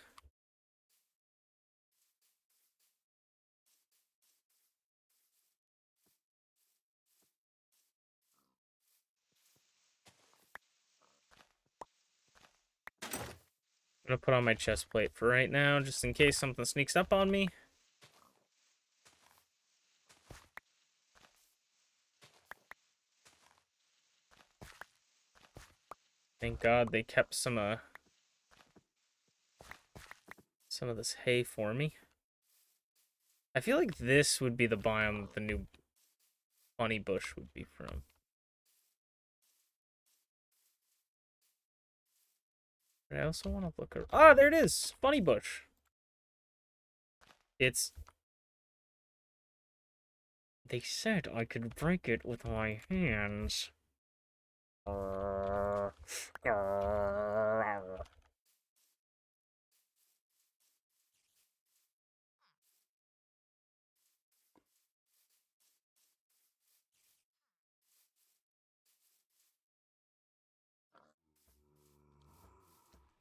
I'm gonna put on my chest plate for right now, just in case something sneaks up on me. Thank God they kept some of this hay for me. I feel like this would be the biome the new bunny bush would be from. But I also want to look around. Ah, there it is! Bunny bush. It's... They said I could break it with my hands.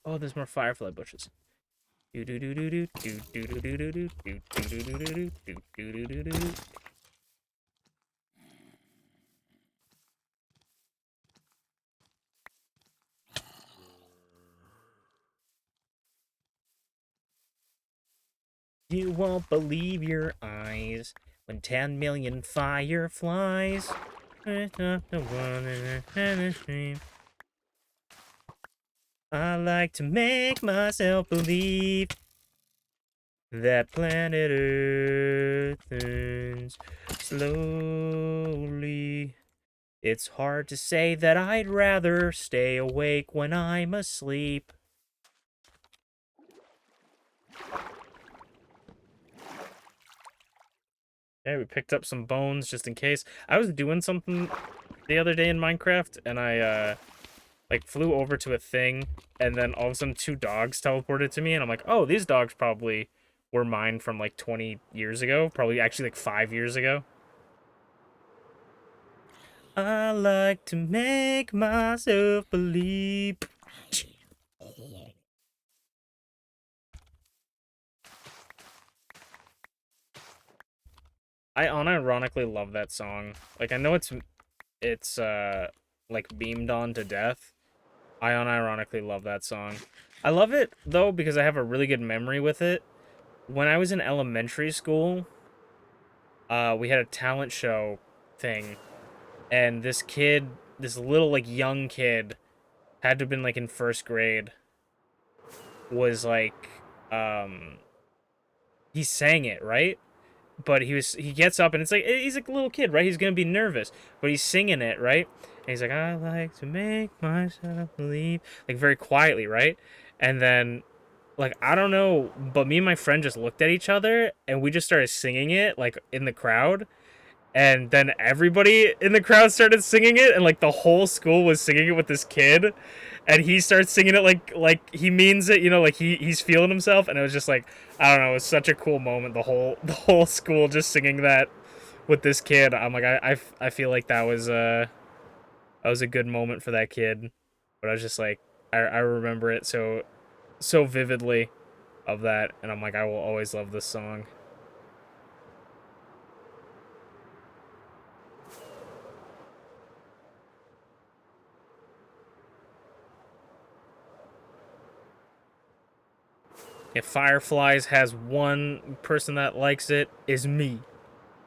Oh, there's more firefly bushes. You won't believe your eyes when 10 million fireflies. I like to make myself believe that planet Earth turns slowly. It's hard to say that I'd rather stay awake when I'm asleep. Okay, we picked up some bones just in case. I was doing something the other day in Minecraft, and I, like, flew over to a thing, and then all of a sudden 2 dogs teleported to me, and I'm like, oh, these dogs probably were mine from, like, 20 years ago. Probably actually, like, 5 years ago. I like to make myself believe. I unironically love that song. Like, I know it's like beamed on to death. I unironically love that song. I love it though because I have a really good memory with it. When I was in elementary school, we had a talent show thing, and this kid, this little like young kid, had to have been like in first grade, was like, um, he sang it right, but he gets up and it's like he's like a little kid, right? He's gonna be nervous, but he's singing it right, and he's like, I like to make myself believe, like very quietly, right? And then like I don't know, but me and my friend just looked at each other and we just started singing it like in the crowd, and then everybody in the crowd started singing it, and like the whole school was singing it with this kid, and he starts singing it like he means it, you know, like he's feeling himself, and it was just like I don't know, it was such a cool moment. The whole school just singing that with this kid. I'm like I feel like that was a good moment for that kid, but I was just like I remember it so vividly of that, and I'm like I will always love this song. If Fireflies has one person that likes it, is me.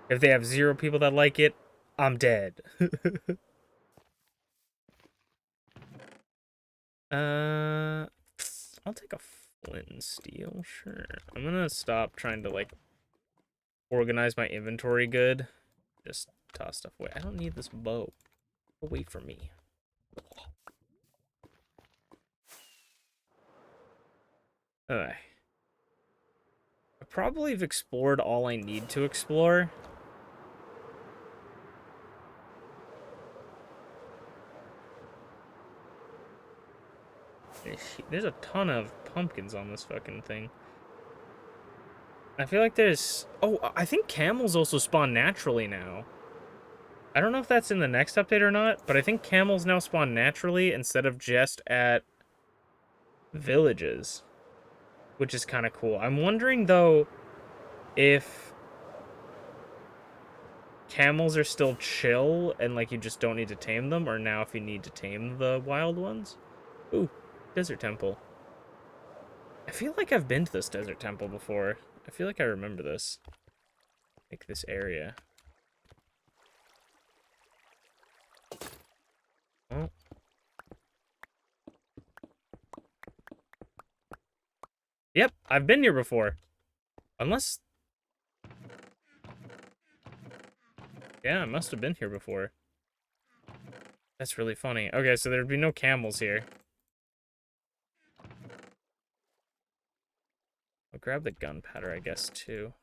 If they have 0 people that like it, I'm dead. uh, I'll take a flint and steel, sure. I'm gonna stop trying to like organize my inventory good. Just toss stuff away. I don't need this bow. Wait for me. Alright. I probably have explored all I need to explore. There's a ton of pumpkins on this fucking thing. I feel like there's... Oh, I think camels also spawn naturally now. I don't know if that's in the next update or not, but I think camels now spawn naturally instead of just at villages, which is kind of cool. I'm wondering, though, if camels are still chill and, like, you just don't need to tame them, or now if you need to tame the wild ones. Ooh, desert temple. I feel like I've been to this desert temple before. I feel like I remember this. Like, this area. Oh. Yep, I've been here before. Unless... Yeah, I must have been here before. That's really funny. Okay, so there'd be no camels here. I'll grab the gunpowder, I guess, too.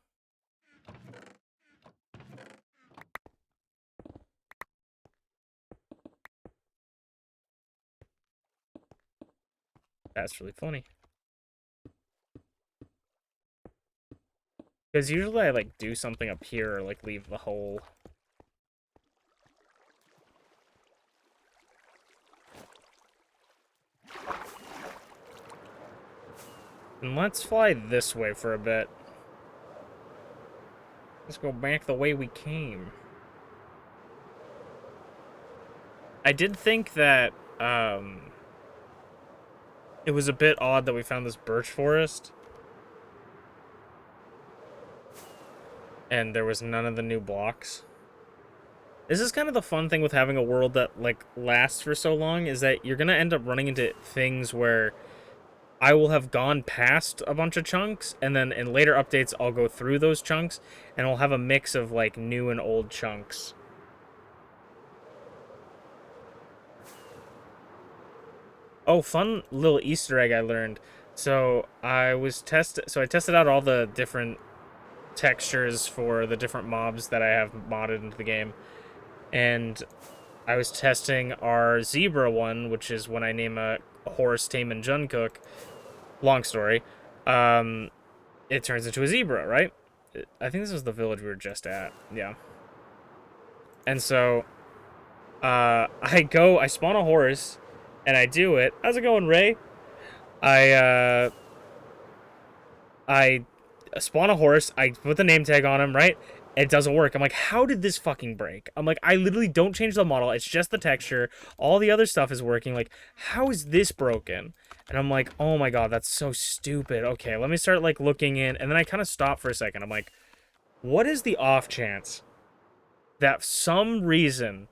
That's really funny. Because usually I, like, do something up here or, like, leave the hole. And let's fly this way for a bit. Let's go back the way we came. I did think that, it was a bit odd that we found this birch forest. And there was none of the new blocks. This is kind of the fun thing with having a world that, like, lasts for so long, is that you're gonna end up running into things where I will have gone past a bunch of chunks, and then in later updates, I'll go through those chunks, and we'll have a mix of, like, new and old chunks. Oh, fun little Easter egg I learned. So I tested out all the different textures for the different mobs that I have modded into the game. And I was testing our zebra one, which is when I name a horse Taemin Jungkook. Long story. It turns into a zebra, right? I think this was the village we were just at. Yeah. And so, I spawn a horse, and I do it. How's it going, Ray? I spawn a horse, I put the name tag on him, right? It doesn't work. I'm like, how did this fucking break? I'm like, I literally don't change the model. It's just the texture. All the other stuff is working. Like, how is this broken? And I'm like, oh my god, that's so stupid. Okay, let me start, like, looking in. And then I kind of stop for a second. I'm like, what is the off chance that for some reason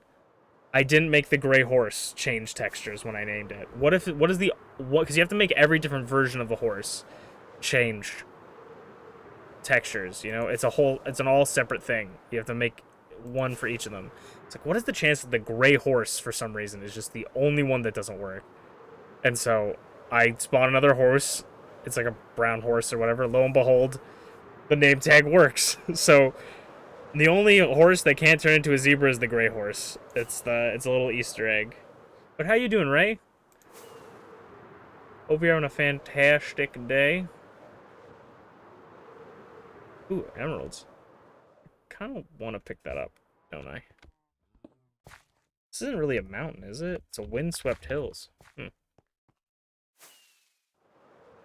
I didn't make the gray horse change textures when I named it? What is the, what, because you have to make every different version of the horse change textures, you know? It's an all separate thing. You have to make one for each of them. It's like, what is the chance that the gray horse, for some reason, is just the only one that doesn't work? And so I spawn another horse. It's like a brown horse or whatever. Lo and behold, the name tag works. So the only horse that can't turn into a zebra is the gray horse. It's a little Easter egg. But how you doing, Ray? Hope you're having a fantastic day. Ooh, emeralds. Kind of want to pick that up, don't I? This isn't really a mountain, is it? It's a windswept hills.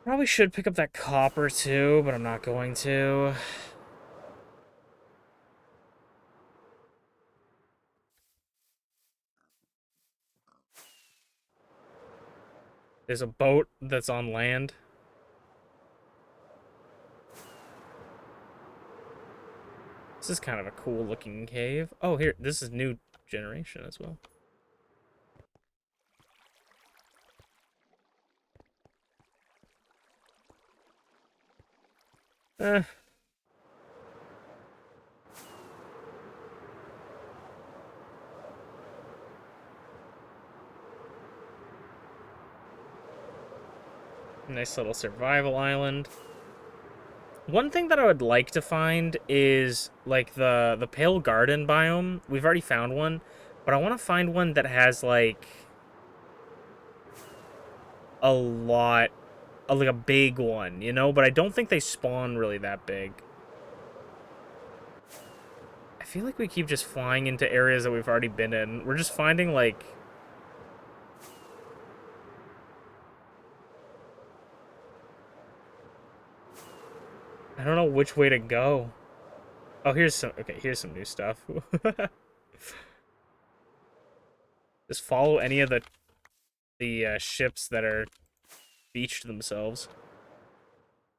Probably should pick up that copper too, but I'm not going to. There's a boat that's on land. This is kind of a cool looking cave. Oh, here, this is new generation as well. Nice little survival island. One thing that I would like to find is, like, the Pale Garden biome. We've already found one, but I want to find one that has, like, a lot, like a big one, you know? But I don't think they spawn really that big. I feel like we keep just flying into areas that we've already been in. We're just finding, like... I don't know which way to go. Oh, here's some... Okay, here's some new stuff. Just follow any of the ships that are beached themselves.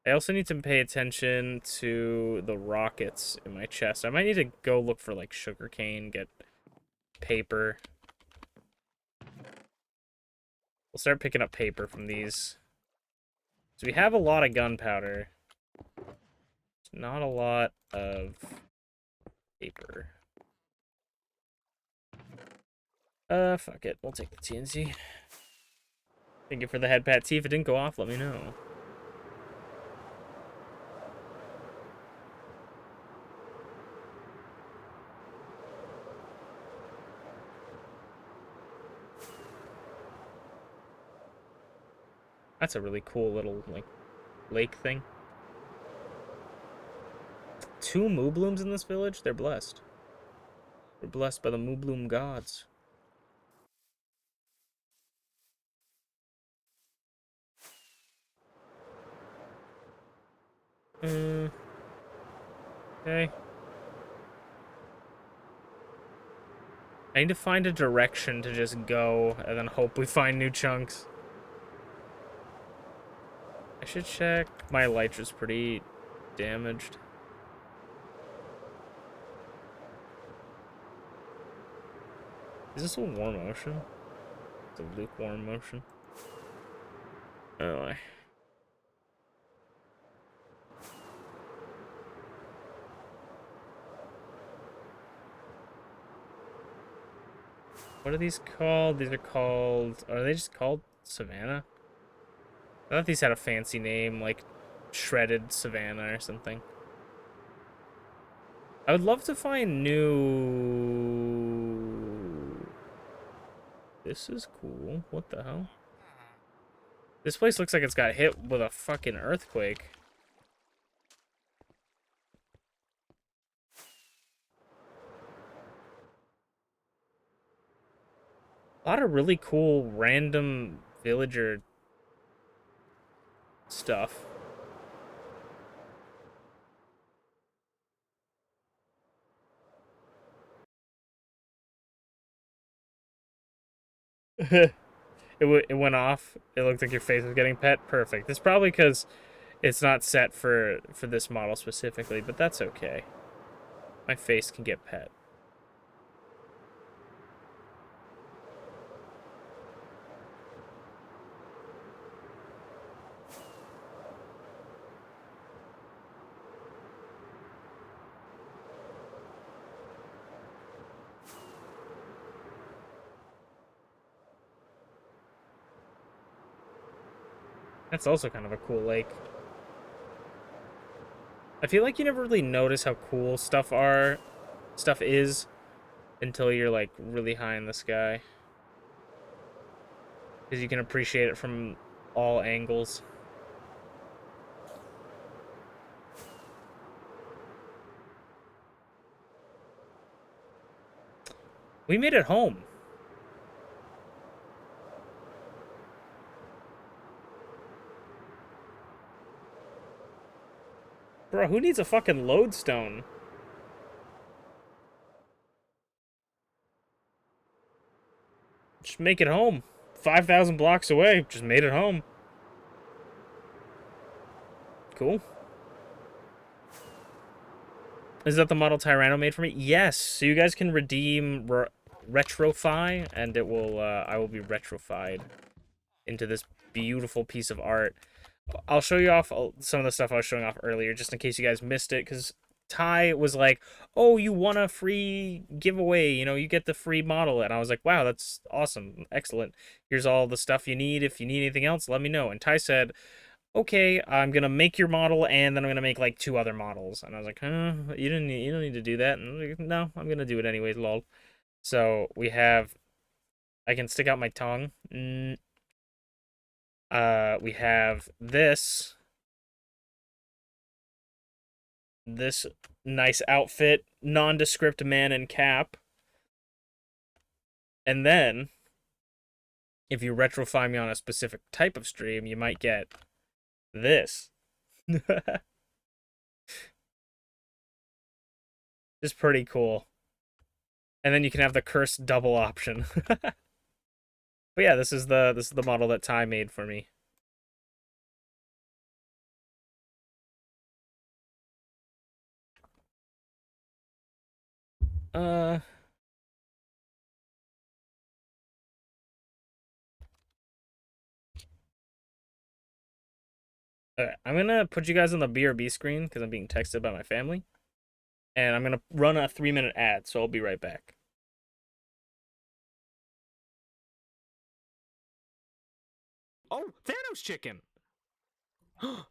I also need to pay attention to the rockets in my chest. I might need to go look for, like, sugarcane, get paper. We'll start picking up paper from these. So we have a lot of gunpowder. Not a lot of paper. Fuck it. We'll take the TNC. Thank you for the head pat, T. If it didn't go off, let me know. That's a really cool little, like, lake thing. 2 Mooblooms in this village? They're blessed. We're blessed by the Moobloom gods. Okay. I need to find a direction to just go and then hope we find new chunks. I should check. My elytra's pretty damaged. Is this a warm ocean? It's a lukewarm motion. Oh, what are these called? These are called... Are they just called Savannah? I thought these had a fancy name, like Shredded Savannah or something. I would love to find new... This is cool. What the hell? This place looks like it's got hit with a fucking earthquake. A lot of really cool random villager stuff. It went off. It looked like your face was getting pet. Perfect. It's probably because it's not set for this model specifically, but that's okay. My face can get pet. That's also kind of a cool lake. I feel like you never really notice how cool stuff is until you're like really high in the sky. Because you can appreciate it from all angles. We made it home. Bro, who needs a fucking lodestone? Just make it home. 5,000 blocks away. Just made it home. Cool. Is that the model Tyranno made for me? Yes. So you guys can redeem Retrofy, and it will. I will be retrofied into this beautiful piece of art. I'll show you off some of the stuff I was showing off earlier, just in case you guys missed it, because Ty was like, "Oh, you want a free giveaway? You know, you get the free model," and I was like, "Wow, that's awesome, excellent. Here's all the stuff you need. If you need anything else, let me know." And Ty said, "Okay, I'm gonna make your model, and then I'm gonna make like 2 other models." And I was like, "Huh? You don't need to do that." And I was like, "No, I'm gonna do it anyways, lol." So we have, I can stick out my tongue. We have this nice outfit, nondescript man in cap. And then, if you retrofy me on a specific type of stream, you might get this. It's pretty cool. And then you can have the cursed double option. But yeah, this is the model that Ty made for me. Uh Okay, I'm gonna put you guys on the BRB screen because I'm being texted by my family. And I'm gonna run a 3-minute ad, so I'll be right back. Oh, Thanos chicken! Da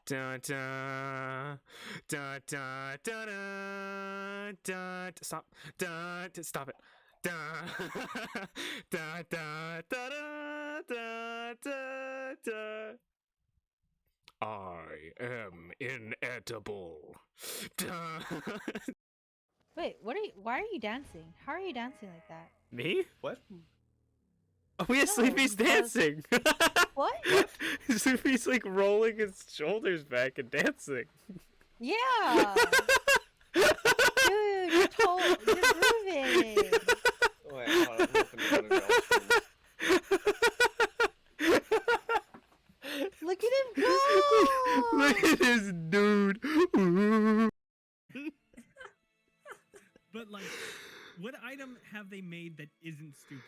da da da da da da. Stop! Stop it! Da da da da da da da. I am inedible. Da. Wait, why are you dancing? How are you dancing like that? Me? What? Oh, yeah, Sleepy's dancing. What? Sleepy's like rolling his shoulders back and dancing. Yeah! Dude, you're grooving! Wait, hold on, I'm opening one of y'all's streams. Look at him go! Look at this dude. But like, what item have they made that isn't stupid?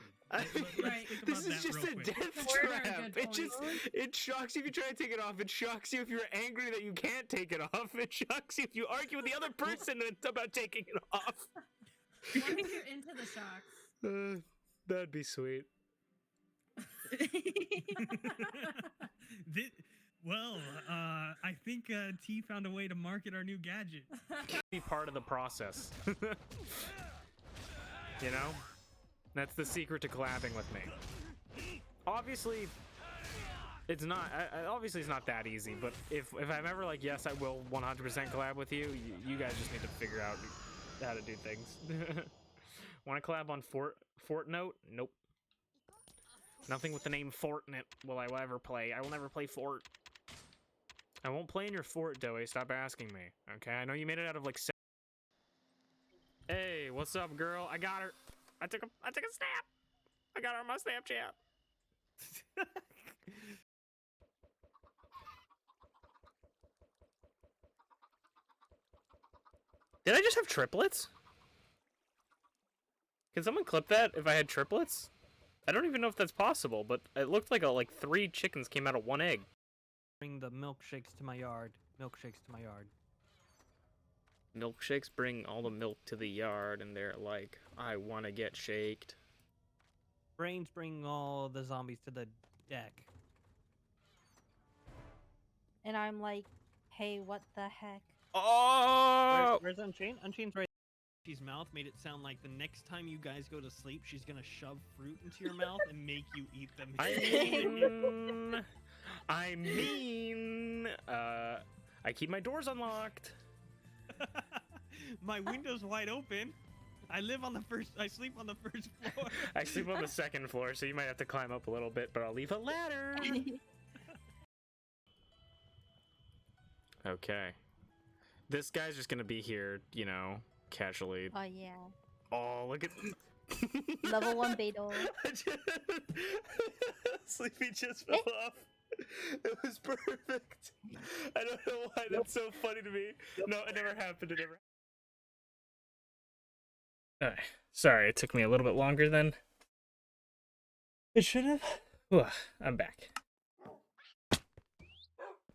Right. This is just a death trap. It shocks you if you try to take it off. It shocks you if you're angry that you can't take it off. It shocks you if you argue with the other person about taking it off. What if you're into the shocks? That'd be sweet. Well, I think T found a way to market our new gadget. Be part of the process. You know? That's the secret to collabing with me. Obviously, it's not. Obviously, it's not that easy. But if I'm ever like, yes, I will 100% collab with you, you guys just need to figure out how to do things. Want to collab on Fortnite? Nope. Nothing with the name Fortnite will I ever play. I will never play Fort. I won't play in your fort, Doey. Stop asking me. Okay, I know you made it out of like. Hey, what's up, girl? I got her. I took a snap. I got her on my Snapchat. Did I just have triplets? Can someone clip that if I had triplets? I don't even know if that's possible, but it looked like 3 chickens came out of 1 egg. Bring the milkshakes to my yard. Milkshakes to my yard. Milkshakes bring all the milk to the yard, and they're like, I want to get shaked. Brains bring all the zombies to the deck. And I'm like, hey, what the heck? Oh! Where's Unchained? Unchained's right. She's mouth made it sound like the next time you guys go to sleep, she's gonna shove fruit into your mouth and make you eat them. I keep my doors unlocked. My window's wide open. I sleep on the first floor. I sleep on the 2nd floor, so you might have to climb up a little bit, but I'll leave a ladder. Okay. This guy's just gonna be here, you know, casually. Oh yeah. Oh, look at Level 1 Beetle. Sleepy just fell off. It was perfect. I don't know why that's so funny to me. No, it never happened. It never. Sorry, it took me a little bit longer than it should have. I'm back.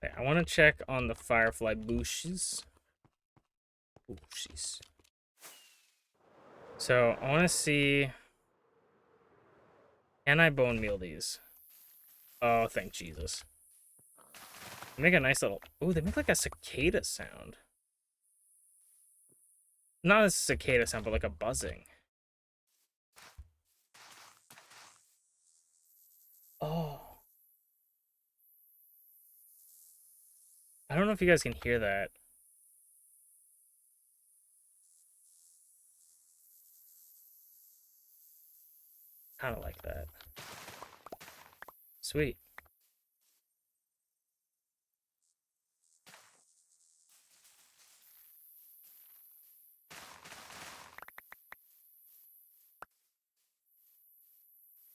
Okay, I want to check on the firefly bushes. Bushes. So I want to see. Can I bone meal these? Oh, thank Jesus. They make a nice little. Oh, they make like a cicada sound. Not a cicada sound, but like a buzzing. Oh. I don't know if you guys can hear that. Kind of like that. Sweet.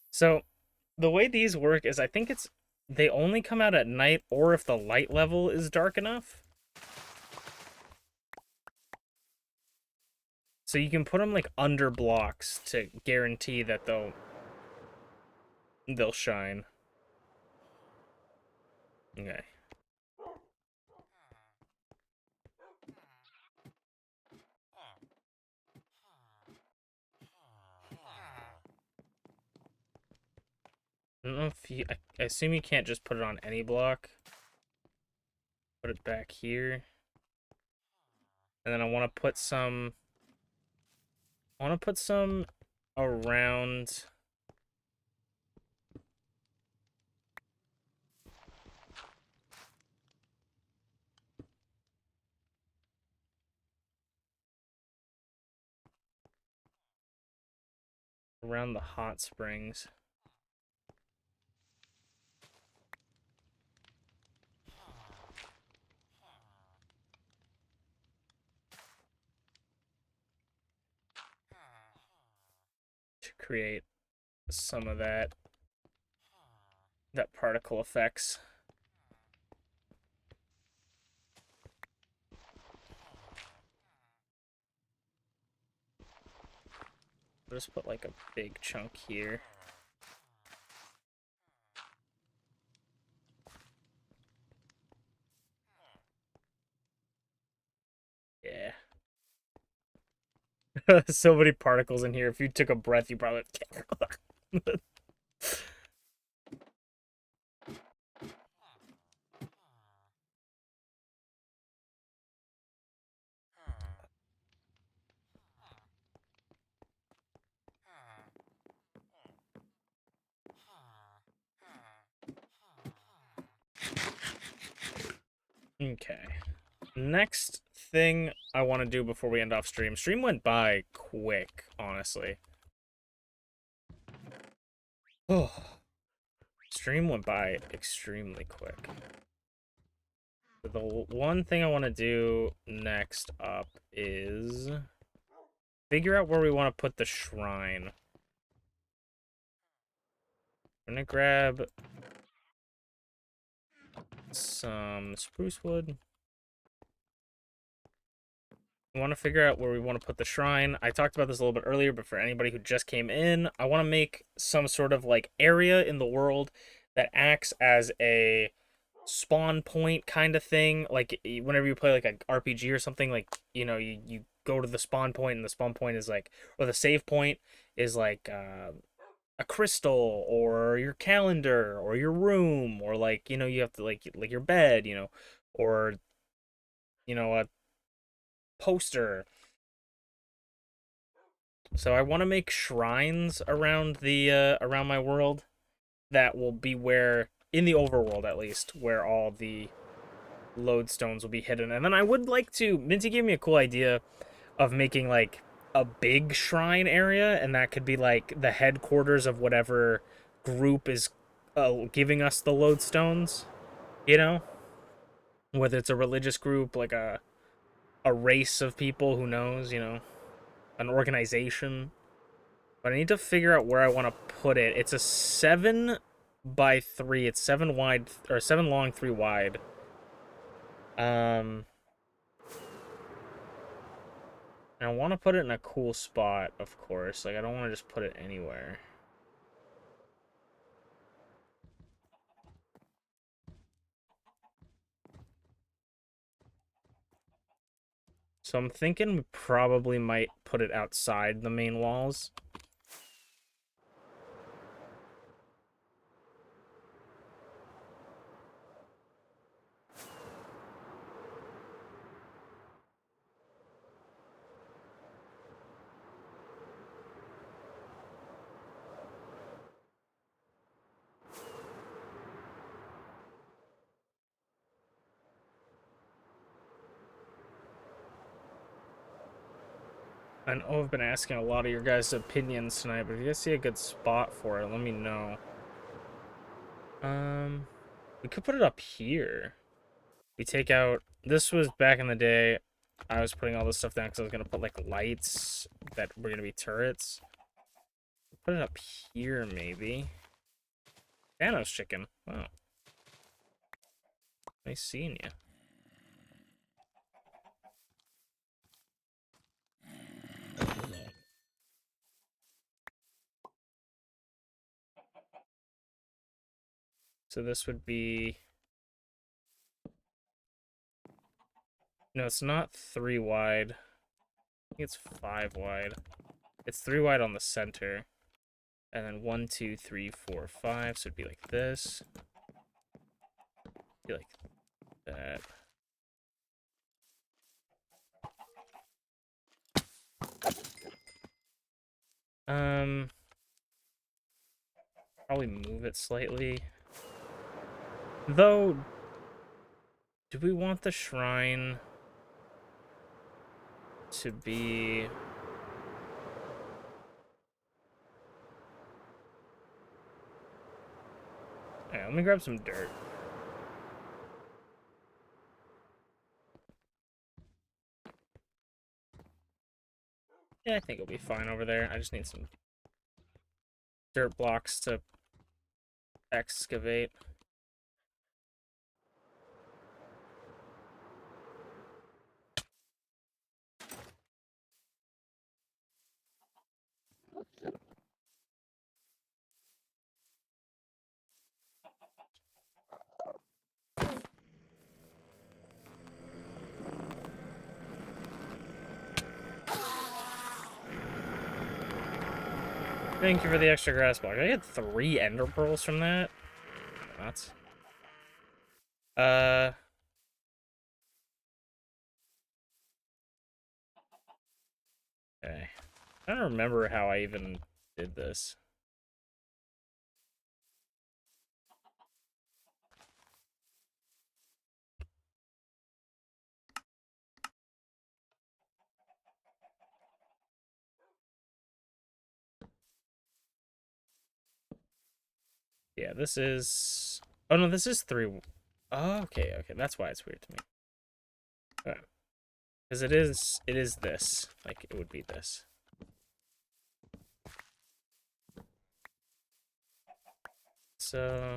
So, the way these work is I think they only come out at night or if the light level is dark enough. So you can put them like under blocks to guarantee that they'll shine. Okay. I don't know if I assume you can't just put it on any block. Put it back here. And then I want to put some around the hot springs. To create some of that particle effects. I'll just put like a big chunk here. Yeah. So many particles in here. If you took a breath, you probably. Okay. Next thing I want to do before we end off stream. Stream went by quick, honestly. Oh. Stream went by extremely quick. The one thing I want to do next up is figure out where we want to put the shrine. I'm gonna grab some spruce wood. We want to figure out where we want to put the shrine. I talked about this a little bit earlier, but for anybody who just came in, I want to make some sort of like area in the world that acts as a spawn point kind of thing. Like whenever you play like an RPG or something, like, you know, you go to the spawn point, and the spawn point is like, or the save point is like a crystal or your calendar or your room, or like, you know, you have to like your bed, you know, or, you know, a poster. So I want to make shrines around the around my world that will be where, in the overworld at least, where all the lodestones will be hidden. And then I would like to, Minty gave me a cool idea of making like a big shrine area, and that could be like the headquarters of whatever group is giving us the lodestones, you know, whether it's a religious group, like a race of people, who knows, you know, an organization. But I need to figure out where I want to put it. It's a 7 by 3. It's 7 wide, or 7 long, 3 wide. And I want to put it in a cool spot, of course. Like, I don't want to just put it anywhere. So I'm thinking we probably might put it outside the main walls. I know I've been asking a lot of your guys' opinions tonight, but if you guys see a good spot for it, let me know. We could put it up here. We take out... This was back in the day. I was putting all this stuff down because I was going to put, like, lights that were going to be turrets. Put it up here, maybe. Thanos chicken. Wow. Nice seeing you. So this would be... No, it's not 3 wide. I think it's 5 wide. It's 3 wide on the center. And then 1, 2, 3, 4, 5. So it'd be like this. Be like that. Probably move it slightly. Though, do we want the shrine to be... Alright, let me grab some dirt. Yeah, I think it'll be fine over there. I just need some dirt blocks to excavate. Thank you for the extra grass block. I get 3 ender pearls from that. Nuts. Okay. I don't remember how I even did this. Yeah, this is... Oh, no, this is 3... Oh, okay, okay. That's why it's weird to me. Okay. Because it is this. Like, it would be this. So...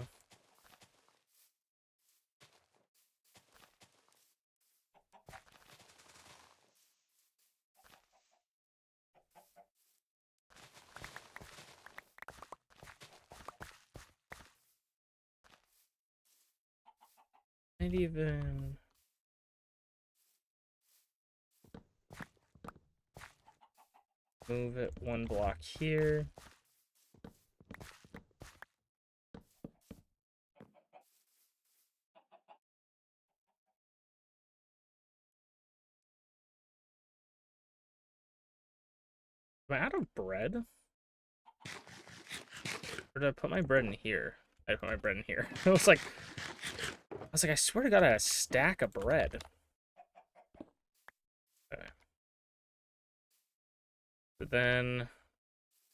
Might even... Move it 1 block here. Am I out of bread? Or did I put my bread in here? I put my bread in here. I was like, I swear to God, I had a stack of bread. Okay. But then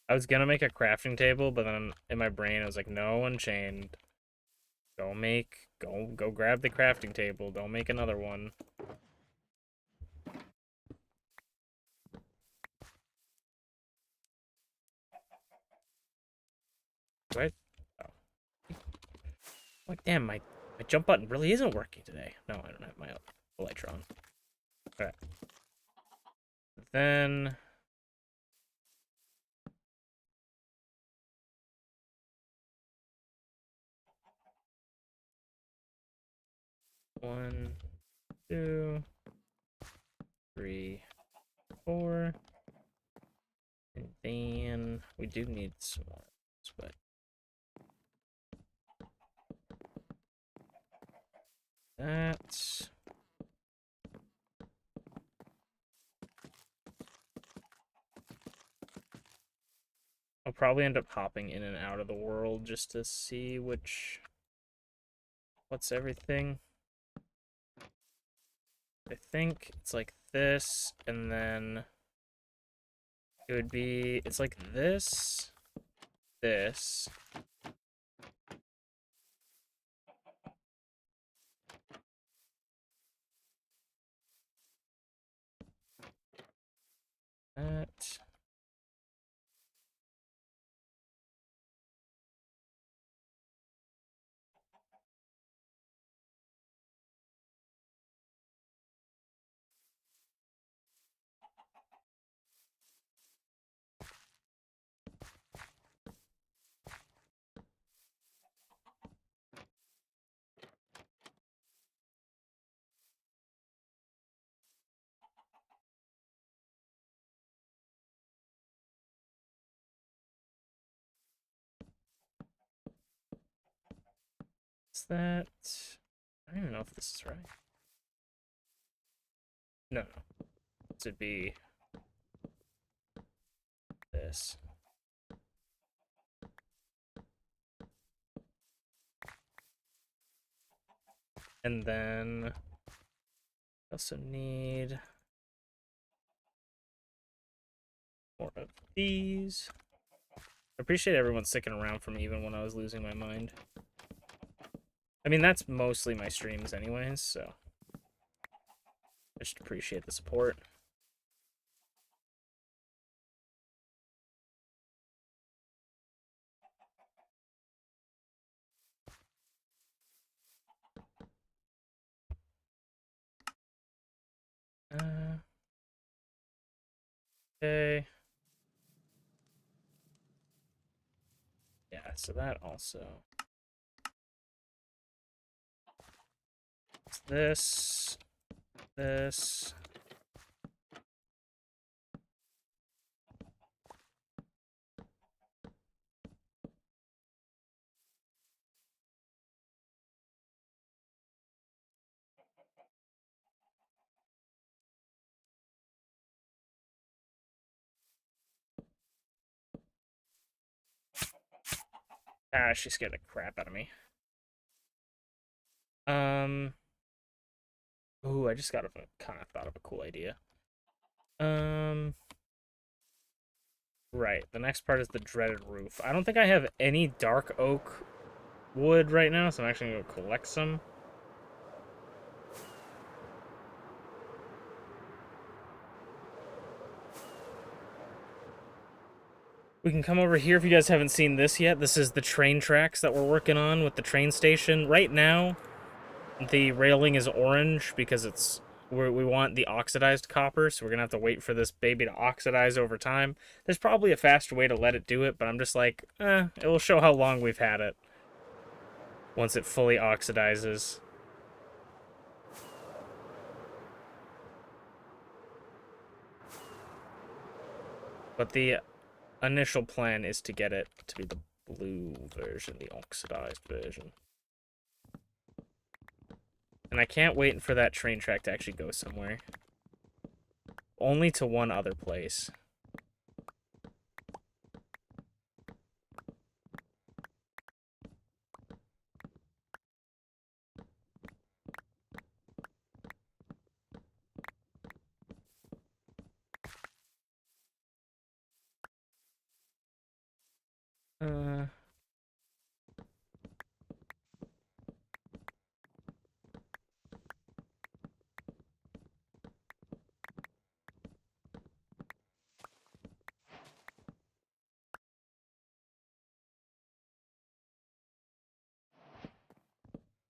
I was gonna make a crafting table, but then in my brain I was like, no, Unchained. Go grab the crafting table. Don't make another one. Right? Oh. Like, damn, my jump button really isn't working today. No, I don't have my Electron. Alright. Then... One, 2, 3, 4. And then we do need some more, but that. I'll probably end up hopping in and out of the world just to see what's everything. I think it's like this, and then it would be, it's like this, this. That. Is that? I don't even know if this is right. No. This would be this. And then I also need more of these. I appreciate everyone sticking around for me even when I was losing my mind. I mean, that's mostly my streams anyways, so I just appreciate the support. Okay. Yeah, so that also. It's this. This. Ah, she scared the crap out of me. Ooh, I just kind of thought of a cool idea. Right, the next part is the dreaded roof. I don't think I have any dark oak wood right now, so I'm actually going to go collect some. We can come over here if you guys haven't seen this yet. This is the train tracks that we're working on with the train station. Right now, the railing is orange because we want the oxidized copper, so we're going to have to wait for this baby to oxidize over time. There's probably a faster way to let it do it, but I'm just like, it will show how long we've had it once it fully oxidizes. But the initial plan is to get it to be the blue version, the oxidized version. And I can't wait for that train track to actually go somewhere. Only to one other place.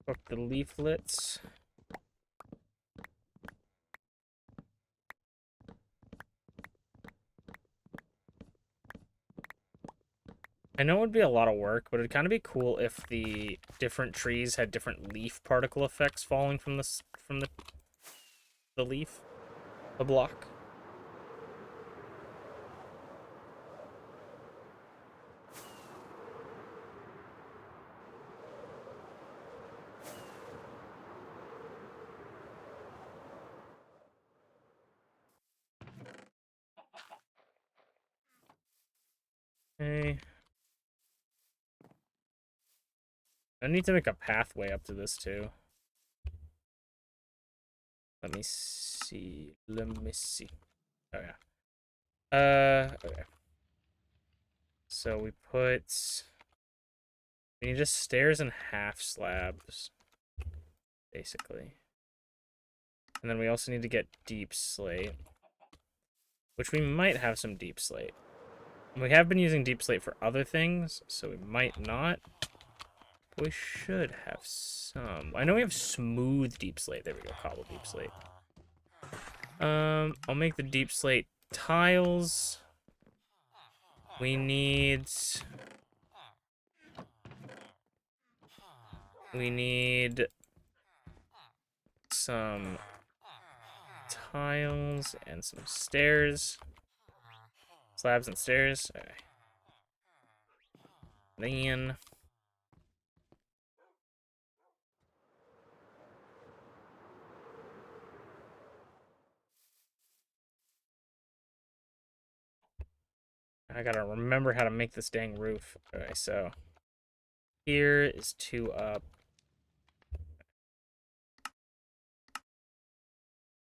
Fuck the leaflets. I know it would be a lot of work, but it'd kind of be cool if the different trees had different leaf particle effects falling from the leaf, the block. Okay. I need to make a pathway up to this too. Let me see. Oh yeah. Okay. So we need just stairs and half slabs, basically. And then we also need to get deep slate, which we might have some deep slate. We have been using deep slate for other things, so we might not. But we should have some. I know we have smooth deep slate. There we go, cobble deep slate. I'll make the deep slate tiles. We need some tiles and some stairs. Slabs and stairs. Okay. Then I gotta remember how to make this dang roof. Okay, so here is 2 up.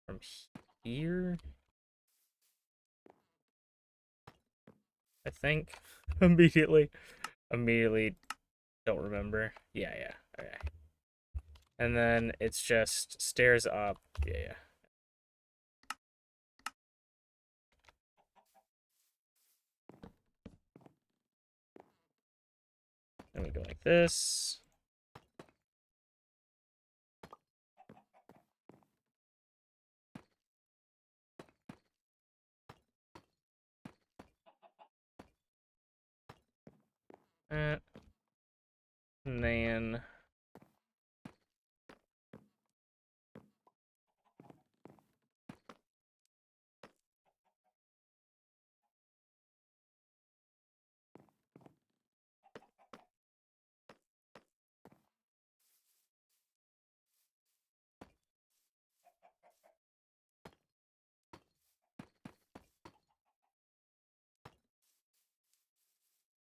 From here, I think. Immediately don't remember. Yeah. Okay. And then it's just stairs up. Yeah. Then we go like this. And then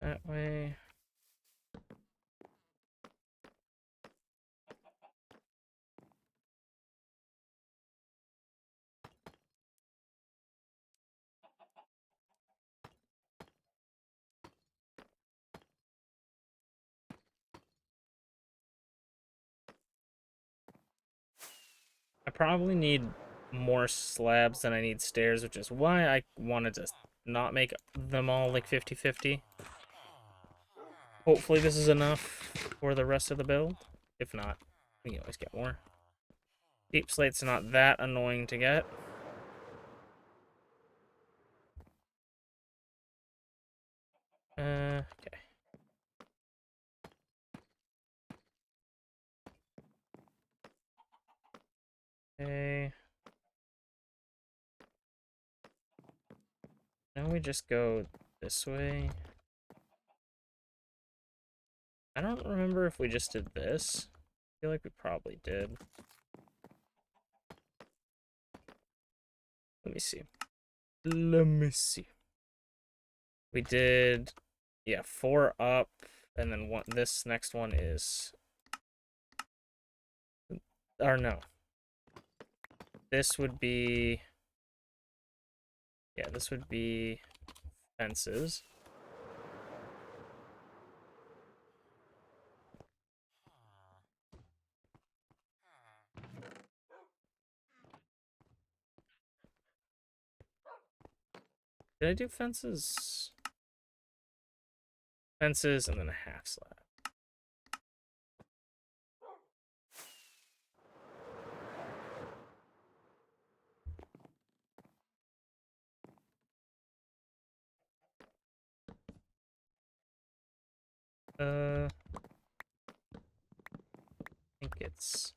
that way. I probably need more slabs than I need stairs, which is why I wanted to not make them all like 50-50. Hopefully this is enough for the rest of the build. If not, we can always get more. Deep slate's not that annoying to get. Okay. Okay. Now we just go this way. I don't remember if we just did this. I feel like we probably did. Let me see. Let me see. We did, yeah, 4 up, and then one. This next one is, or no. This would be, yeah, this would be fences. Did I do fences? Fences and then a half slab. I think it's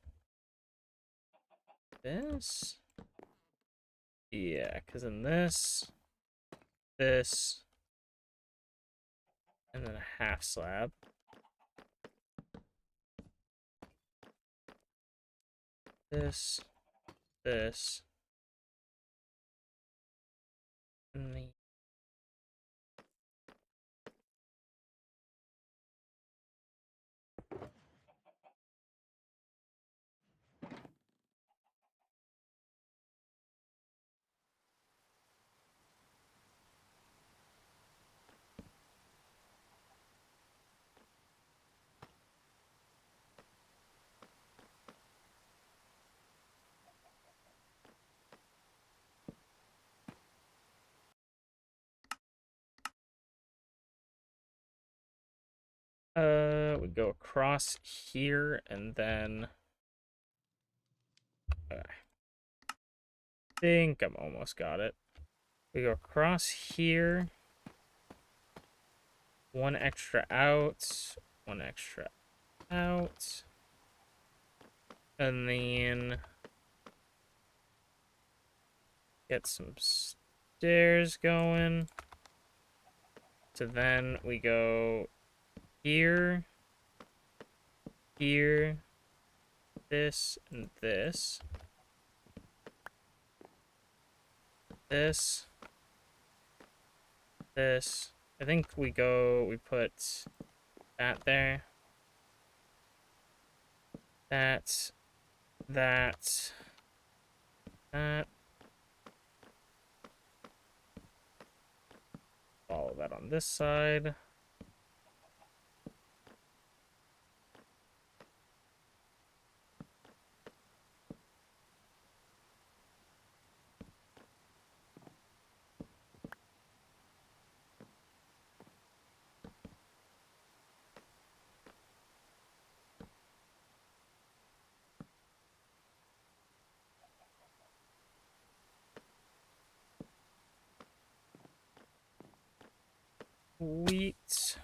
this. Yeah, because in this, and then a half slab. This, and the. We go across here and then. I think I'm almost got it. We go across here. 1 extra out. 1 extra out. And then get some stairs going. So then we go here, here, this, and this. This. I think we put that there. That. Follow that on this side. Wheat.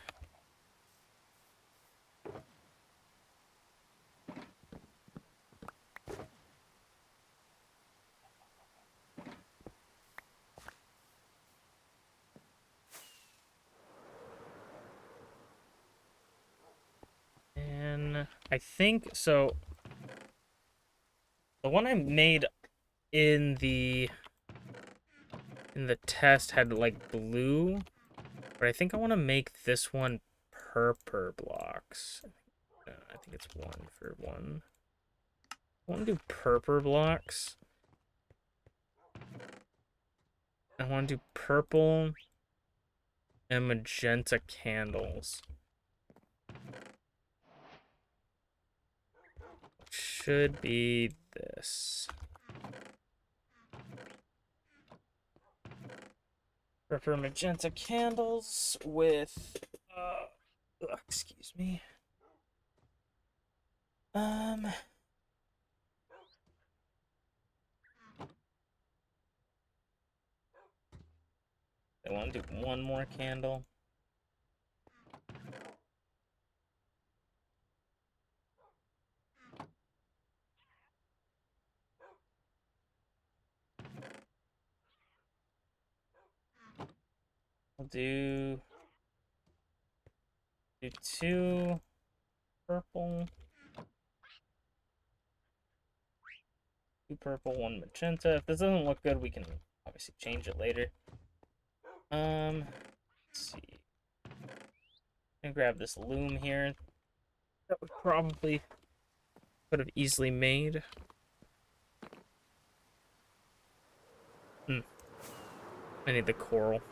And I think so. The one I made in the test had like blue, but I think I want to make this one purple blocks. I think it's 1 for 1. I want to do purple blocks. I want to do purple and magenta candles. should be this. Purple magenta candles with, excuse me. I want to do one more candle. I'll do two purple. Two purple, one magenta. If this doesn't look good, we can obviously change it later. Let's see. I'm gonna grab this loom here. That we probably could have easily made. I need the coral.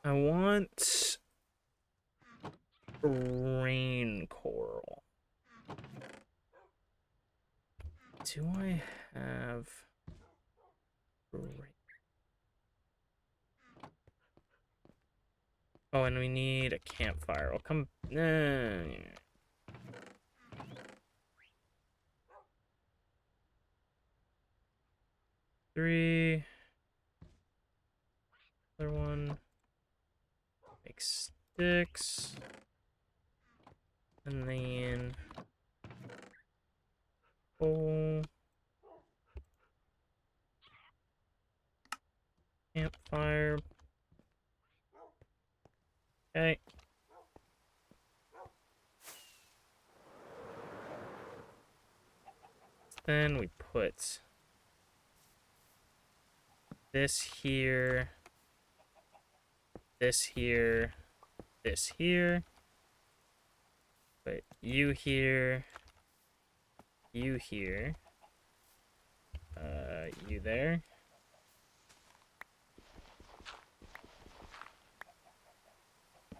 I want rain coral. Do I have rain? Oh, and we need a campfire. I'll come. Three. Other one. Make sticks. And then. Oh. Campfire. Okay. Then we put this here, this here, this here. Put you here, you here, you there.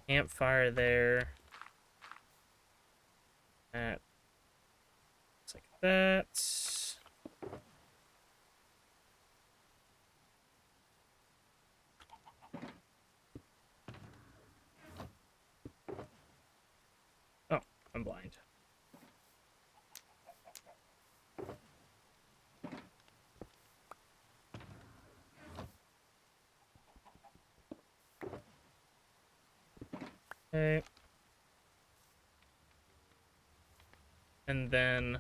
Campfire there. That looks like that. Oh, I'm blind. Okay. And then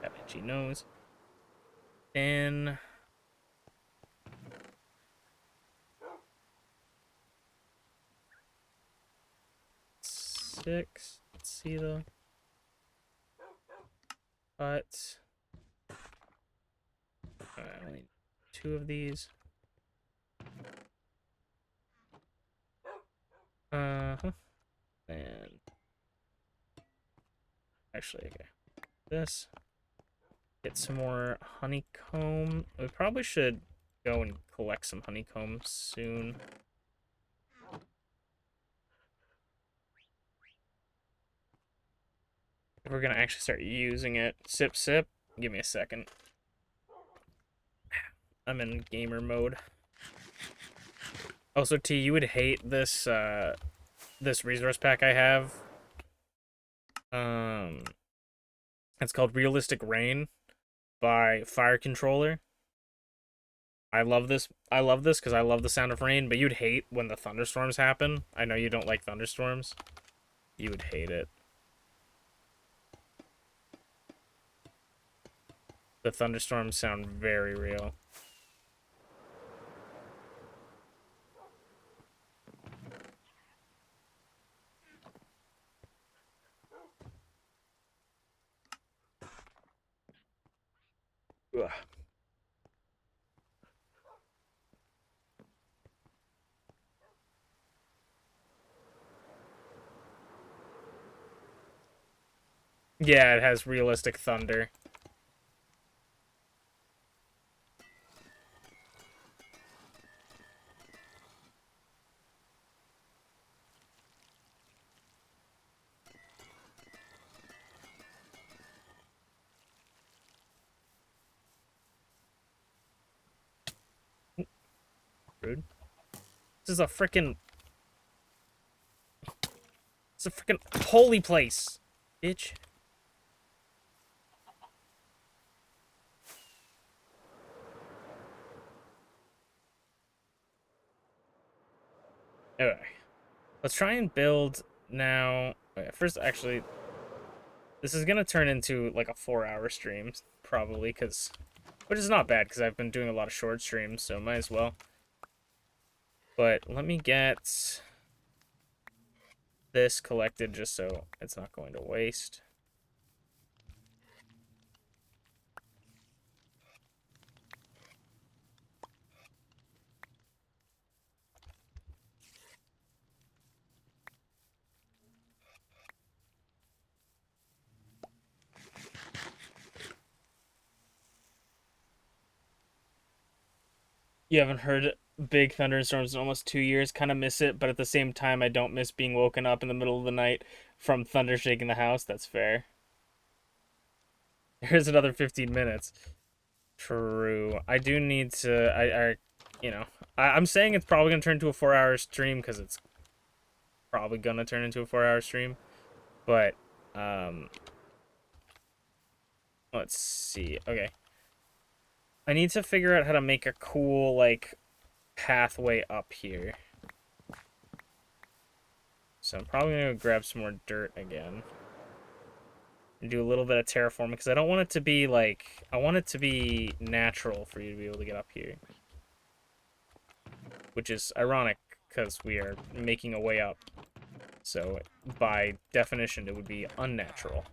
got itchy nose. Then six. Let's see the but I need two of these. And actually, okay. This. Get some more honeycomb. We probably should go and collect some honeycomb soon. If we're gonna actually start using it. Sip, sip. Give me a second. I'm in gamer mode. Also, T, you would hate this this resource pack I have. It's called Realistic Rain by Fire Controller. I love this because I love the sound of rain, but you'd hate when the thunderstorms happen. I know you don't like thunderstorms. You would hate it. The thunderstorms sound very real. Ugh. Yeah, it has realistic thunder. Rude. This is a freaking... It's a freaking holy place, bitch. Okay. Let's try and build now. Okay, first, actually, this is gonna turn into like a 4-hour stream, probably, which is not bad because I've been doing a lot of short streams, so might as well. But let me get this collected just so it's not going to waste. You haven't heard big thunderstorms in almost 2 years. Kind of miss it, but at the same time, I don't miss being woken up in the middle of the night from thunder shaking the house. That's fair. Here's another 15 minutes. True. I do need to... I'm saying it's probably going to turn into a 4-hour stream because it's probably going to turn into a 4-hour stream. But, let's see. Okay. I need to figure out how to make a cool, like, pathway up here. So I'm probably going to grab some more dirt again. And do a little bit of terraforming, because I don't want it to be, like... I want it to be natural for you to be able to get up here. Which is ironic, because we are making a way up. So, by definition, it would be unnatural.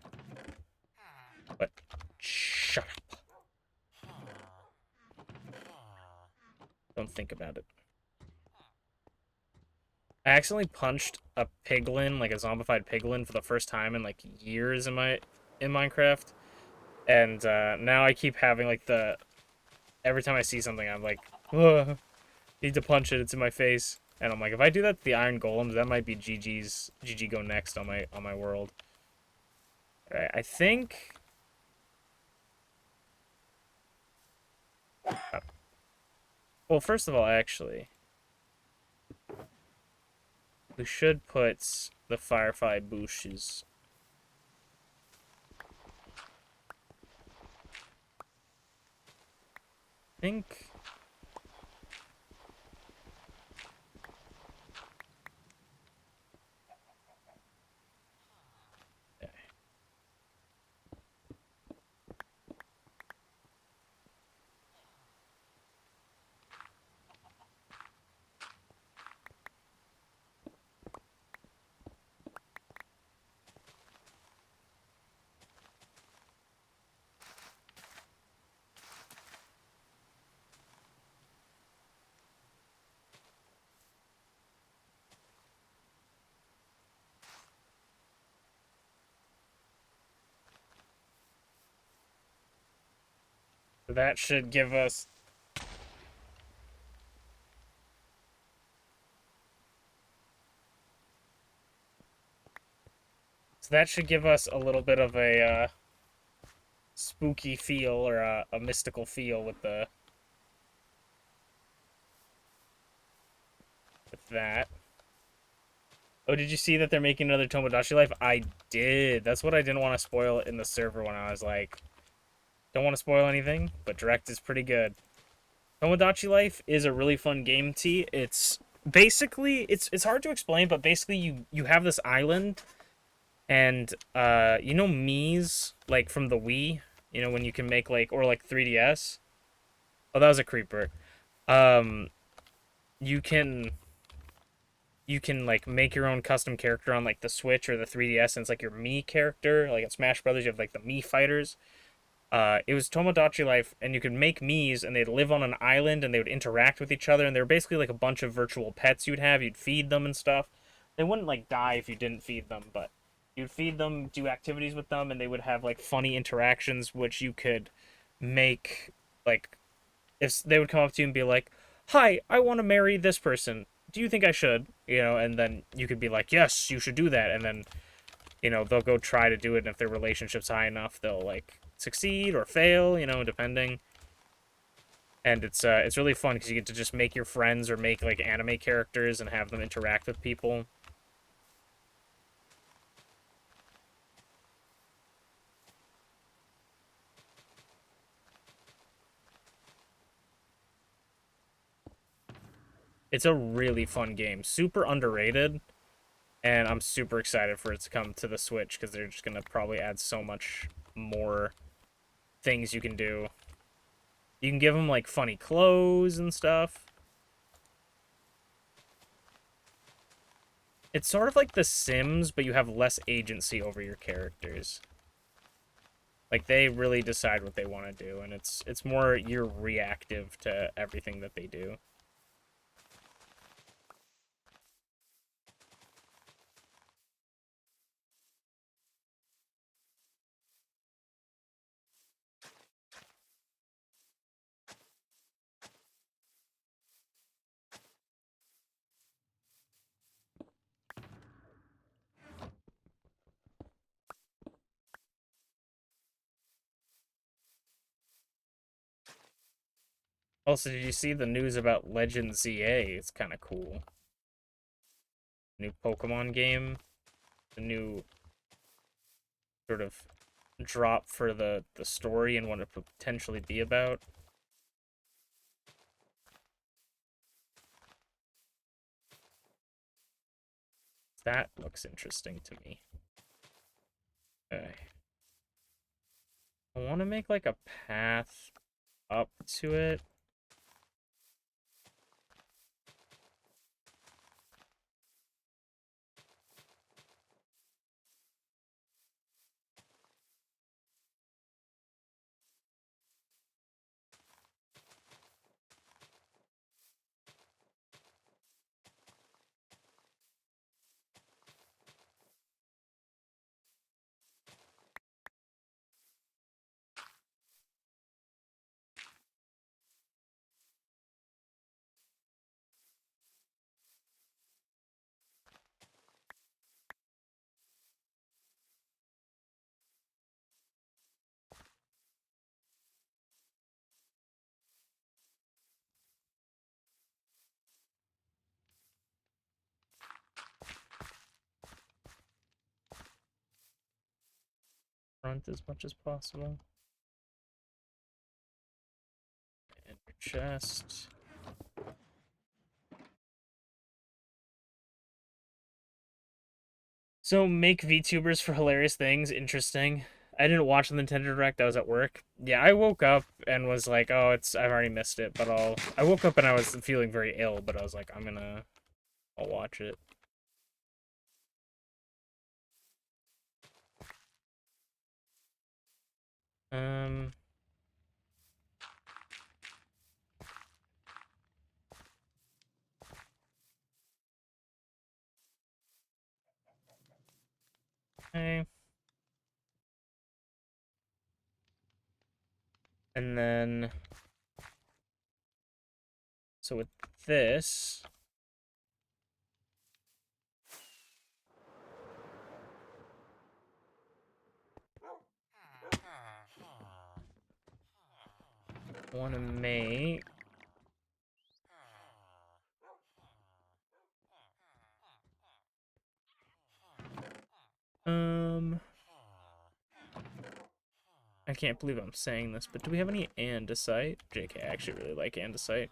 But, shut up. Don't think about it. I accidentally punched a piglin, like a zombified piglin, for the first time in like years in Minecraft, and now I keep having like every time I see something, I'm like, ugh, need to punch it. It's in my face, and I'm like, if I do that to the iron golems, that might be GG go next on my world. All right, I think. Well, first of all, actually, we should put the firefly bushes. I think. Okay. So that should give us... So that should give us a little bit of a spooky feel, or a mystical feel with that. Oh, did you see that they're making another Tomodachi Life? I did. That's what I didn't want to spoil in the server when I was like, don't want to spoil anything, but Direct is pretty good. Tomodachi Life is a really fun game, T. It's basically, it's hard to explain, but basically you have this island, and you know Mii's, like from the Wii, you know, when you can make like, or like 3DS. Oh, that was a creeper. You can like make your own custom character on like the Switch or the 3DS, and it's like your Mii character. Like in Smash Brothers, you have like the Mii fighters. It was Tomodachi Life, and you could make Mii's, and they'd live on an island, and they would interact with each other, and they were basically like a bunch of virtual pets you'd have. You'd feed them and stuff. They wouldn't like die if you didn't feed them, but you'd feed them, do activities with them, and they would have like funny interactions, which you could make, like, if they would come up to you and be like, "Hi, I want to marry this person. Do you think I should?" You know, and then you could be like, "Yes, you should do that," and then, you know, they'll go try to do it, and if their relationship's high enough, they'll like succeed or fail, you know, depending. And it's really fun because you get to just make your friends or make like anime characters and have them interact with people. It's a really fun game, super underrated, and I'm super excited for it to come to the Switch because they're just gonna probably add so much more things you can do. You can give them like funny clothes and stuff. It's sort of like The Sims, but you have less agency over your characters. Like they really decide what they want to do, and it's more you're reactive to everything that they do. Also, did you see the news about Legend ZA? It's kind of cool. New Pokemon game. The new sort of drop for the story and what it could potentially be about. That looks interesting to me. Okay. I want to make like a path up to it. Front as much as possible. And your chest. So make VTubers for hilarious things. Interesting. I didn't watch the Nintendo Direct. I was at work. Yeah, I woke up and was like, "Oh, I've already missed it." But I woke up and I was feeling very ill. But I was like, I'll watch it. Um. Okay. And then, so with this, I want to make I can't believe I'm saying this, but do we have any andesite? JK, I actually really like andesite.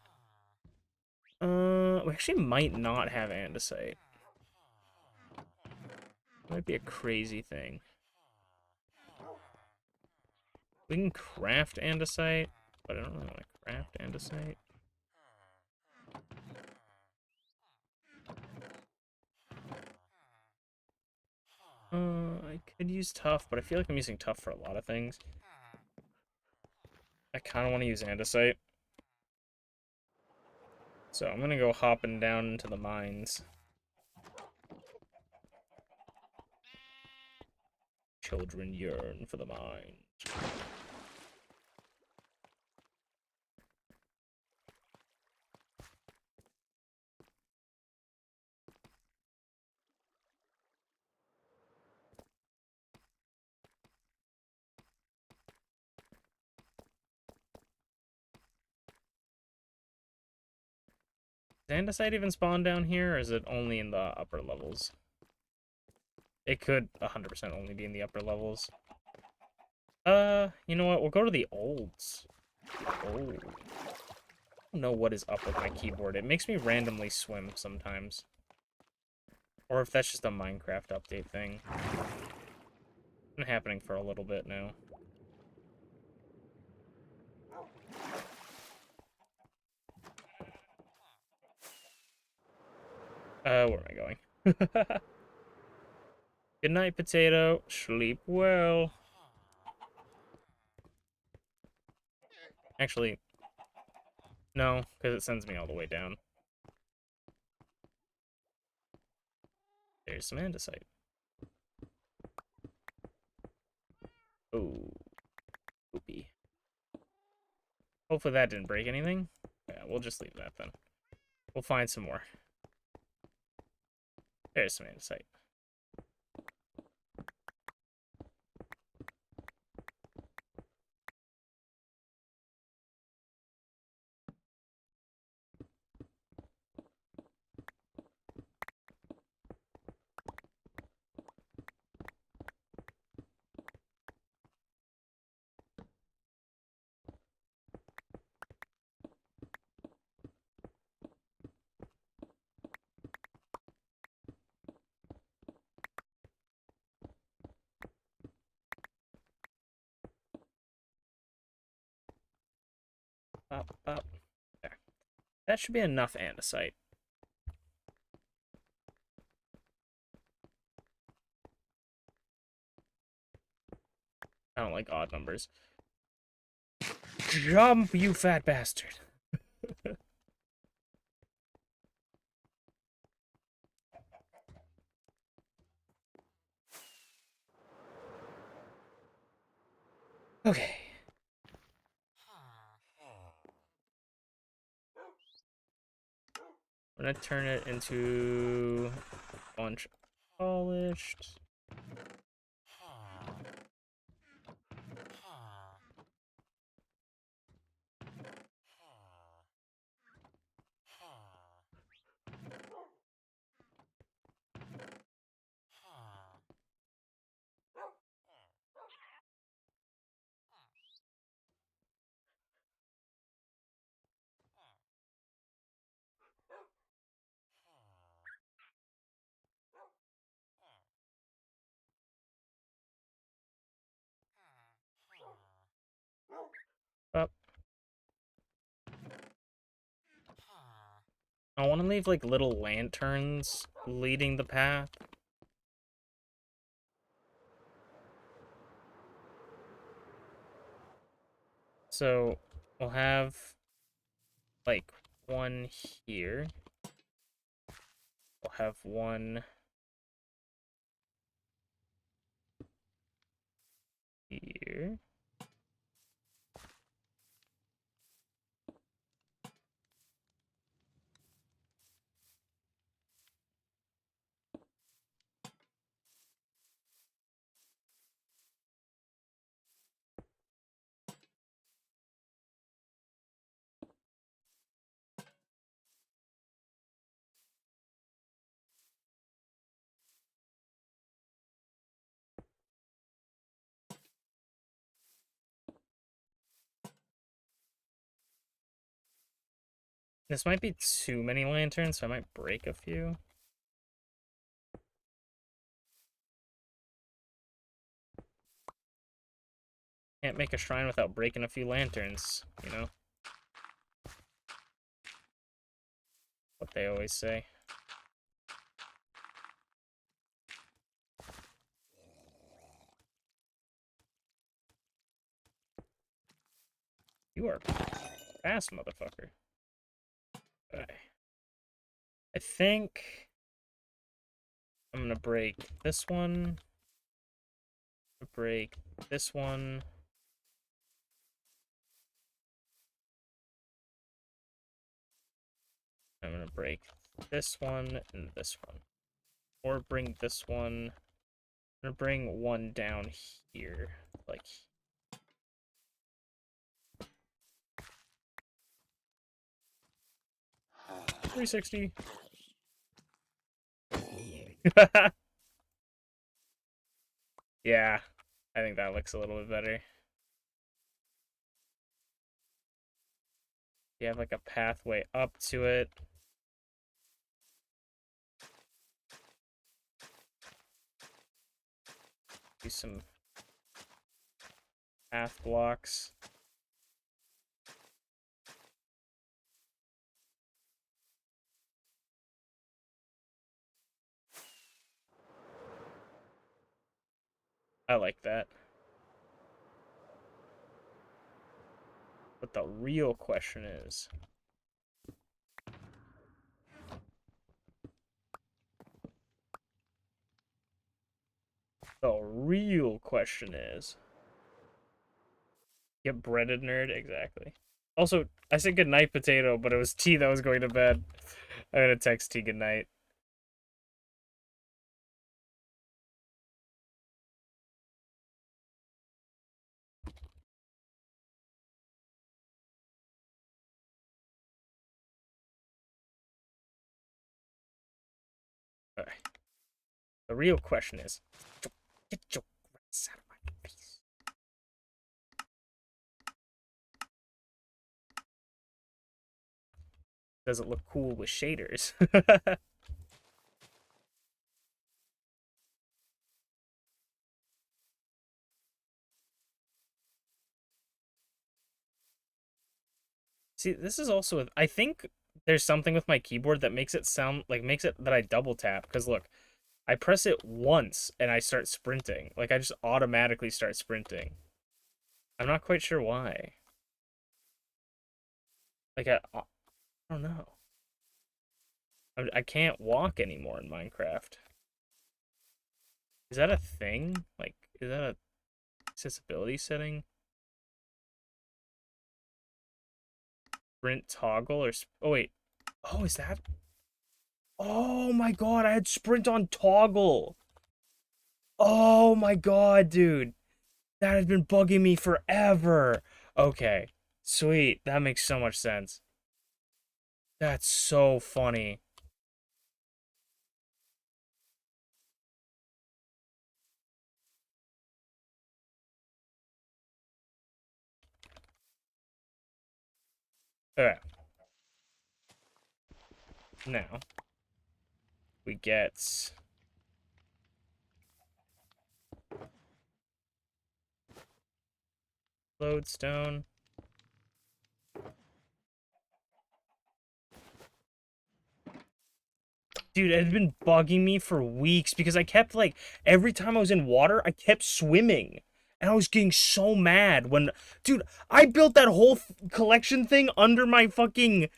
We actually might not have andesite. Might be a crazy thing. We can craft andesite, but I don't really want to craft andesite. I could use tough, but I feel like I'm using tough for a lot of things. I kind of want to use andesite. So I'm gonna go hopping down into the mines. Children yearn for the mines. Does andesite even spawn down here, or is it only in the upper levels? It could 100% only be in the upper levels. You know what? We'll go to the olds. Oh. I don't know what is up with my keyboard. It makes me randomly swim sometimes. Or if that's just a Minecraft update thing. It's been happening for a little bit now. Where am I going? Good night, potato. Sleep well. Actually, no, because it sends me all the way down. There's some andesite. Oh, poopy. Hopefully that didn't break anything. Yeah, we'll just leave that then. We'll find some more. There's some andesite. Up. There. That should be enough andesite. I don't like odd numbers. Jump, you fat bastard. Okay. I'm gonna turn it into a bunch of polished. Up. I want to leave like little lanterns leading the path. So we'll have like one here. We'll have one here. This might be too many lanterns, so I might break a few. Can't make a shrine without breaking a few lanterns, you know? What they always say. You are fast, motherfucker. Okay. I think I'm gonna break this one. Break this one. I'm gonna break this one and this one. Or bring this one. I'm gonna bring one down here. Like. 360. Yeah, I think that looks a little bit better. You have like a pathway up to it. Do some path blocks. I like that. But the real question is, get breaded, nerd? Exactly. Also, I said goodnight, potato, but it was T that was going to bed. I'm gonna text T goodnight. Okay. The real question is, get your ass out of my face. Does it look cool with shaders? See, this is also, I think there's something with my keyboard that makes it sound, like, makes it that I double tap. Because look, I press it once and I start sprinting. Like, I just automatically start sprinting. I'm not quite sure why. Like, I don't know. I can't walk anymore in Minecraft. Is that a thing? Like, is that a accessibility setting? Sprint toggle or... Oh, wait. Oh, is that... Oh my god, I had sprint on toggle. Oh my god, dude. That has been bugging me forever. Okay, sweet. That makes so much sense. That's so funny. Okay. Now, we get... Lodestone. Dude, it had been bugging me for weeks because I kept, like, every time I was in water, I kept swimming. And I was getting so mad when... Dude, I built that whole collection thing under my fucking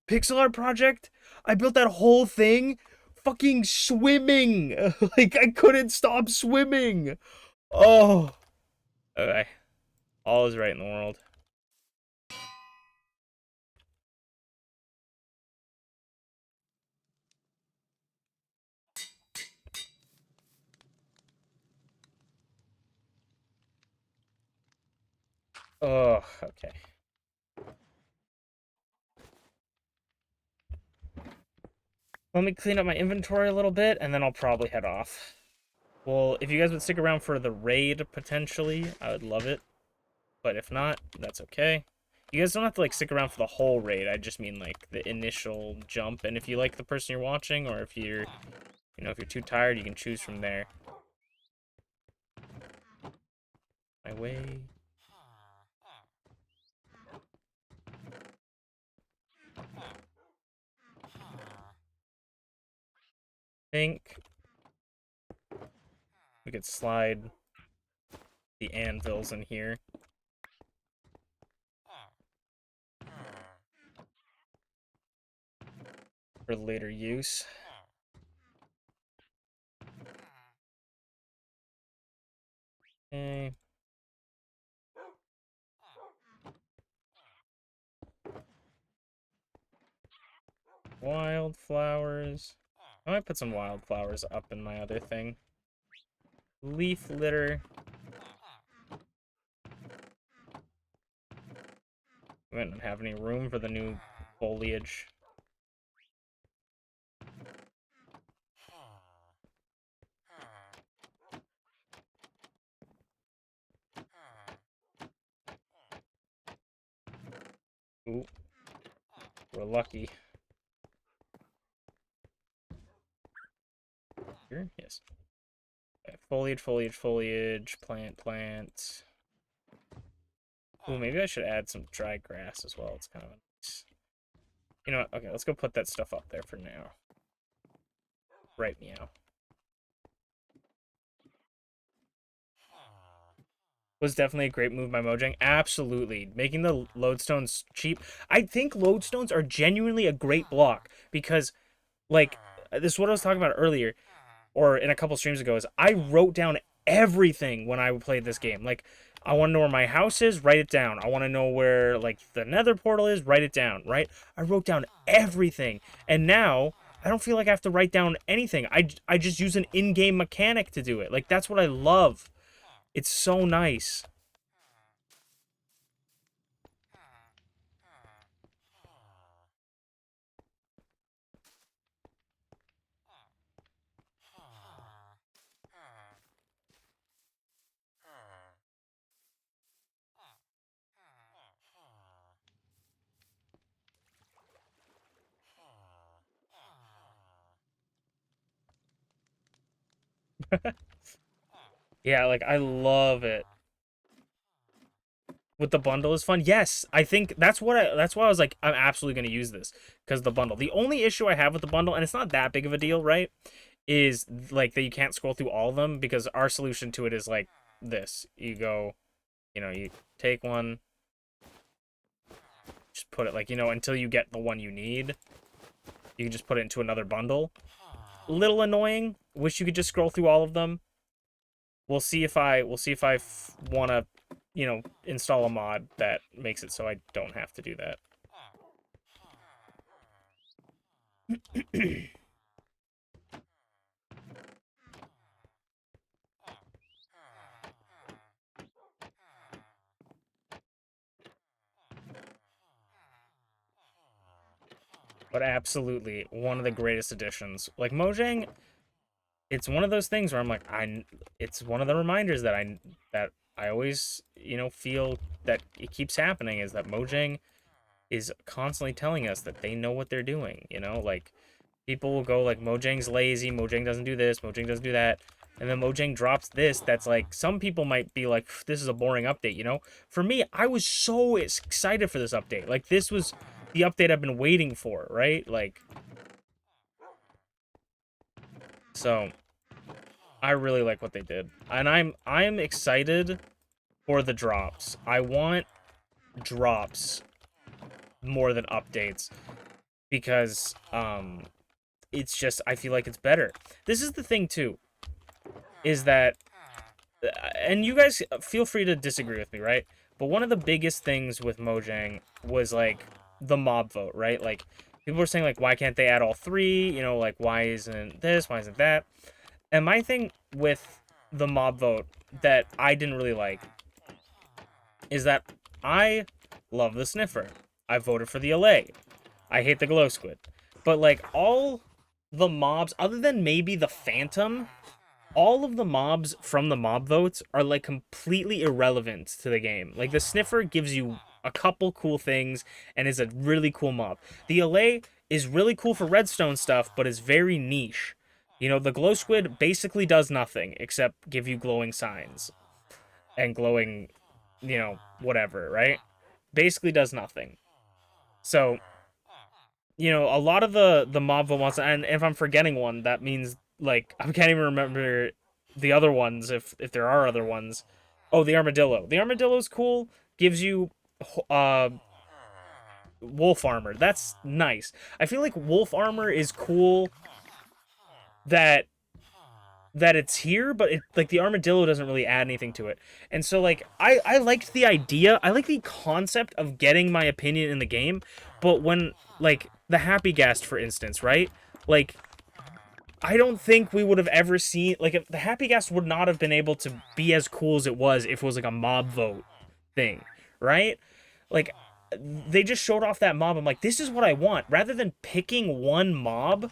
pixel art project. I built that whole thing fucking swimming. Like, I couldn't stop swimming. Oh. Okay. All is right in the world. Oh, okay. Let me clean up my inventory a little bit, and then I'll probably head off. Well, if you guys would stick around for the raid, potentially, I would love it. But if not, that's okay. You guys don't have to, like, stick around for the whole raid. I just mean, like, the initial jump. And if you like the person you're watching, or if you're, you know, if you're too tired, you can choose from there. My way. Think we could slide the anvils in here for later use. Okay. Wildflowers. I might put some wildflowers up in my other thing. Leaf litter. We might not have any room for the new foliage. Ooh. We're lucky. Here? Yes. Okay. Foliage, foliage, foliage, plant, plant. Ooh, maybe I should add some dry grass as well. It's kind of nice. You know what? Okay, let's go put that stuff up there for now. Right, meow. Was definitely a great move by Mojang. Absolutely. Making the lodestones cheap. I think lodestones are genuinely a great block because, like, this is what I was talking about earlier, or in a couple streams ago, is I wrote down everything when I played this game. Like, I want to know where my house is, write it down. I want to know where, like, the nether portal is, write it down, right? I wrote down everything. And now, I don't feel like I have to write down anything. I just use an in-game mechanic to do it. Like, that's what I love. It's so nice. Yeah, like, I love it. With the bundle is fun. Yes, I think that's why I was like, I'm absolutely going to use this because the bundle. The only issue I have with the bundle, and it's not that big of a deal, right, is like that you can't scroll through all of them because our solution to it is like this. You go, you know, you take one, just put it like, you know, until you get the one you need. You can just put it into another bundle. Little annoying. Wish you could just scroll through all of them. We'll see if I want to, you know, install a mod that makes it so I don't have to do that. But absolutely, one of the greatest additions. Like, Mojang, it's one of those things where I'm like, it's one of the reminders that I always, you know, feel that it keeps happening, is that Mojang is constantly telling us that they know what they're doing, you know? Like, people will go like, Mojang's lazy, Mojang doesn't do this, Mojang doesn't do that, and then Mojang drops this that's like, some people might be like, this is a boring update, you know? For me, I was so excited for this update. Like, this was the update I've been waiting for, right? Like, so I really like what they did. And I'm excited for the drops. I want drops more than updates because it's just, I feel like it's better. This is the thing too, is that, and you guys feel free to disagree with me, right? But one of the biggest things with Mojang was like the mob vote, right? Like, people were saying like, why can't they add all three? You know, like, why isn't this? Why isn't that? And my thing with the mob vote that I didn't really like is that I love the sniffer. I voted for the LA. I hate the glow squid. But like, all the mobs, other than maybe the phantom, all of the mobs from the mob votes are like completely irrelevant to the game. Like, the sniffer gives you a couple cool things and is a really cool mob. The LA is really cool for redstone stuff, but is very niche. You know, the glow squid basically does nothing except give you glowing signs and glowing, you know, whatever, right? Basically does nothing. So, you know, a lot of the mob vote ones, and if I'm forgetting one, that means, like, I can't even remember the other ones, if there are other ones. Oh, the armadillo. The armadillo's cool. Gives you wolf armor. That's nice. I feel like wolf armor is cool that it's here, but it, like, the armadillo doesn't really add anything to it. And so, like, I liked the idea. I like the concept of getting my opinion in the game, but when, like, the Happy Ghast, for instance, right? Like, I don't think we would have ever seen, like, if the Happy Ghast would not have been able to be as cool as it was if it was like a mob vote thing, right? Like, they just showed off that mob. I'm like, this is what I want. Rather than picking one mob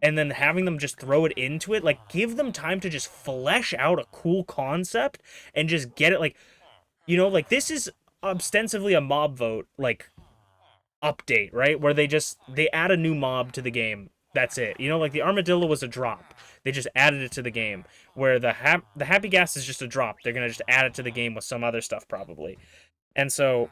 and then having them just throw it into it, like, give them time to just flesh out a cool concept and just get it, like, you know, like, this is ostensibly a mob vote, like, update, right? Where they add a new mob to the game. That's it. You know, like the armadillo was a drop. They just added it to the game. Where the happy gas is just a drop. They're gonna just add it to the game with some other stuff probably. And so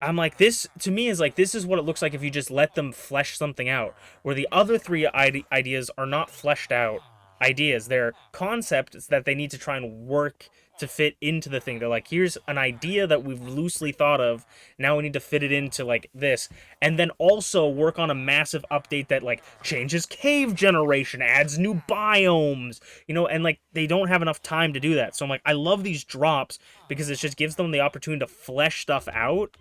I'm like, this to me is like, this is what it looks like if you just let them flesh something out. Where the other three ideas are not fleshed out ideas. They're concepts that they need to try and work to fit into the thing. They're like, here's an idea that we've loosely thought of. Now we need to fit it into like this. And then also work on a massive update that like changes cave generation, adds new biomes, you know, and like they don't have enough time to do that. So I'm like, I love these drops because it just gives them the opportunity to flesh stuff out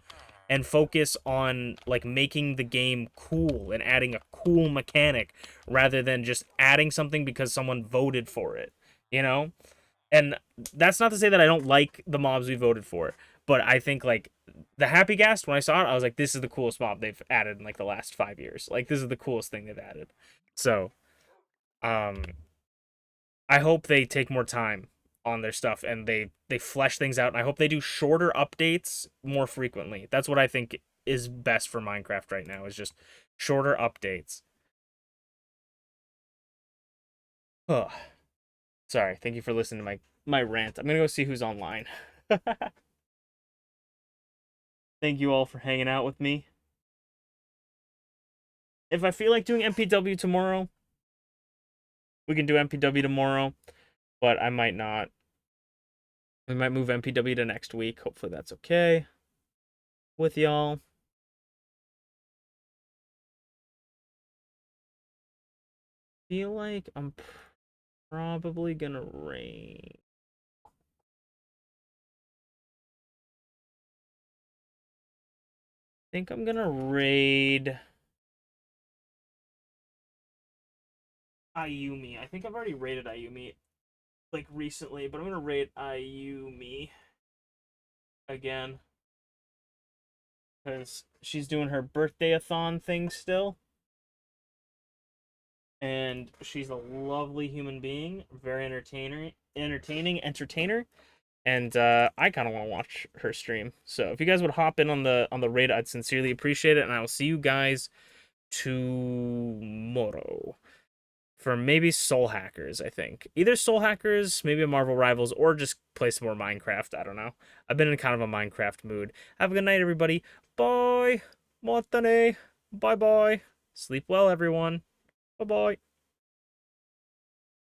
and focus on like making the game cool and adding a cool mechanic rather than just adding something because someone voted for it, you know? And that's not to say that I don't like the mobs we voted for, but I think like the Happy Ghast, when I saw it, I was like, this is the coolest mob they've added in like the last 5 years. Like this is the coolest thing they've added. So, I hope they take more time on their stuff and they flesh things out, and I hope they do shorter updates more frequently. That's what I think is best for Minecraft right now, is just shorter updates. Oh, sorry. Thank you for listening to my rant. I'm gonna go see who's online. Thank you all for hanging out with me. If I feel like doing MPW tomorrow, we can do MPW tomorrow, but I might not. We might move MPW to next week. Hopefully that's okay with y'all. Feel like I'm probably gonna raid. I think I'm gonna raid Ayumi. I think I've already raided Ayumi like recently, but I'm gonna raid Ayumi again because she's doing her birthday-a-thon thing still. And she's a lovely human being, very entertainer, and I kind of want to watch her stream. So if you guys would hop in on the raid, I'd sincerely appreciate it, and I will see you guys tomorrow for maybe Soul Hackers. I think either Soul Hackers, maybe a Marvel Rivals, or just play some more Minecraft. I don't know. I've been in kind of a Minecraft mood. Have a good night, everybody. Bye. Matane. Bye bye. Sleep well, everyone. Bye bye.